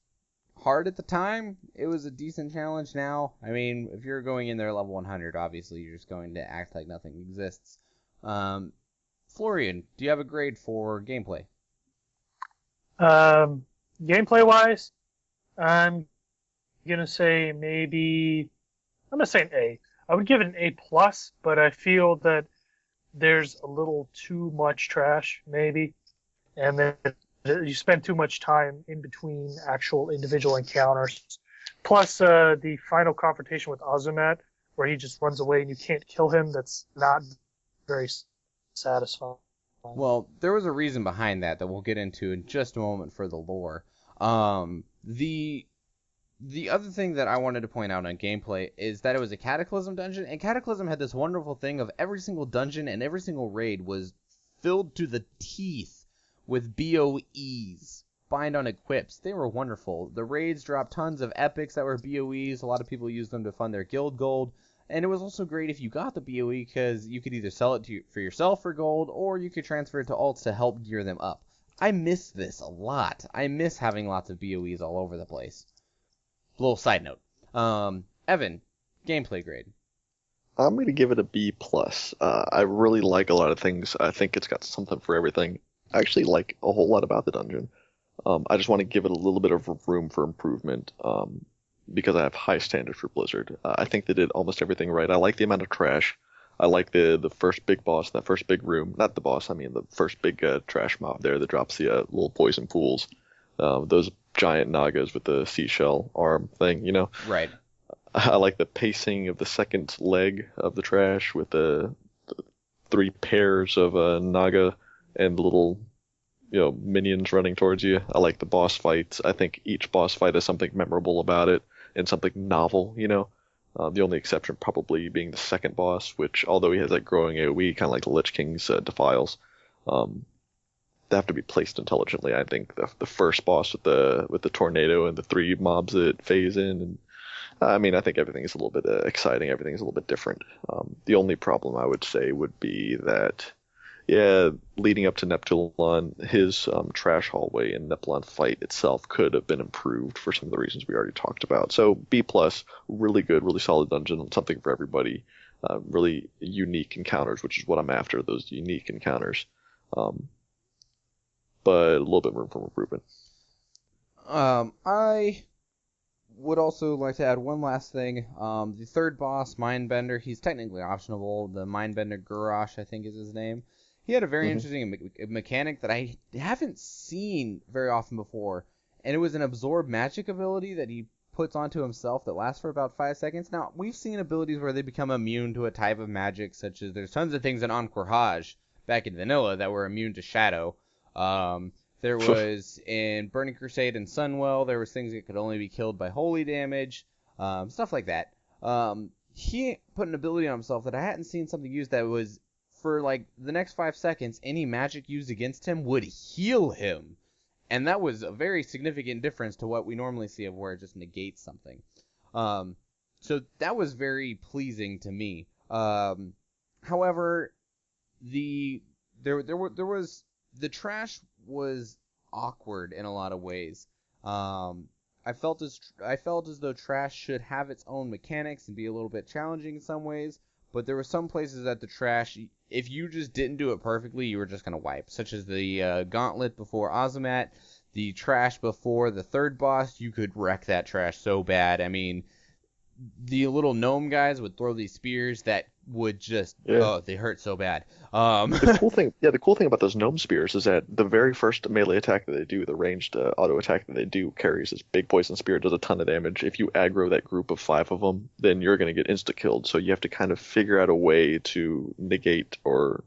hard at the time. It was a decent challenge now. I mean, if you're going in there level 100, obviously you're just going to act like nothing exists. Florian, do you have a grade for gameplay? Gameplay-wise, I'm going to say I'm going to say an A. I would give it an A+, but I feel that there's a little too much trash, maybe, and then you spend too much time in between actual individual encounters. Plus, the final confrontation with Azumat, where he just runs away and you can't kill him, that's not very satisfying. Well, there was a reason behind that we'll get into in just a moment for the lore. The other thing that I wanted to point out on gameplay is that it was a Cataclysm dungeon, and Cataclysm had this wonderful thing of every single dungeon and every single raid was filled to the teeth with BOEs, bind on equips. They were wonderful. The raids dropped tons of epics that were BOEs. A lot of people used them to fund their guild gold. And it was also great if you got the BOE because you could either sell it for yourself for gold or you could transfer it to alts to help gear them up. I miss this a lot. I miss having lots of BOEs all over the place. Little side note. Evan, gameplay grade. I'm going to give it a B+. I really like a lot of things. I think it's got something for everything. I actually like a whole lot about the dungeon. I just want to give it a little bit of room for improvement because I have high standards for Blizzard. I think they did almost everything right. I like the amount of trash. I like the first big boss, that first big room. Not the boss, I mean the first big trash mob there that drops the little poison pools. Those giant Nagas with the seashell arm thing, Right. I like the pacing of the second leg of the trash with the 3 pairs of Naga and the little, minions running towards you. I like the boss fights. I think each boss fight has something memorable about it and something novel, The only exception probably being the second boss, which, although he has that growing AoE, kind of like the Lich King's Defiles, they have to be placed intelligently. I think the first boss with the tornado and the 3 mobs that phase in, and I think everything is a little bit exciting. Everything is a little bit different. The only problem I would say would be that Yeah, leading up to Neptulon, his trash hallway and Neptulon fight itself could have been improved for some of the reasons we already talked about. So B plus, really good, really solid dungeon, something for everybody. Really unique encounters, which is what I'm after, those unique encounters. Um, but a little bit room for improvement. I would also like to add one last thing. The third boss, Mindbender, he's technically optional. The Mindbender Gurash, I think is his name. He had a very interesting mechanic that I haven't seen very often before, and it was an absorb magic ability that he puts onto himself that lasts for about 5 seconds. Now, we've seen abilities where they become immune to a type of magic, such as there's tons of things in Encore Hajj back in Vanilla that were immune to Shadow. There was in Burning Crusade and Sunwell, there was things that could only be killed by holy damage, stuff like that. He put an ability on himself that I hadn't seen something used that was, for like the next 5 seconds, any magic used against him would heal him. And that was a very significant difference to what we normally see of where it just negates something. So that was very pleasing to me. However, the trash was awkward in a lot of ways. I felt as though trash should have its own mechanics and be a little bit challenging in some ways, but there were some places that the trash, if you just didn't do it perfectly, you were just gonna wipe, such as the gauntlet before Azumat, the trash before the third boss. You could wreck that trash so bad. I mean, the little gnome guys would throw these spears that would just they hurt so bad. The cool thing about those gnome spears is that the very first melee attack that they do, the ranged auto attack that they do, carries this big poison spear, does a ton of damage. If you aggro that group of 5 of them, then you're going to get insta killed. So you have to kind of figure out a way to negate or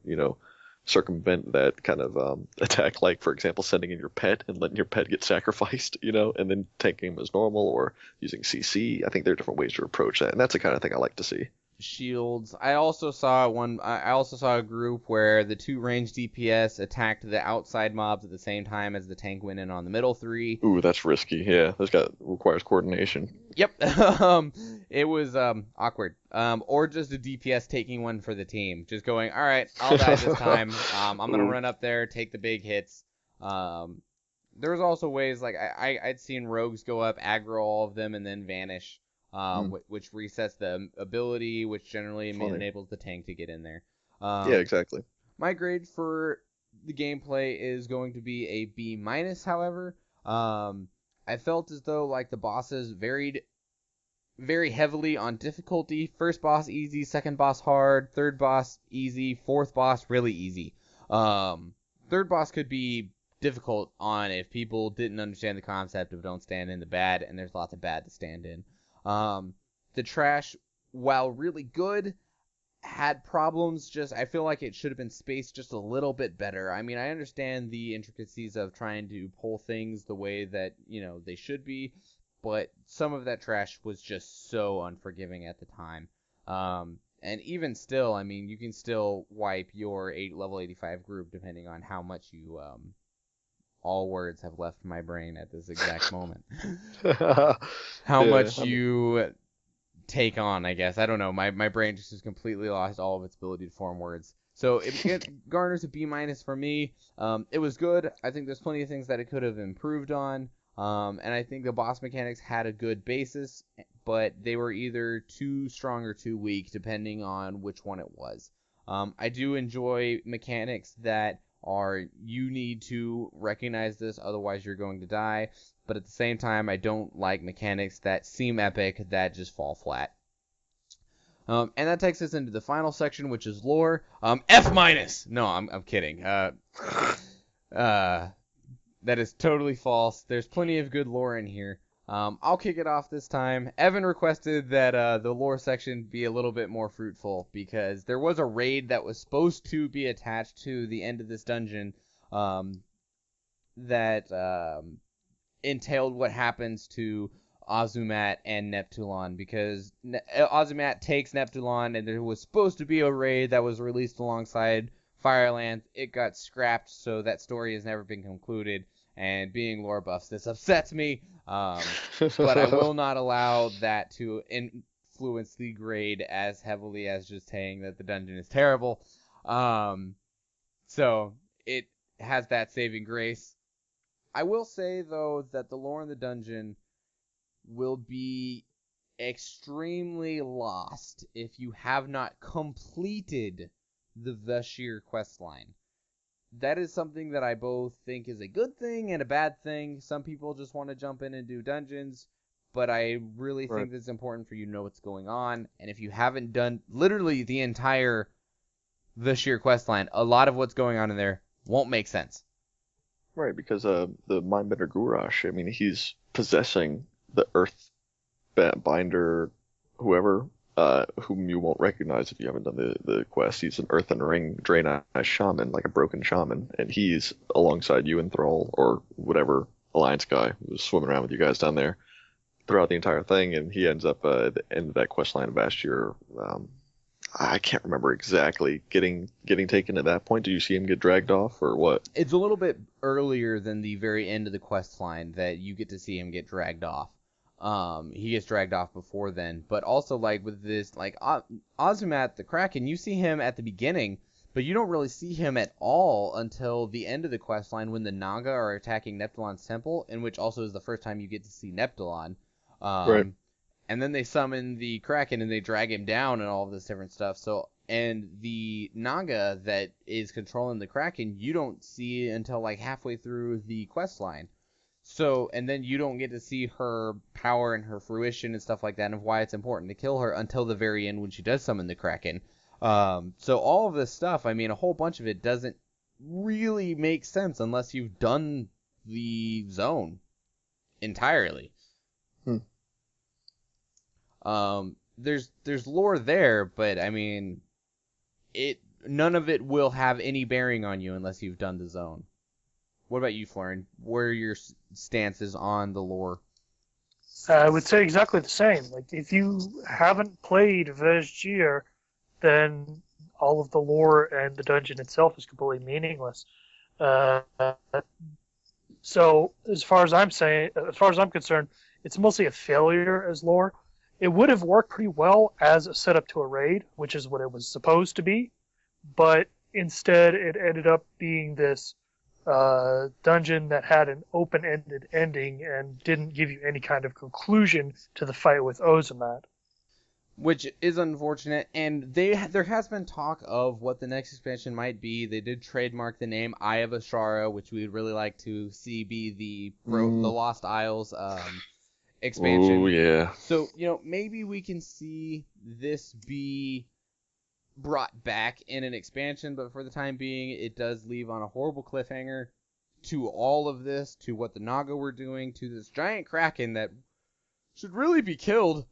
circumvent that kind of attack, like for example sending in your pet and letting your pet get sacrificed, and then taking him as normal, or using CC. I think there are different ways to approach that, and that's the kind of thing I like to see. Shields. I also saw a group where the 2 ranged DPS attacked the outside mobs at the same time as the tank went in on the middle 3. Ooh, that's risky. Yeah, requires coordination. Yep. It was awkward. Or just a DPS taking one for the team, just going, all right, I'll die this time. I'm gonna run up there, take the big hits. There was also ways like I'd seen rogues go up, aggro all of them, and then vanish. Which resets the ability, which generally enables the tank to get in there. Yeah, exactly. My grade for the gameplay is going to be a B-, however. I felt as though like the bosses varied very heavily on difficulty. First boss easy, second boss hard, third boss easy, fourth boss really easy. Third boss could be difficult on if people didn't understand the concept of don't stand in the bad, and there's lots of bad to stand in. The trash, while really good, had problems. Just I feel like it should have been spaced just a little bit better. I mean, I understand the intricacies of trying to pull things the way that they should be, but some of that trash was just so unforgiving at the time. And even still, I mean, you can still wipe your level 85 group depending on how much you all words have left my brain at this exact moment. How much you take on, I guess. I don't know. My brain just has completely lost all of its ability to form words. So it garners a B- for me. It was good. I think there's plenty of things that it could have improved on. And I think the boss mechanics had a good basis, but they were either too strong or too weak, depending on which one it was. I do enjoy mechanics that you need to recognize this, otherwise you're going to die. But at the same time, I don't like mechanics that seem epic that just fall flat. And that takes us into the final section, which is lore. F-. No, I'm kidding. That is totally false. There's plenty of good lore in here. I'll kick it off this time. Evan requested that the lore section be a little bit more fruitful because there was a raid that was supposed to be attached to the end of this dungeon that entailed what happens to Azumat and Neptulon, because Azumat takes Neptulon, and there was supposed to be a raid that was released alongside Firelands. It got scrapped, so that story has never been concluded. And being lore buffs, this upsets me, but I will not allow that to influence the grade as heavily as just saying that the dungeon is terrible. So it has that saving grace. I will say, though, that the lore in the dungeon will be extremely lost if you have not completed the Vashir questline. That is something that I both think is a good thing and a bad thing. Some people just want to jump in and do dungeons, but I really think that it's important for you to know what's going on. And if you haven't done literally the entire Vashir questline, a lot of what's going on in there won't make sense. Right, because the Mindbender Gurash, I mean, he's possessing the Earth Binder, whoever, whom you won't recognize if you haven't done the quest. He's an Earthen Ring Draenei shaman, like a broken shaman, and he's alongside you and Thrall, or whatever Alliance guy who was swimming around with you guys down there throughout the entire thing, and he ends up at the end of that quest line of Vashir. I can't remember exactly getting taken at that point. Did you see him get dragged off, or what? It's a little bit earlier than the very end of the quest line that you get to see him get dragged off. He gets dragged off before then, but also like with this, like Ozumat the Kraken, you see him at the beginning, but you don't really see him at all until the end of the quest line when the Naga are attacking Neptulon's temple, in which also is the first time you get to see Neptulon. Right. And then they summon the Kraken and they drag him down and all of this different stuff. So, and the Naga that is controlling the Kraken, you don't see until like halfway through the quest line. So, and then you don't get to see her power and her fruition and stuff like that, and why it's important to kill her until the very end when she does summon the Kraken. So all of this stuff, I mean, a whole bunch of it doesn't really make sense unless you've done the zone entirely. There's lore there, but I mean, none of it will have any bearing on you unless you've done the zone. What about you, Florian? What are your stances on the lore? I would say exactly the same. Like, if you haven't played Vashir, then all of the lore and the dungeon itself is completely meaningless. So, as far as I'm concerned, it's mostly a failure as lore. It would have worked pretty well as a setup to a raid, which is what it was supposed to be, but instead it ended up being this dungeon that had an open-ended ending and didn't give you any kind of conclusion to the fight with Ozumat. Which is unfortunate, and there has been talk of what the next expansion might be. They did trademark the name Eye of Ashara, which we would really like to see be the Lost Isles expansion. Oh, yeah. So, maybe we can see this be brought back in an expansion, but for the time being, it does leave on a horrible cliffhanger to all of this, to what the Naga were doing, to this giant Kraken that should really be killed,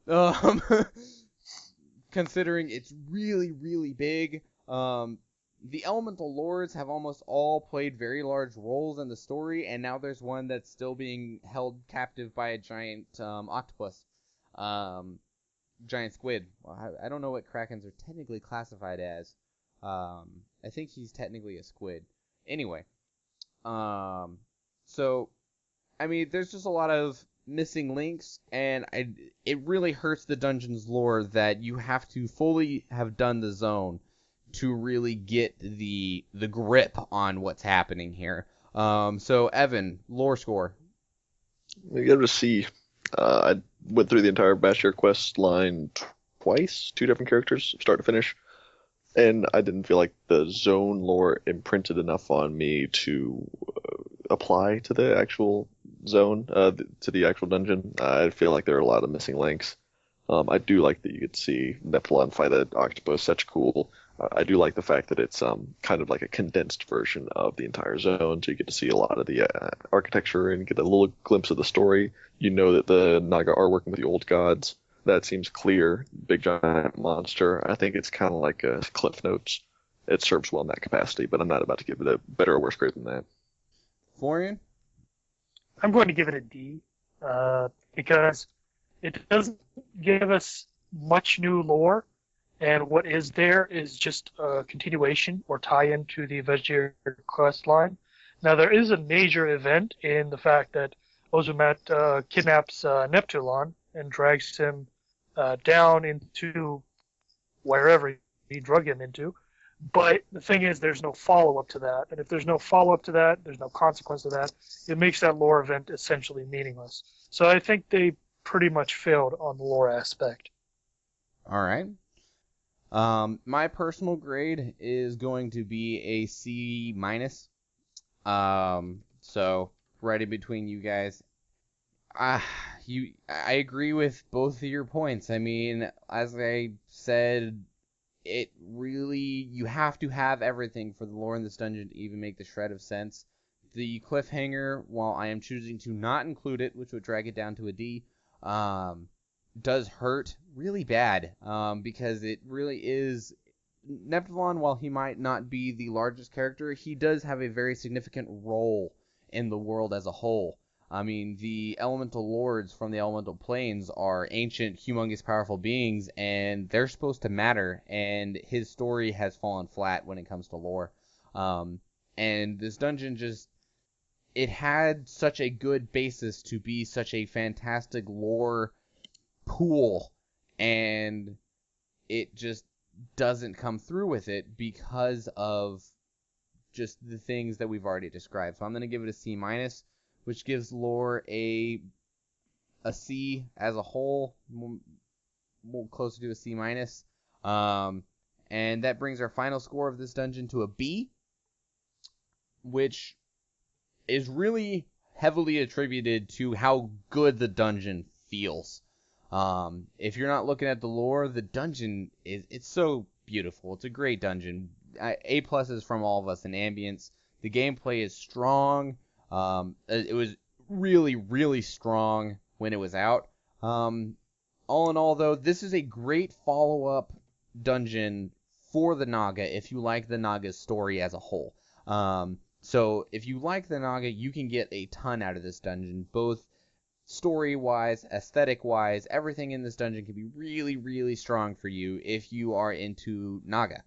considering it's really, really big. The Elemental Lords have almost all played very large roles in the story, and now there's one that's still being held captive by a giant octopus. Giant squid. Well, I don't know what Krakens are technically classified as. I think he's technically a squid. Anyway. So, I mean, there's just a lot of missing links, and it really hurts the dungeon's lore that you have to fully have done the zone to really get the grip on what's happening here. So, Evan, lore score. You give it a C. I went through the entire Bashir quest line twice, 2 different characters, start to finish, and I didn't feel like the zone lore imprinted enough on me to apply to the actual zone, to the actual dungeon. I feel like there are a lot of missing links. I do like that you get to see Neptulon fight an octopus. That's cool. I do like the fact that it's kind of like a condensed version of the entire zone, so you get to see a lot of the architecture and get a little glimpse of the story. You know that the Naga are working with the old gods. That seems clear. Big giant monster. I think it's kind of like Cliff Notes. It serves well in that capacity, but I'm not about to give it a better or worse grade than that. Florian? I'm going to give it a D, because it doesn't give us much new lore, and what is there is just a continuation or tie-in to the Vashir quest line. Now, there is a major event in the fact that Ozumat kidnaps Neptulon and drags him down into wherever he drug him into. But the thing is, there's no follow-up to that. And if there's no follow-up to that, there's no consequence to that, it makes that lore event essentially meaningless. So I think they pretty much failed on the lore aspect. All right. My personal grade is going to be a C minus. So right in between you guys. I agree with both of your points. I mean, as I said, it really, you have to have everything for the lore in this dungeon to even make the shred of sense. The cliffhanger, while I am choosing to not include it, which would drag it down to a D, does hurt really bad, because it really is, Neptulon, while he might not be the largest character, he does have a very significant role in the world as a whole. I mean, the elemental lords from the elemental planes are ancient, humongous, powerful beings, and they're supposed to matter, and his story has fallen flat when it comes to lore. And this dungeon just, it had such a good basis to be such a fantastic lore pool, and it just doesn't come through with it because of just the things that we've already described. So I'm going to give it a C minus, which gives lore a C as a whole, more closer to a C minus. And that brings our final score of this dungeon to a B, which is really heavily attributed to how good the dungeon feels. If you're not looking at the lore, the dungeon it's so beautiful. It's a great dungeon. A pluses from all of us in ambience. The gameplay is strong. It was really, really strong when it was out. All in all, though, this is a great follow-up dungeon for the Naga if you like the Naga's story as a whole. So if you like the Naga, you can get a ton out of this dungeon, both story-wise, aesthetic-wise. Everything in this dungeon can be really, really strong for you if you are into Naga,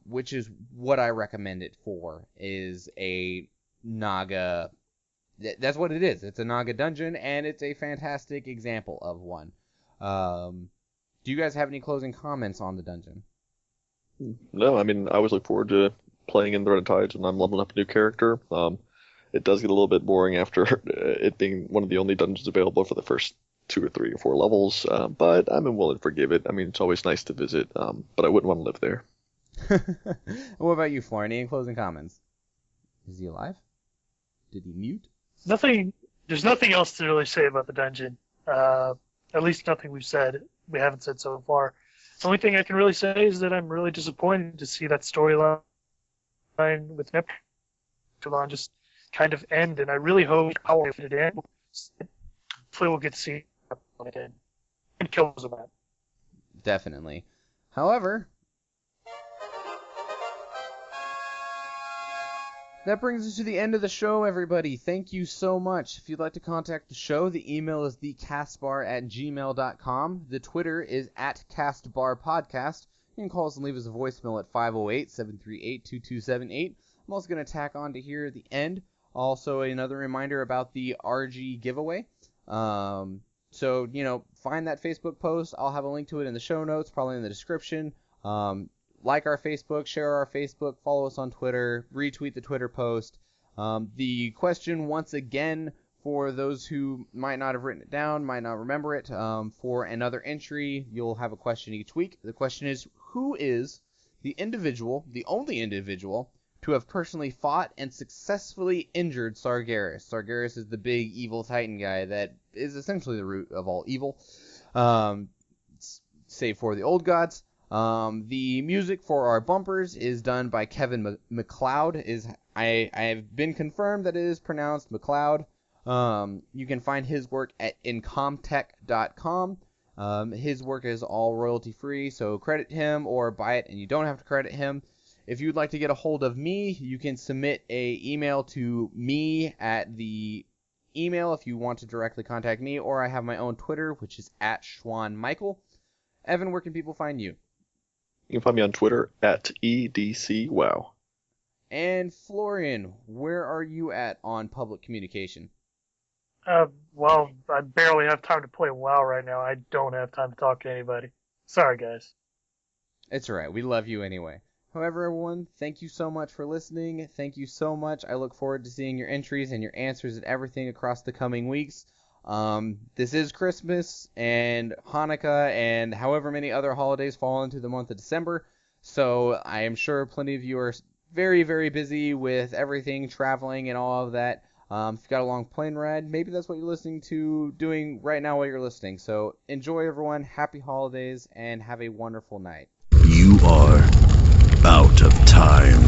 which is what I recommend it for, is a Naga. That's what it is. It's a Naga dungeon, and it's a fantastic example of one. Do you guys have any closing comments on the dungeon? No, I mean, I always look forward to playing in the Red Tides when I'm leveling up a new character. It does get a little bit boring after it being one of the only dungeons available for the first 2 or 3 or 4 levels, but I'm willing to forgive it. I mean, it's always nice to visit, but I wouldn't want to live there. What about you, Florian? Any closing comments? Is he alive? Did he mute? There's nothing else to really say about the dungeon. At least nothing we haven't said so far. The only thing I can really say is that I'm really disappointed to see that storyline with Neptulon just kind of end, and I really hope how it ends. Hopefully we'll get to see it again. And kills him out. Definitely. However, that brings us to the end of the show, everybody. Thank you so much. If you'd like to contact the show, the email is thecastbar@gmail.com. The Twitter is @castbarpodcast. You can call us and leave us a voicemail at 508-738-2278. I'm also going to tack on to here at the end also another reminder about the Argi Giveaway. So, find that Facebook post. I'll have a link to it in the show notes, probably in the description. Like our Facebook, share our Facebook, follow us on Twitter, retweet the Twitter post. The question, once again, for those who might not have written it down, might not remember it, for another entry, you'll have a question each week. The question is, who is the only individual, to have personally fought and successfully injured Sargeras? Sargeras is the big evil Titan guy that is essentially the root of all evil, save for the old gods. The music for our bumpers is done by Kevin MacLeod. I have been confirmed that it is pronounced MacLeod. You can find his work at incomtech.com. His work is all royalty free, so credit him or buy it and you don't have to credit him. If you'd like to get a hold of me, you can submit a email to me at the email if you want to directly contact me, or I have my own Twitter, which is @SchwannMichael. Evan, where can people find you? You can find me on Twitter @EDCWow. And Florian, where are you at on public communication? Well, I barely have time to play WoW right now. I don't have time to talk to anybody. Sorry, guys. It's alright, we love you anyway. However, everyone, thank you so much for listening. Thank you so much. I look forward to seeing your entries and your answers and everything across the coming weeks. This is Christmas and Hanukkah and however many other holidays fall into the month of December. So I am sure plenty of you are very, very busy with everything, traveling and all of that. If you've got a long plane ride, maybe that's what you're listening to, doing right now while you're listening. So enjoy, everyone. Happy holidays and have a wonderful night. You are out of time.